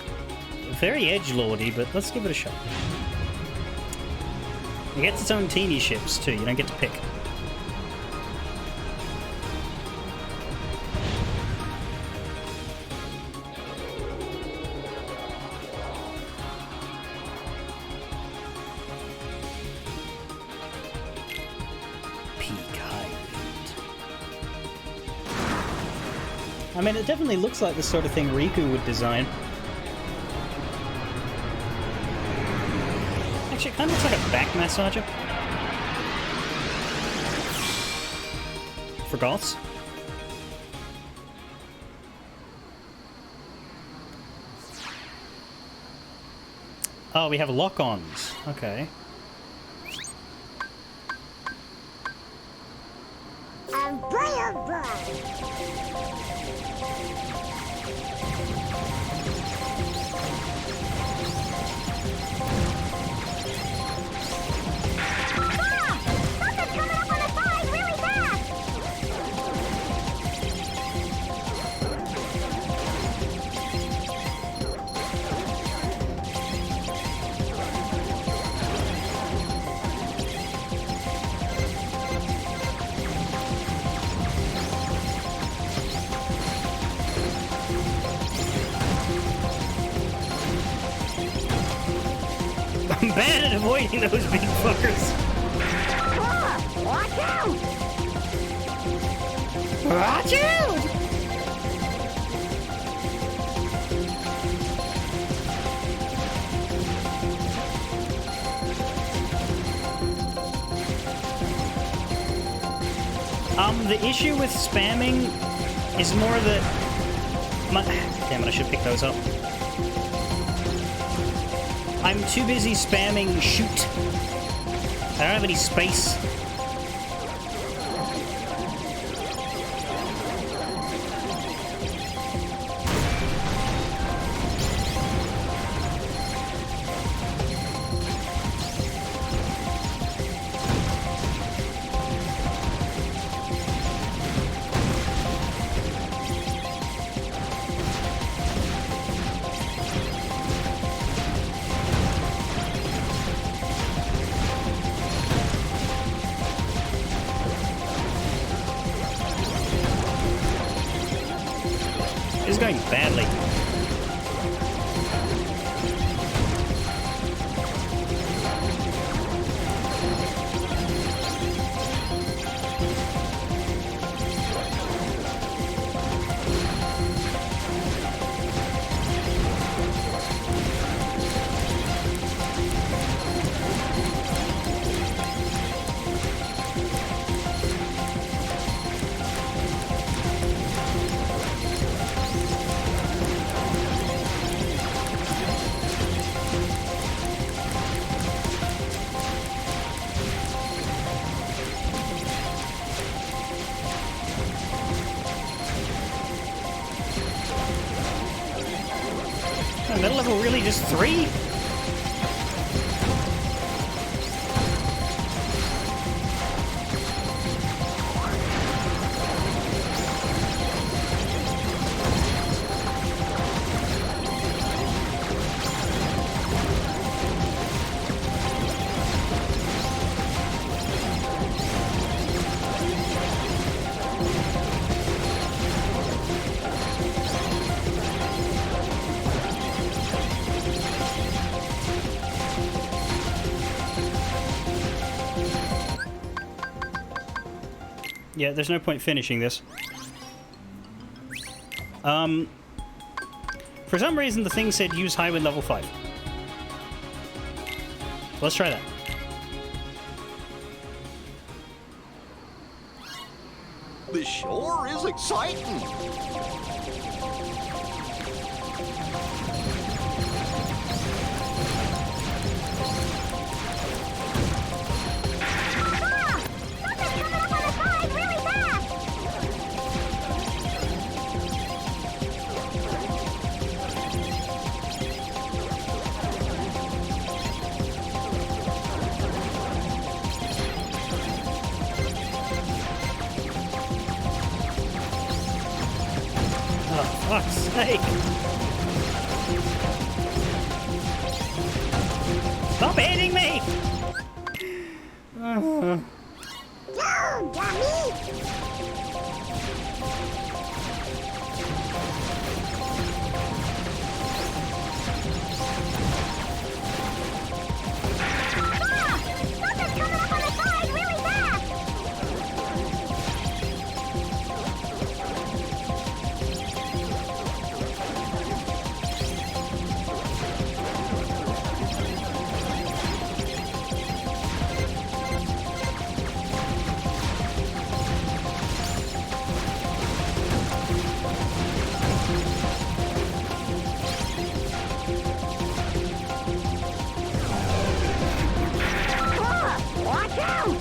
very edgelordy, but let's give it a shot. It gets its own teeny ships, too. You don't get to pick. I mean, it definitely looks like the sort of thing Riku would design. Actually, it kind of looks like a back massager. For goths. Oh, we have lock-ons. Okay. I'm bad at avoiding those big fuckers. Watch out! Watch out! The issue with spamming is more that... Damn it, I should pick those up. I'm too busy spamming shoot. I don't have any space. This is going badly. Middle level really just 3? Yeah, there's no point finishing this. For some reason, the thing said use Highwind level 5. Let's try that. This sure is exciting. fuck's sake. Stop hitting me! Go, dummy! Something's coming up on the side really fast! Watch out!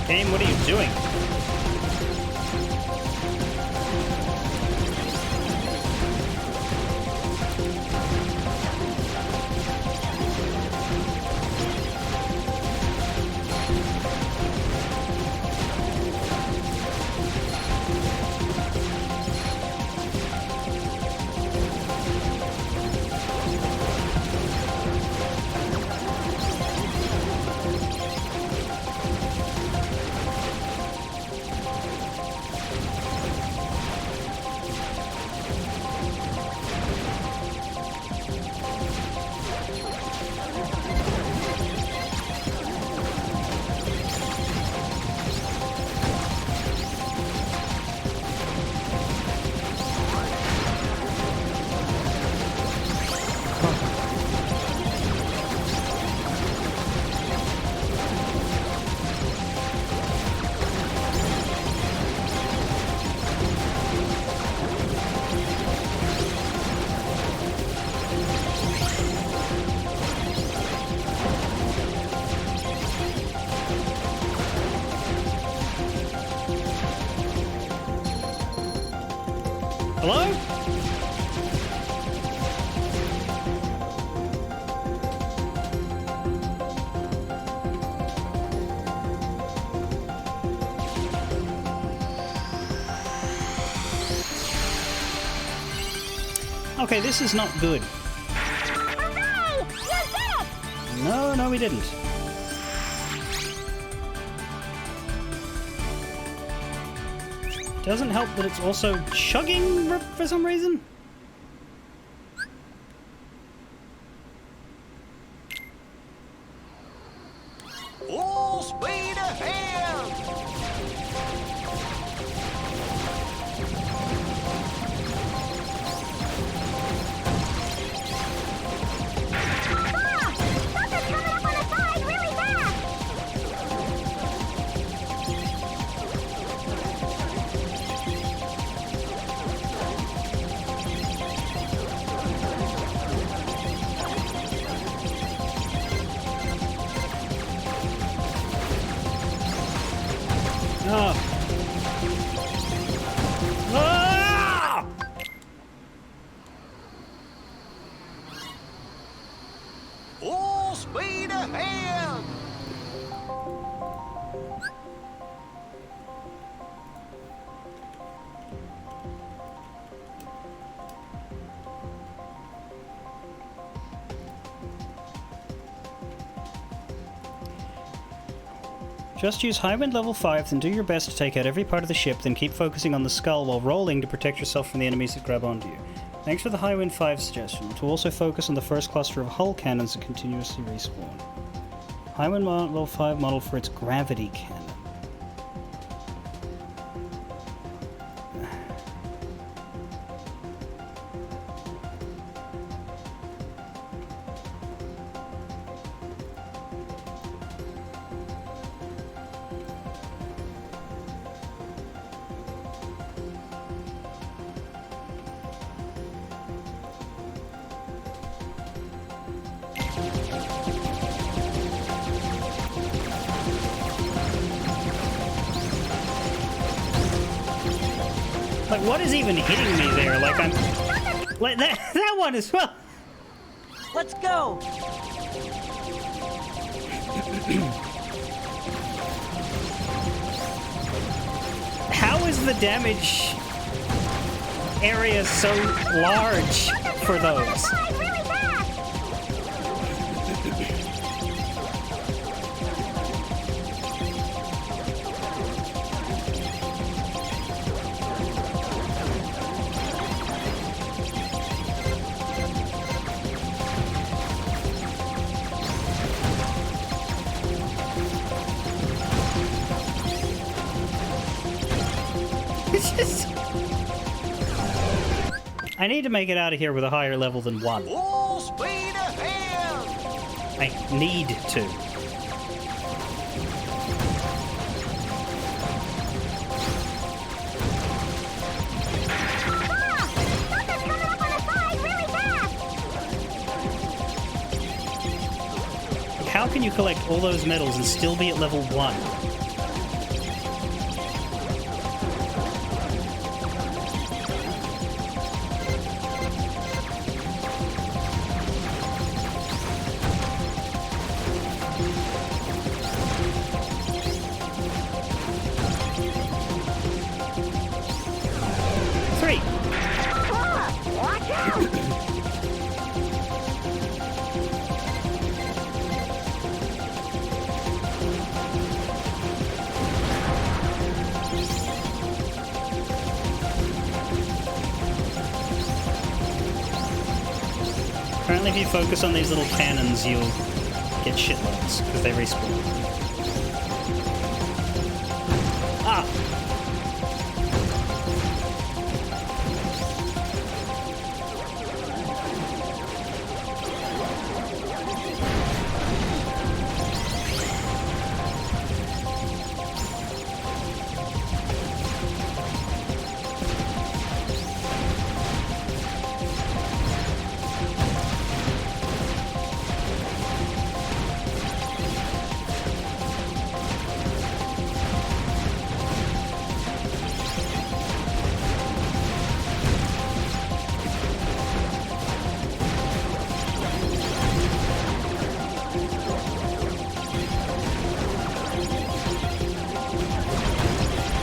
Game, what are you doing? Hello? Okay, this is not good. Hooray! You did it! No, we didn't. Doesn't help that it's also chugging for some reason. Full speed ahead! Something's coming up on the side really fast! Oh. Ah! Full speed ahead! Just use High Wind level 5, then do your best to take out every part of the ship, then keep focusing on the skull while rolling to protect yourself from the enemies that grab onto you. Thanks for the High Wind 5 suggestion. To also focus on the first cluster of hull cannons that continuously respawn. High Wind level 5 model for its gravity cannon. Like, what is even hitting me there? Like, I'm... Like, that one as well! Let's go! How is the damage area so large for those? Really fast. It's just... I need to make it out of here with a higher level than 1. Full speed ahead! I need to. Something's coming up on the side really fast. How can you collect all those medals and still be at level 1? Watch out! Apparently if you focus on these little cannons, you'll get shitloads, because they respawn. Ah!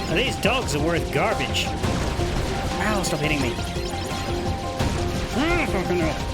Now, these dogs are worth garbage. Ow, stop hitting me. Fucking hell.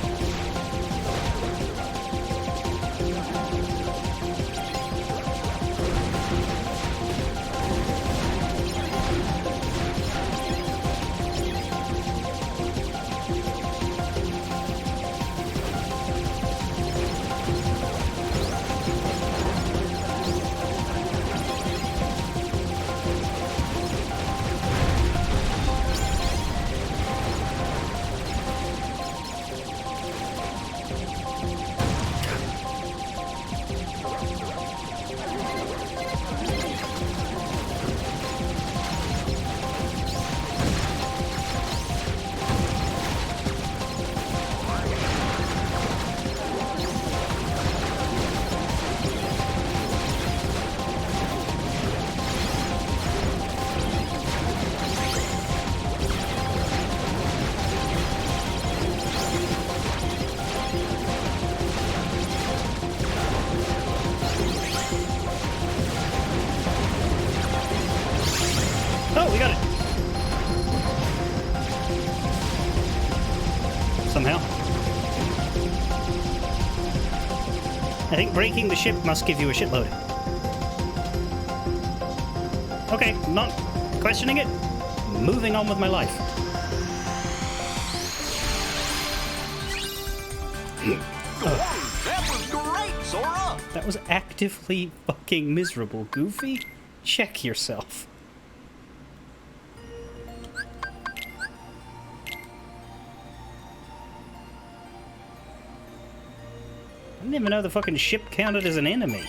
Oh, we got it. Somehow. I think breaking the ship must give you a shitload. Okay, not questioning it. Moving on with my life. That was great, Sora! That was actively fucking miserable, Goofy. Check yourself. I didn't even know the fucking ship counted as an enemy.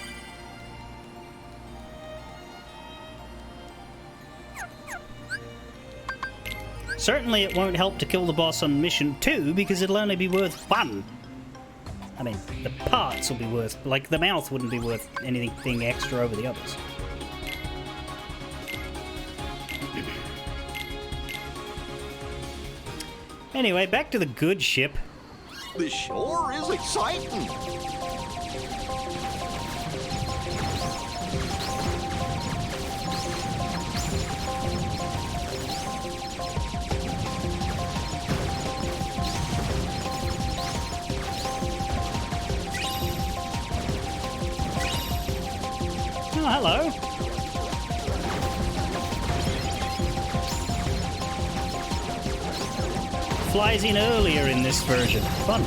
Certainly it won't help to kill the boss on mission 2 because it'll only be worth 1. I mean, the parts will be worth... Like, the mouth wouldn't be worth anything extra over the others. Anyway, back to the good ship. This sure is exciting. Oh, hello. Flies in earlier in this version. Fun.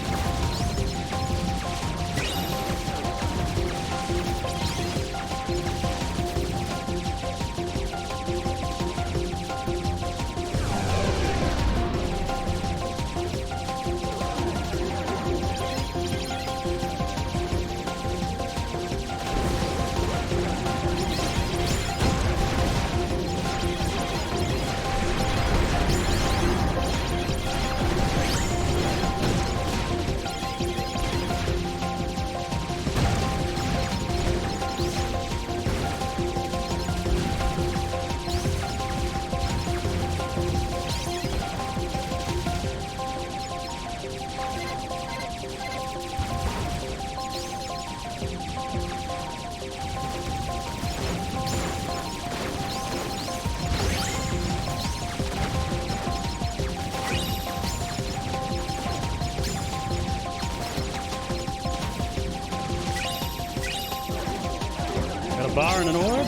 Got a bar and an orb.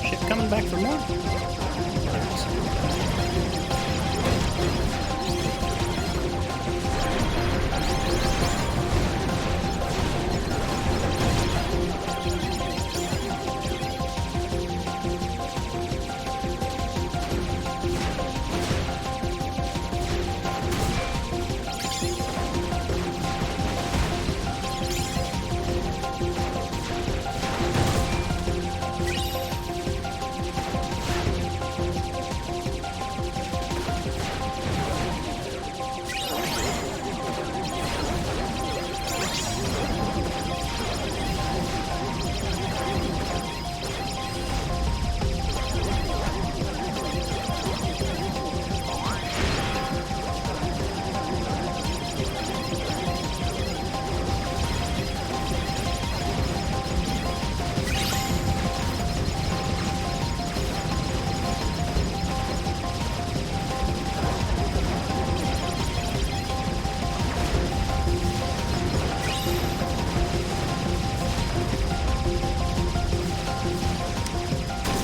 Ship coming back for more? There it is.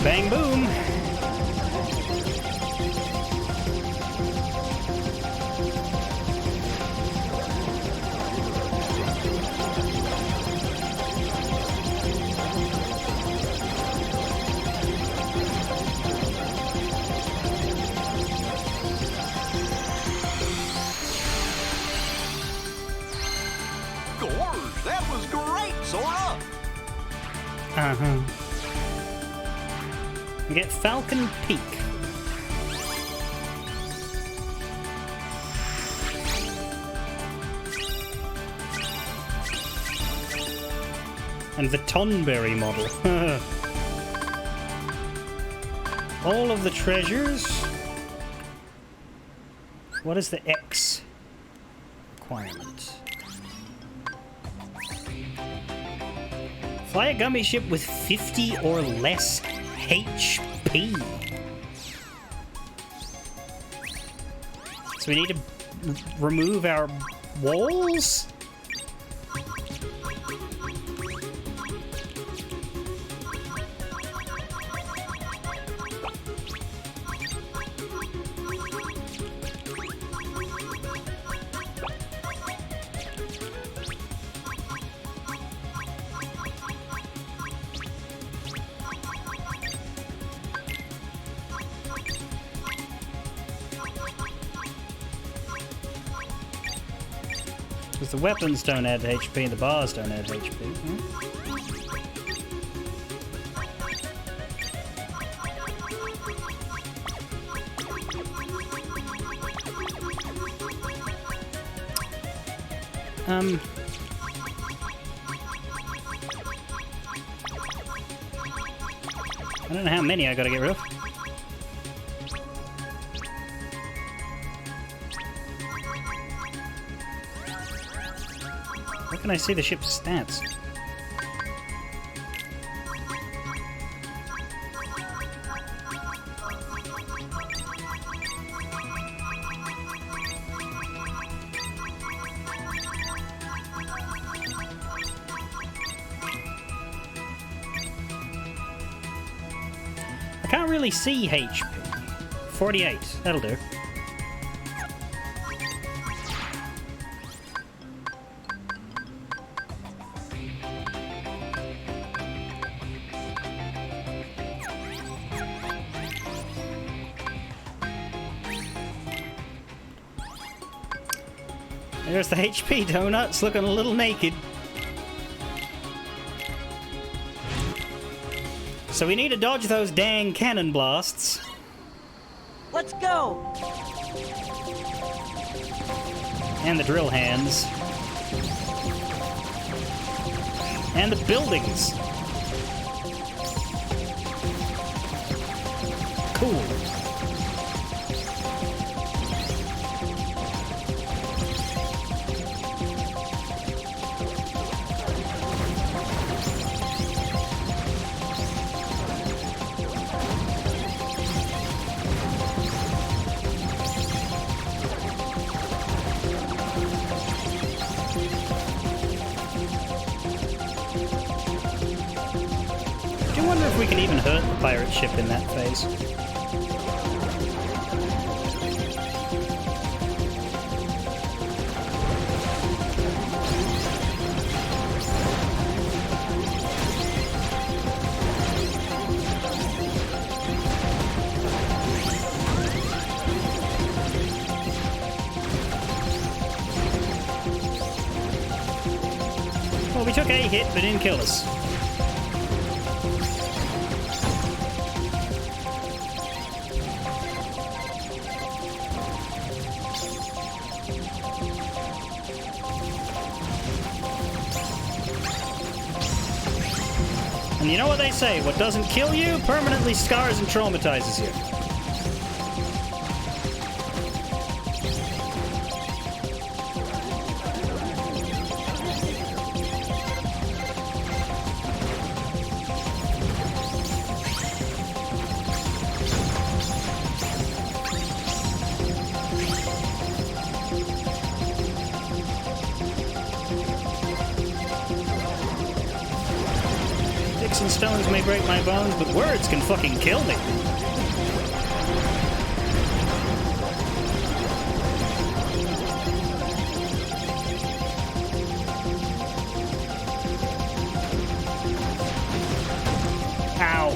Bang boom. Gorge, that was great, Sora! Uh-huh. Get Falcon Peak. And the Tonberry model. All of the treasures. What is the X requirement? Fly a gummy ship with 50 or less HP. So we need to remove our walls? Because the weapons don't add HP and the bars don't add HP. I don't know how many I gotta get rid of. Where can I see the ship's stats? I can't really see HP. 48, that'll do. There's the HP donuts looking a little naked. So we need to dodge those dang cannon blasts. Let's go! And the drill hands. And the buildings. Cool. I wonder if we can even hurt the pirate ship in that phase. Well, we took a hit, but didn't kill us. And you know what they say, what doesn't kill you permanently scars and traumatizes you. Sticks and stones may break my bones, but words can fucking kill me. Ow.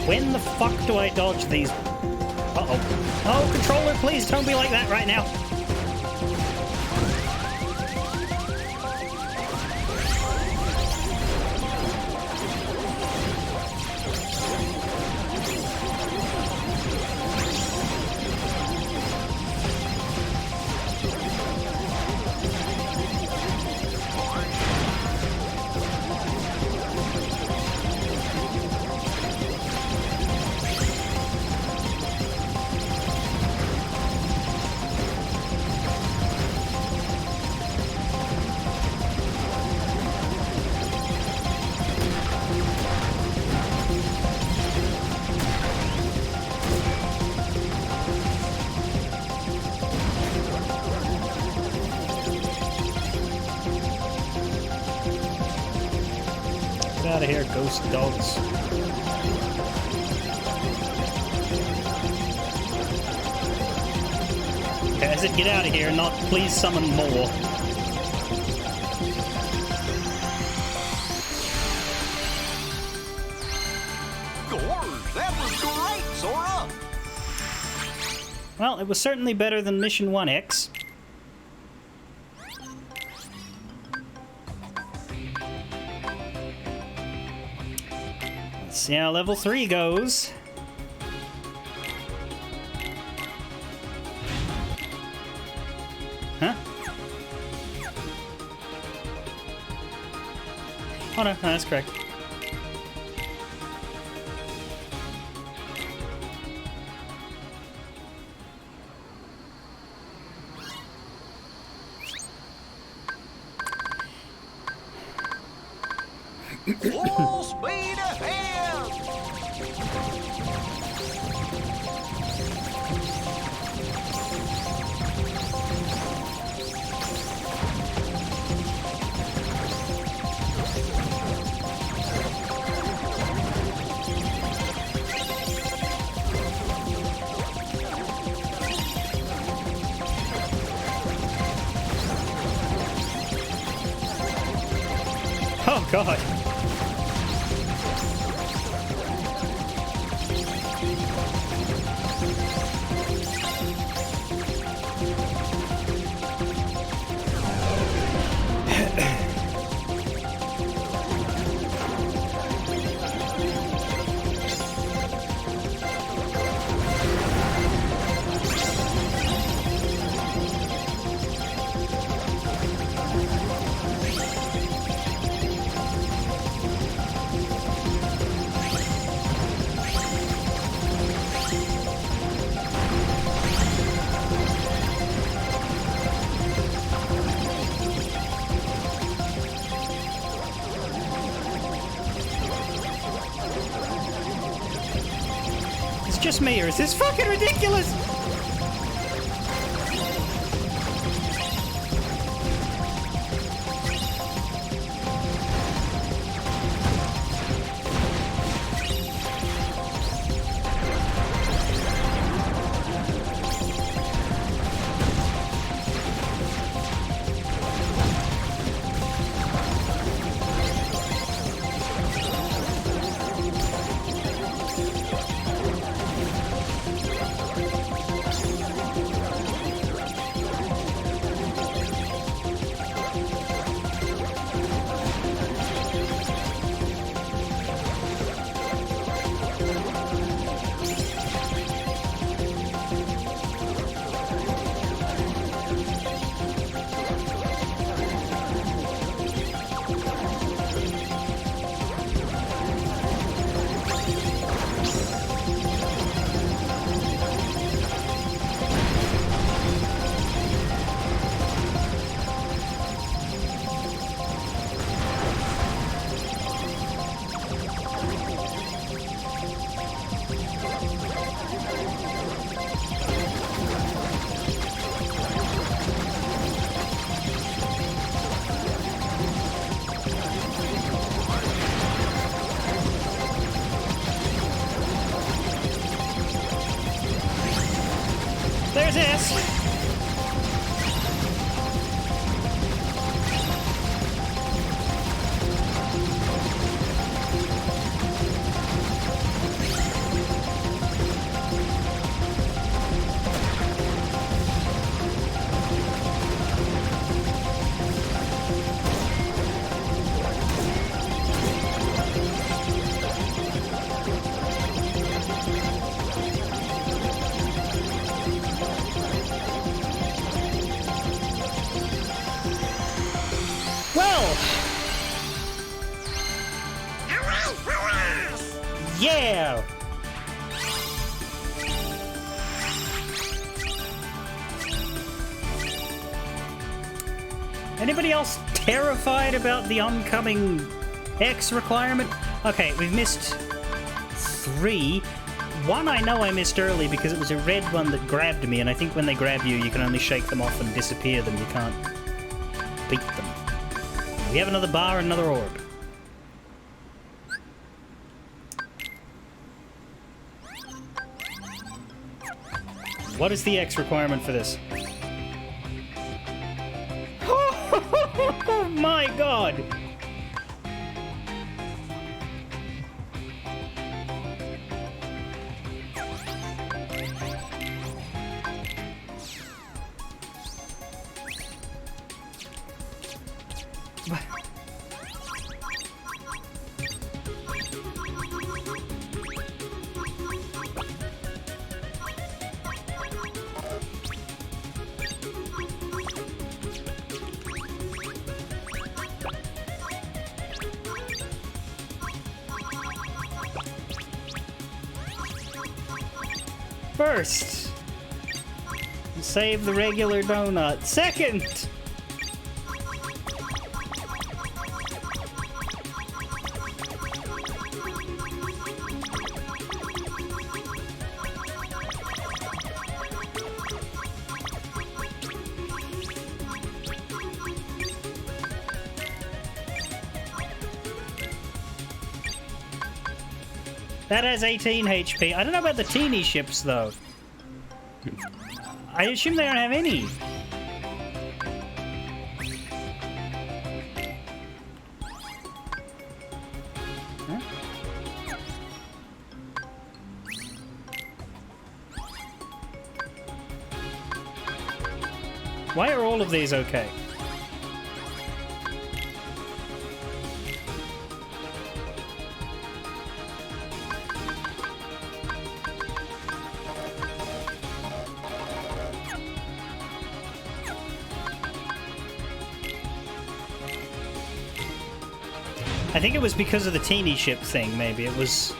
When the fuck do I dodge these? Uh-oh. Oh, controller, please don't be like that right now. Get out of here, ghost dogs. Okay, I said get out of here, not please summon more. Gorge, that was great, Zora! Well, it was certainly better than Mission 1X. Let's see how level 3 goes. Huh? Oh no, that's correct. Full speed ahead! Oh god. It's just me, or is this fucking ridiculous? There's this. Well, yeah. Anybody else terrified about the oncoming X requirement? Okay, we've missed 3. One I know I missed early because it was a red one that grabbed me, and I think when they grab you, you can only shake them off and disappear them. You can't beat them. We have another bar and another orb. What is the X requirement for this? Oh my god! First, save the regular donut. Second, that has 18 HP. I don't know about the teeny ships, though. I assume they don't have any. Huh? Why are all of these okay? I think it was because of the teeny ship thing, maybe. It was...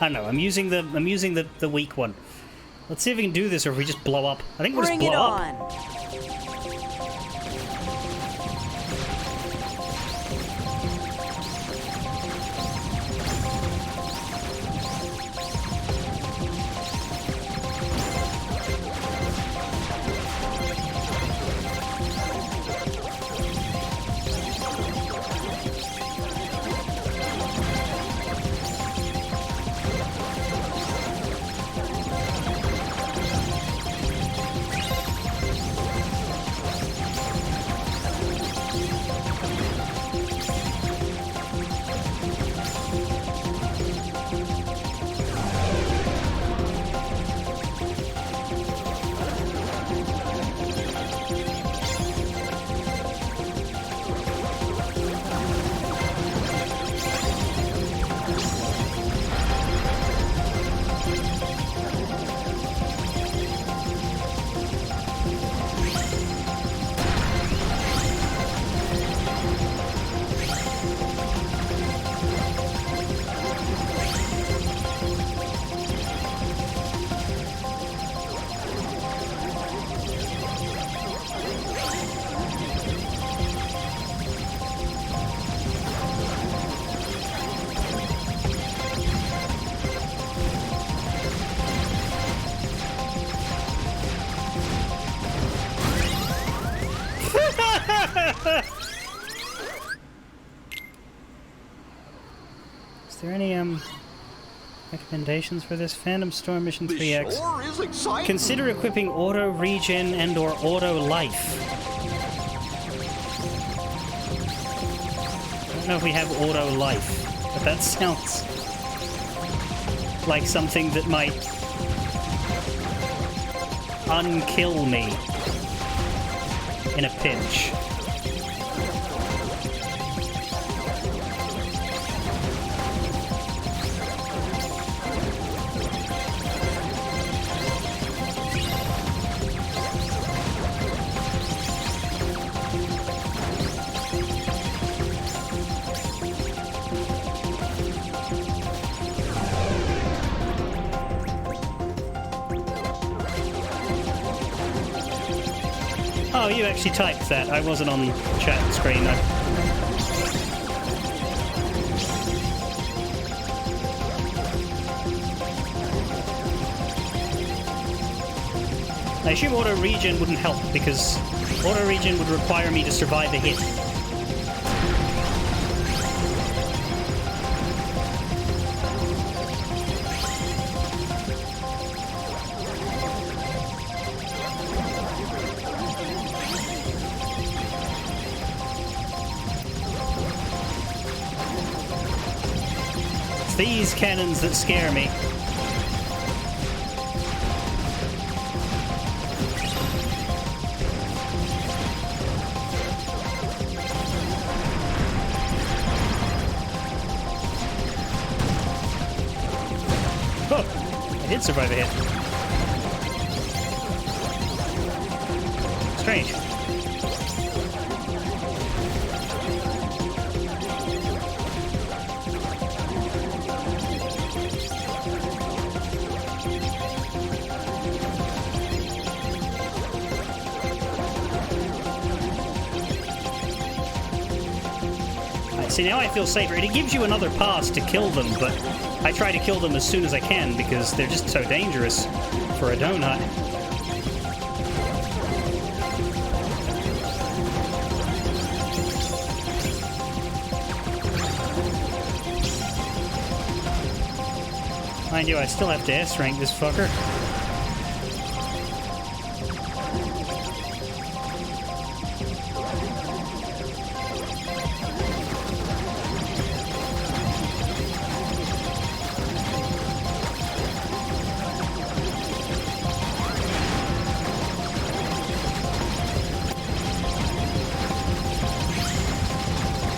I don't know, I'm using the weak one. Let's see if we can do this or if we just blow up. I think we'll just Bring blow it up. on. Is there any recommendations for this? Phantom Storm Mission 3X. Sure is exciting. Consider equipping auto regen and or auto life. I don't know if we have auto life, but that sounds like something that might unkill me in a pinch. Oh, you actually typed that. I wasn't on chat screen. I assume auto regen wouldn't help because auto regen would require me to survive a hit. these cannons that scare me. Oh, I did survive a hit. Strange. See, now I feel safer. It gives you another pass to kill them, but I try to kill them as soon as I can because they're just so dangerous for a donut. Mind you, I still have to S-rank this fucker.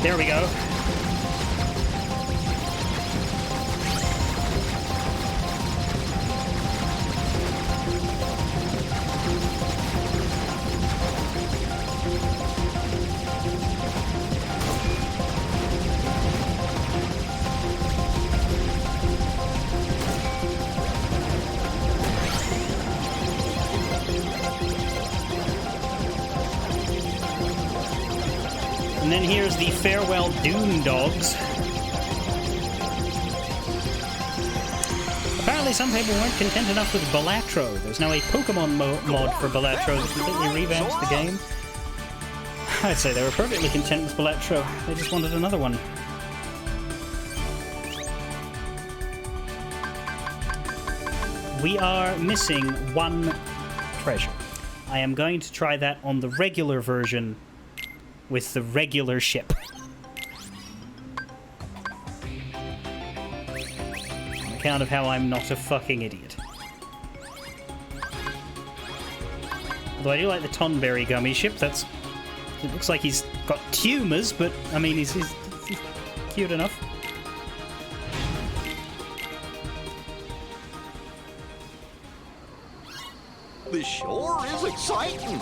There we go. And then here's the Farewell Doom Dogs. Apparently some people weren't content enough with Balatro. There's now a Pokemon mod for Balatro that completely revamps the game. I'd say they were perfectly content with Balatro. They just wanted another one. We are missing one treasure. I am going to try that on the regular version with the regular ship. On account of how I'm not a fucking idiot. Although I do like the Tonberry gummy ship. It looks like he's got tumors, but I mean he's cute enough. This sure is exciting.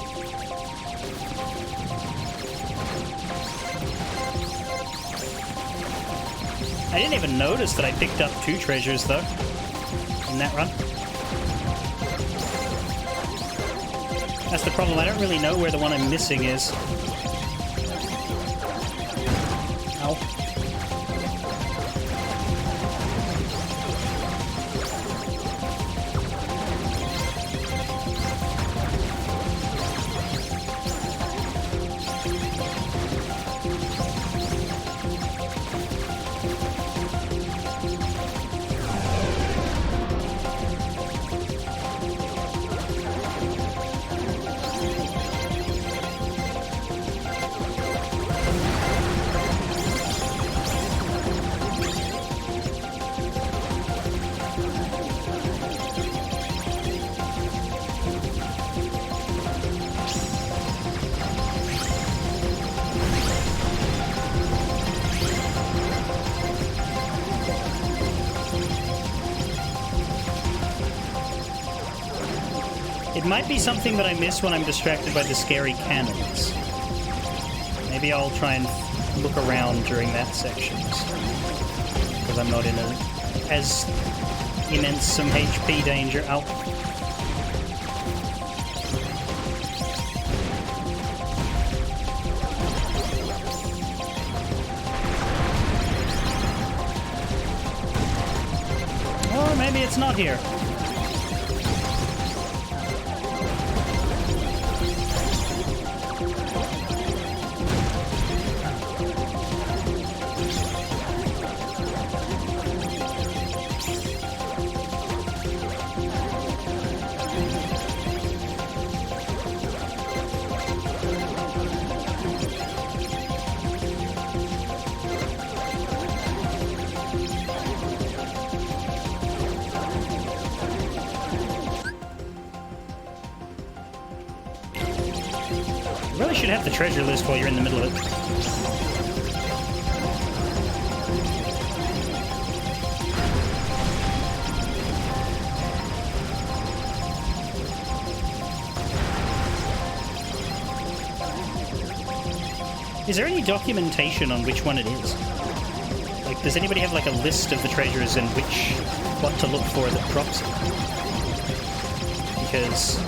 I didn't even notice that I picked up 2 treasures, though, in that run. That's the problem. I don't really know where the one I'm missing is. Ow. It might be something that I miss when I'm distracted by the scary cannons. Maybe I'll try and look around during that section. Because I'm not in as immense some HP danger. Ow. Or maybe it's not here. should have the treasure list while you're in the middle of it. Is there any documentation on which one it is? Like, does anybody have like a list of the treasures and what to look for that drops it? Because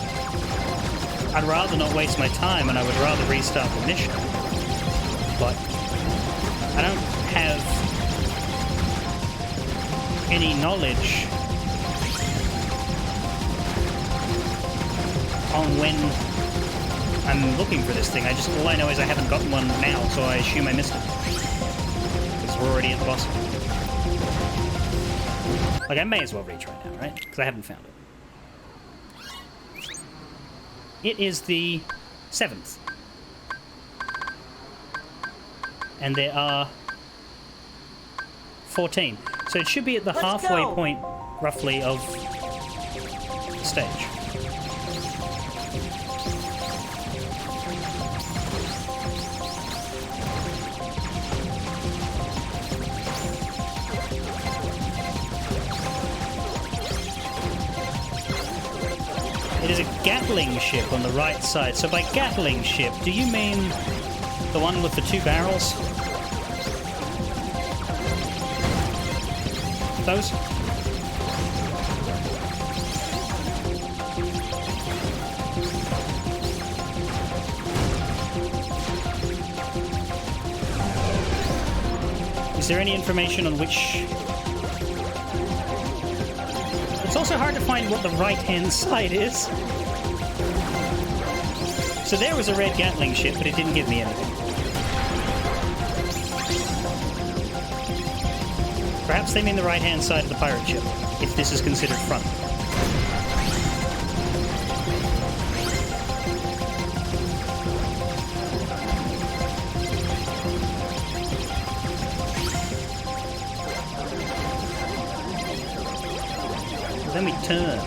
I'd rather not waste my time and I would rather restart the mission. But I don't have any knowledge on when I'm looking for this thing. All I know is I haven't gotten one now, so I assume I missed it. Because we're already at the boss. Like, I may as well retry now, right? Because I haven't found it. It is the 7th. And there are 14. So it should be at the halfway point, roughly, of the stage. It is a Gatling ship on the right side. So by Gatling ship, do you mean the one with the 2 barrels? Those? Is there any information on which... It's also hard to find what the right-hand side is. So there was a red Gatling ship, but it didn't give me anything. Perhaps they mean the right-hand side of the pirate ship, if this is considered front. Let me turn.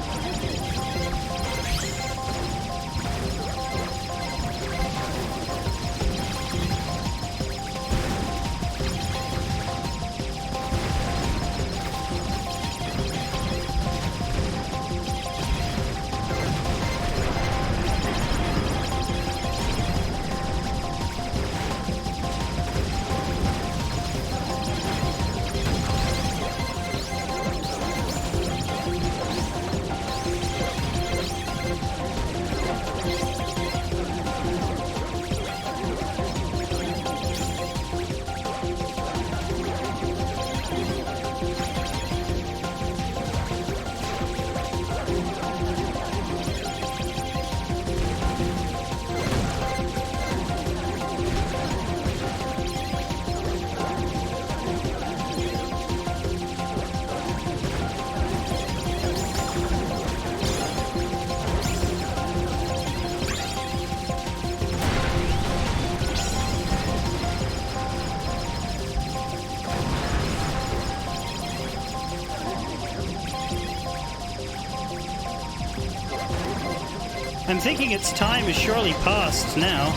I'm thinking its time is surely past now.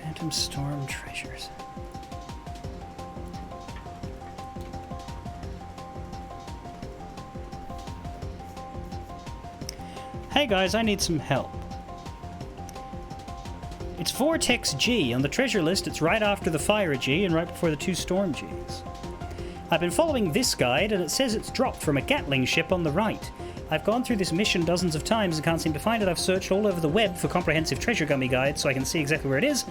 Phantom Storm treasures. Hey guys, I need some help. It's Vortex G. On the treasure list, it's right after the Fire G and right before the 2 Storm Gs. I've been following this guide, and it says it's dropped from a Gatling ship on the right. I've gone through this mission dozens of times and can't seem to find it. I've searched all over the web for comprehensive treasure gummy guides so I can see exactly where it is.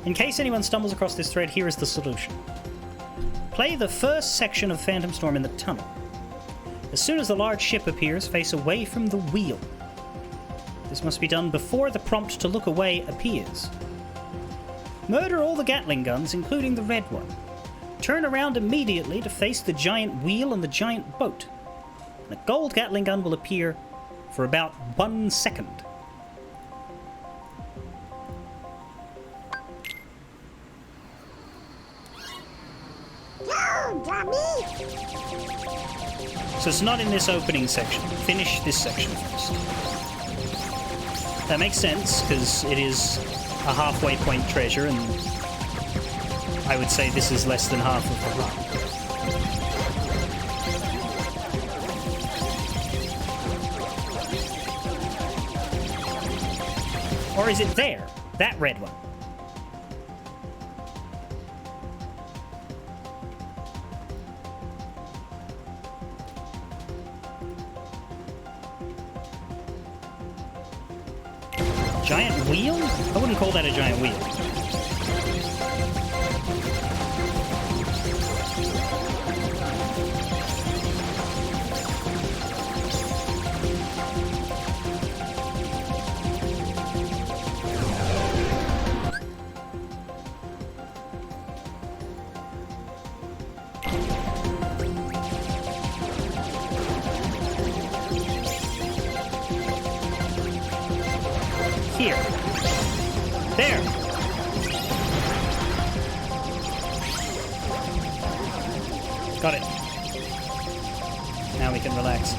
In case anyone stumbles across this thread, here is the solution. Play the first section of Phantom Storm in the tunnel. As soon as the large ship appears, face away from the wheel. This must be done before the prompt to look away appears. Murder all the Gatling guns, including the red one. Turn around immediately to face the giant wheel and the giant boat. And a gold Gatling gun will appear for about 1 second. go, dummy! So it's not in this opening section. Finish this section first. That makes sense, because it is a halfway point treasure, and I would say this is less than half of the run. Or is it there? That red one. Giant wheel? I wouldn't call that a giant wheel. Here. There. Got it. Now we can relax.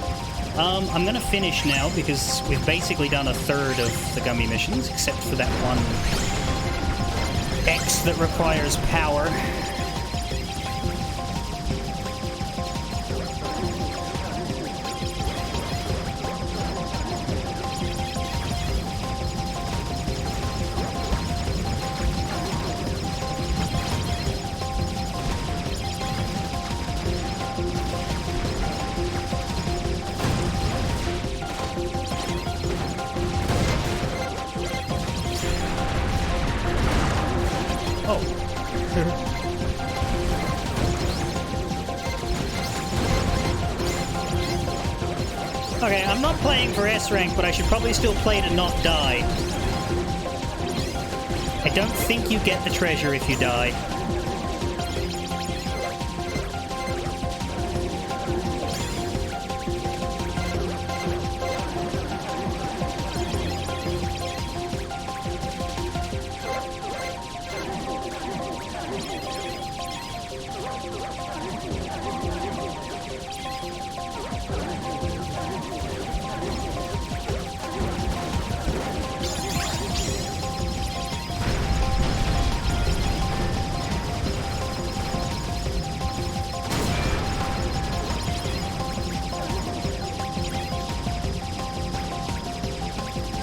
I'm gonna finish now because we've basically done a third of the gummy missions, except for that one X that requires power. Okay, I'm not playing for S rank, but I should probably still play to not die. I don't think you get the treasure if you die.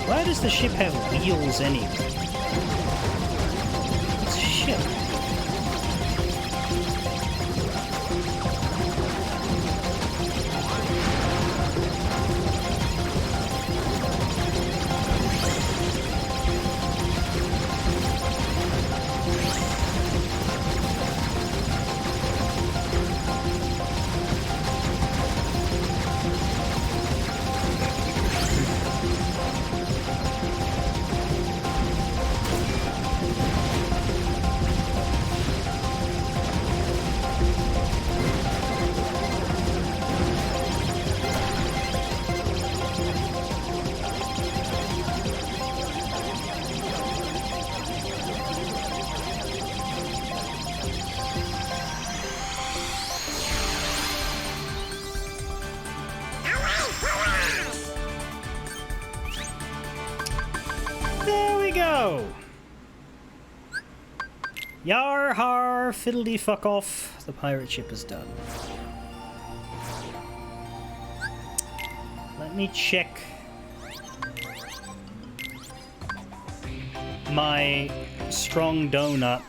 Why does the ship have wheels anyway? It's a ship. There we go. Yar har, fiddly fuck off. The pirate ship is done. Let me check my strong donut,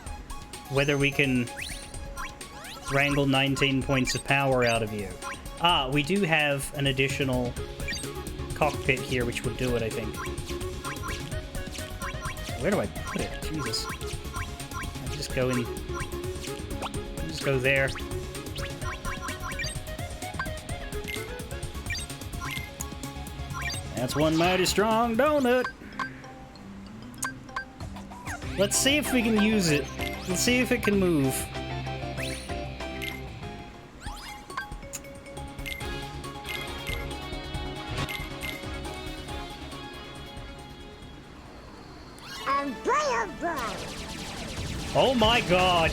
whether we can wrangle 19 points of power out of you. Ah, we do have an additional cockpit here, which would do it, I think. Where do I put it? Jesus. I just go in. Just go there. That's one mighty strong donut. Let's see if we can use it. Let's see if it can move. Umbrella Bro! Oh my god!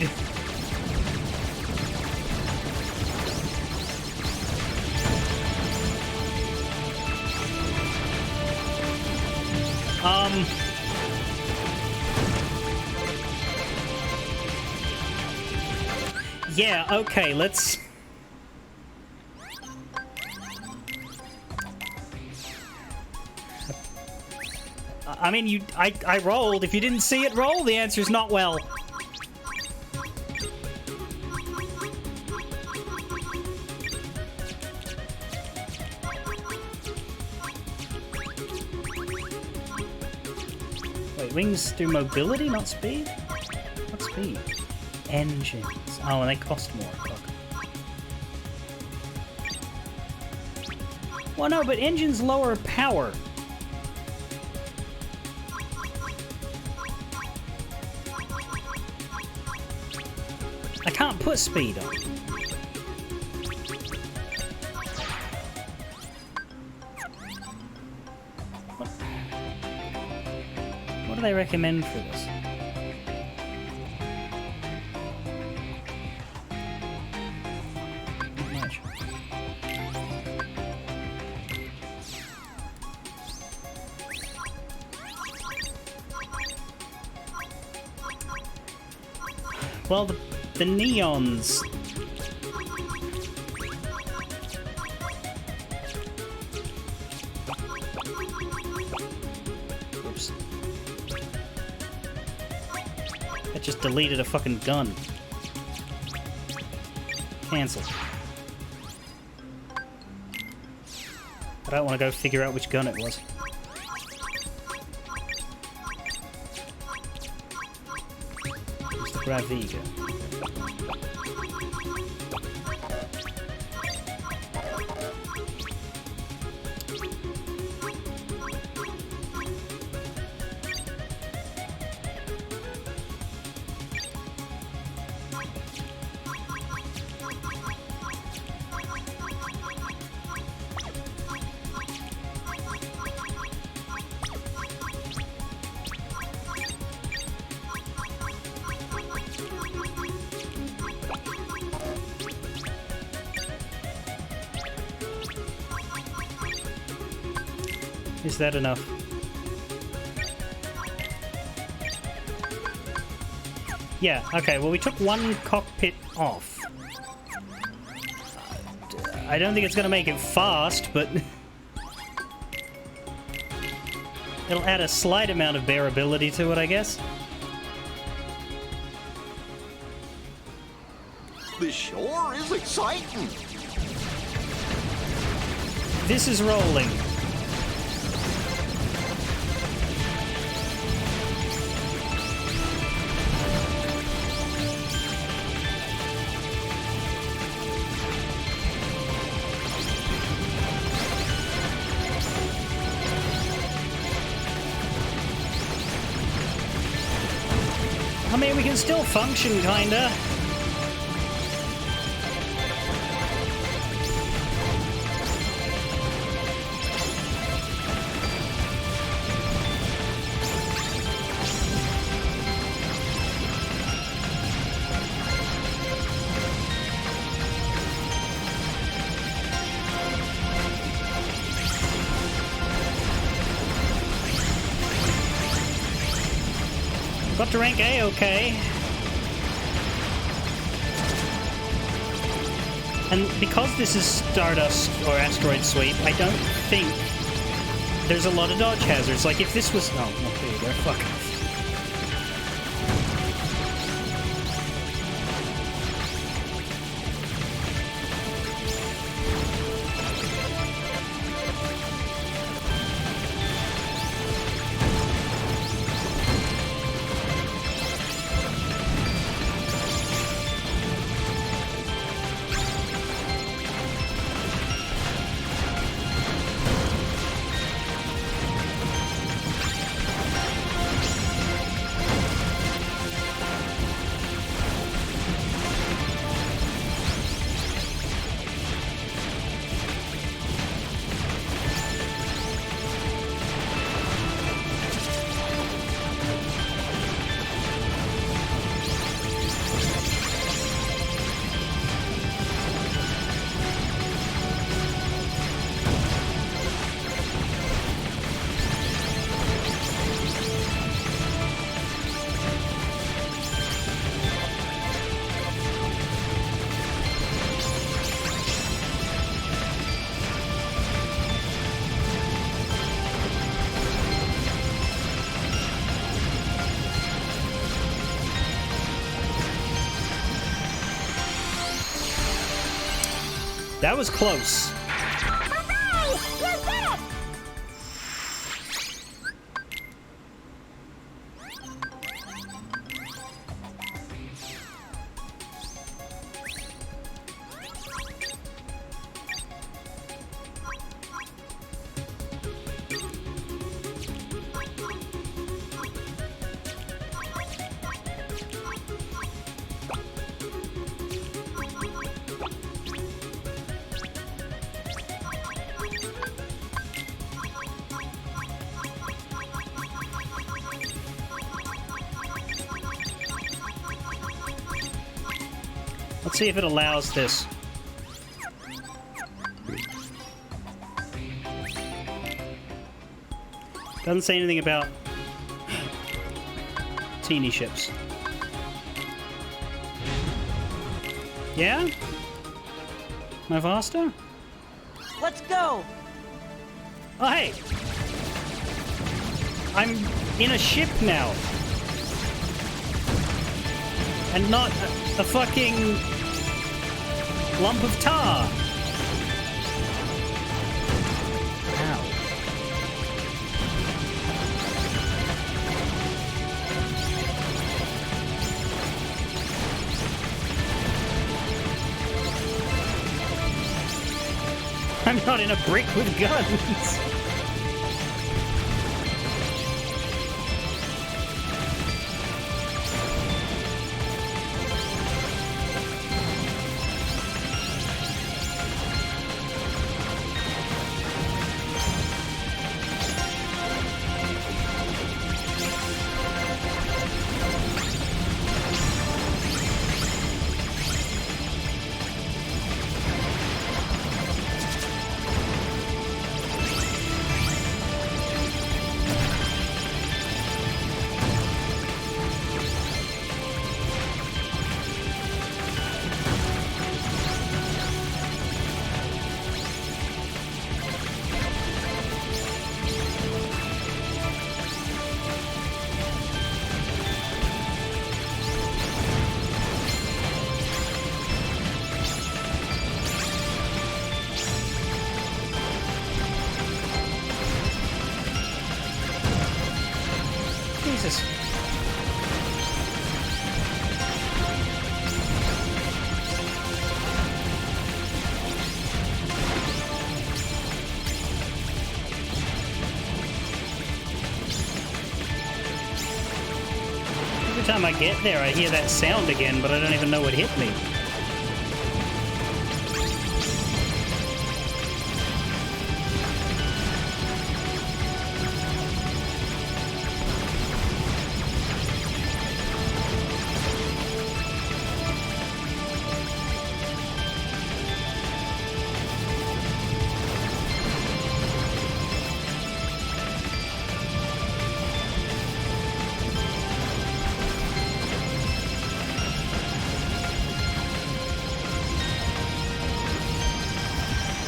Yeah, okay, let's... I mean, I rolled. If you didn't see it roll, the answer's not well. Wait, wings do mobility, not speed? What speed? Engines. Oh, and they cost more. Fuck. Well, no, but engines lower power. I can't put speed on. What do they recommend for this? Not much. Well, the neons. Oops. That just deleted a fucking gun. Cancel. I don't want to go figure out which gun it was. It's the Graviga. Is that enough? Yeah, okay, well we took one cockpit off. I don't think it's gonna make it fast, but... it'll add a slight amount of bearability to it, I guess. This sure is exciting. This is rolling. I mean, we can still function, kinda. Got to rank A, okay. And because this is Stardust or Asteroid Sweep, I don't think there's a lot of dodge hazards. Like if this was... oh, well, there you go. Fuck. That was close. Hooray! You did it! Let's see if it allows this. Doesn't say anything about teeny ships. Yeah? My faster? Let's go! Oh, hey! I'm in a ship now. And not a fucking lump of tar. Ow. I'm not in a brick with guns. Jesus. Every time I get there, I hear that sound again, but I don't even know what hit me.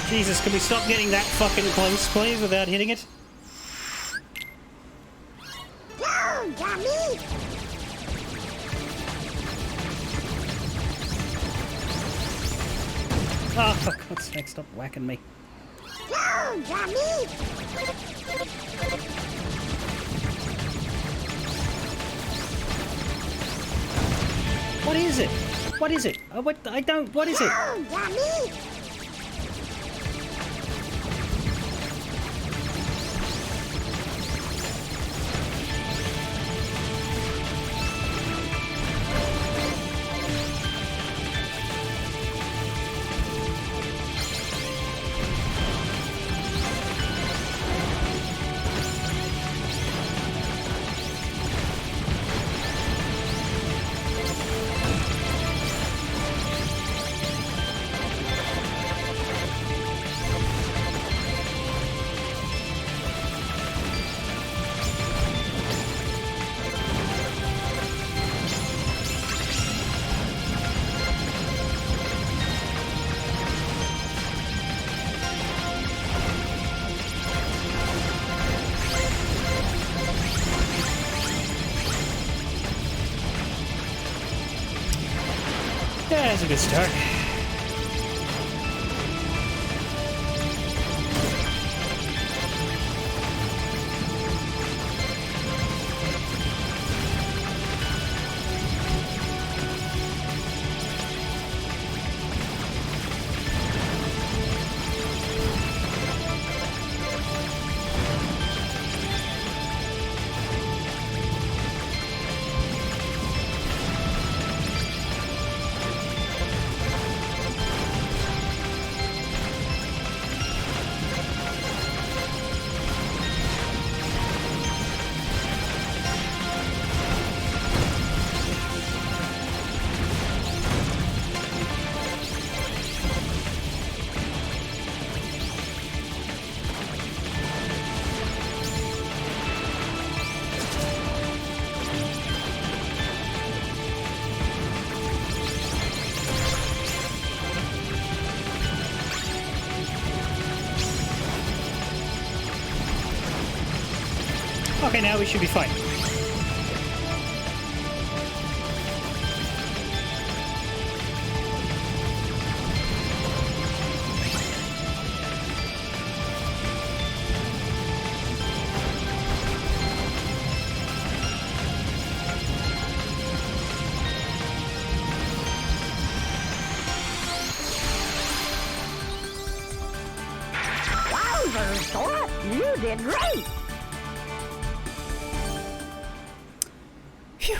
Jesus, can we stop getting that fucking close, please, without hitting it? Yo, yummy! Oh, for God's sake, stop whacking me. Yo, yummy! What is it? What is it? What? I don't. What is it? Yo, yummy! Yeah, that's a good start. Okay, now we should be fine. Wowzers, Sora! You did great! Phew.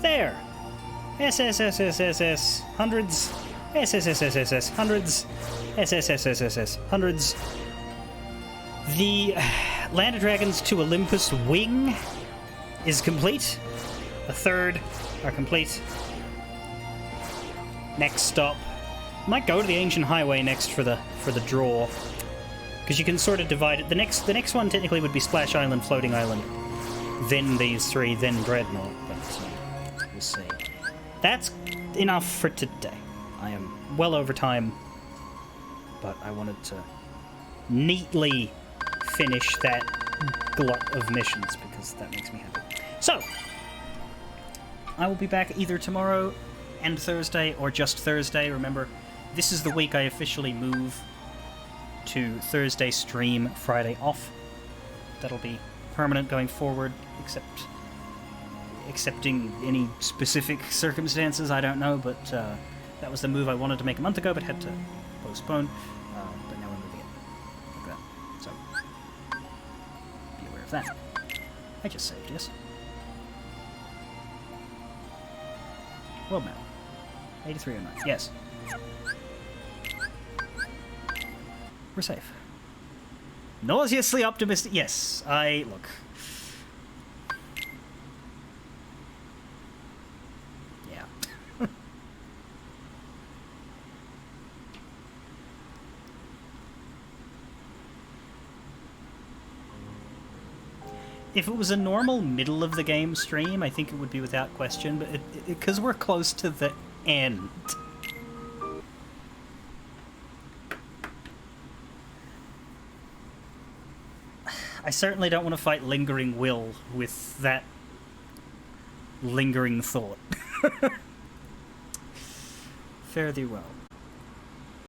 There. SSSSSS hundreds. SSSSSS hundreds. SSSSSS hundreds. The Land of Dragons to Olympus wing is complete. A third are complete. Next stop. Might go to the Ancient Highway next for the draw. Because you can sort of divide it. The next one technically would be Splash Island, Floating Island. Then these three, then Dreadnought. But we'll see. That's enough for today. I am well over time. But I wanted to neatly finish that glut of missions because that makes me happy. So, I will be back either tomorrow and Thursday or just Thursday. Remember, this is the week I officially move to Thursday stream, Friday off. That'll be permanent going forward, excepting any specific circumstances, I don't know, but that was the move I wanted to make a month ago, but had to postpone. But now we're moving it like that. So, be aware of that. I just saved, yes? World map. 8309. Yes. We're safe. Nauseously optimistic. Yes, look. Yeah. If it was a normal middle of the game stream, I think it would be without question, but because we're close to the end. I certainly don't want to fight Lingering Will with that lingering thought. Fare thee well.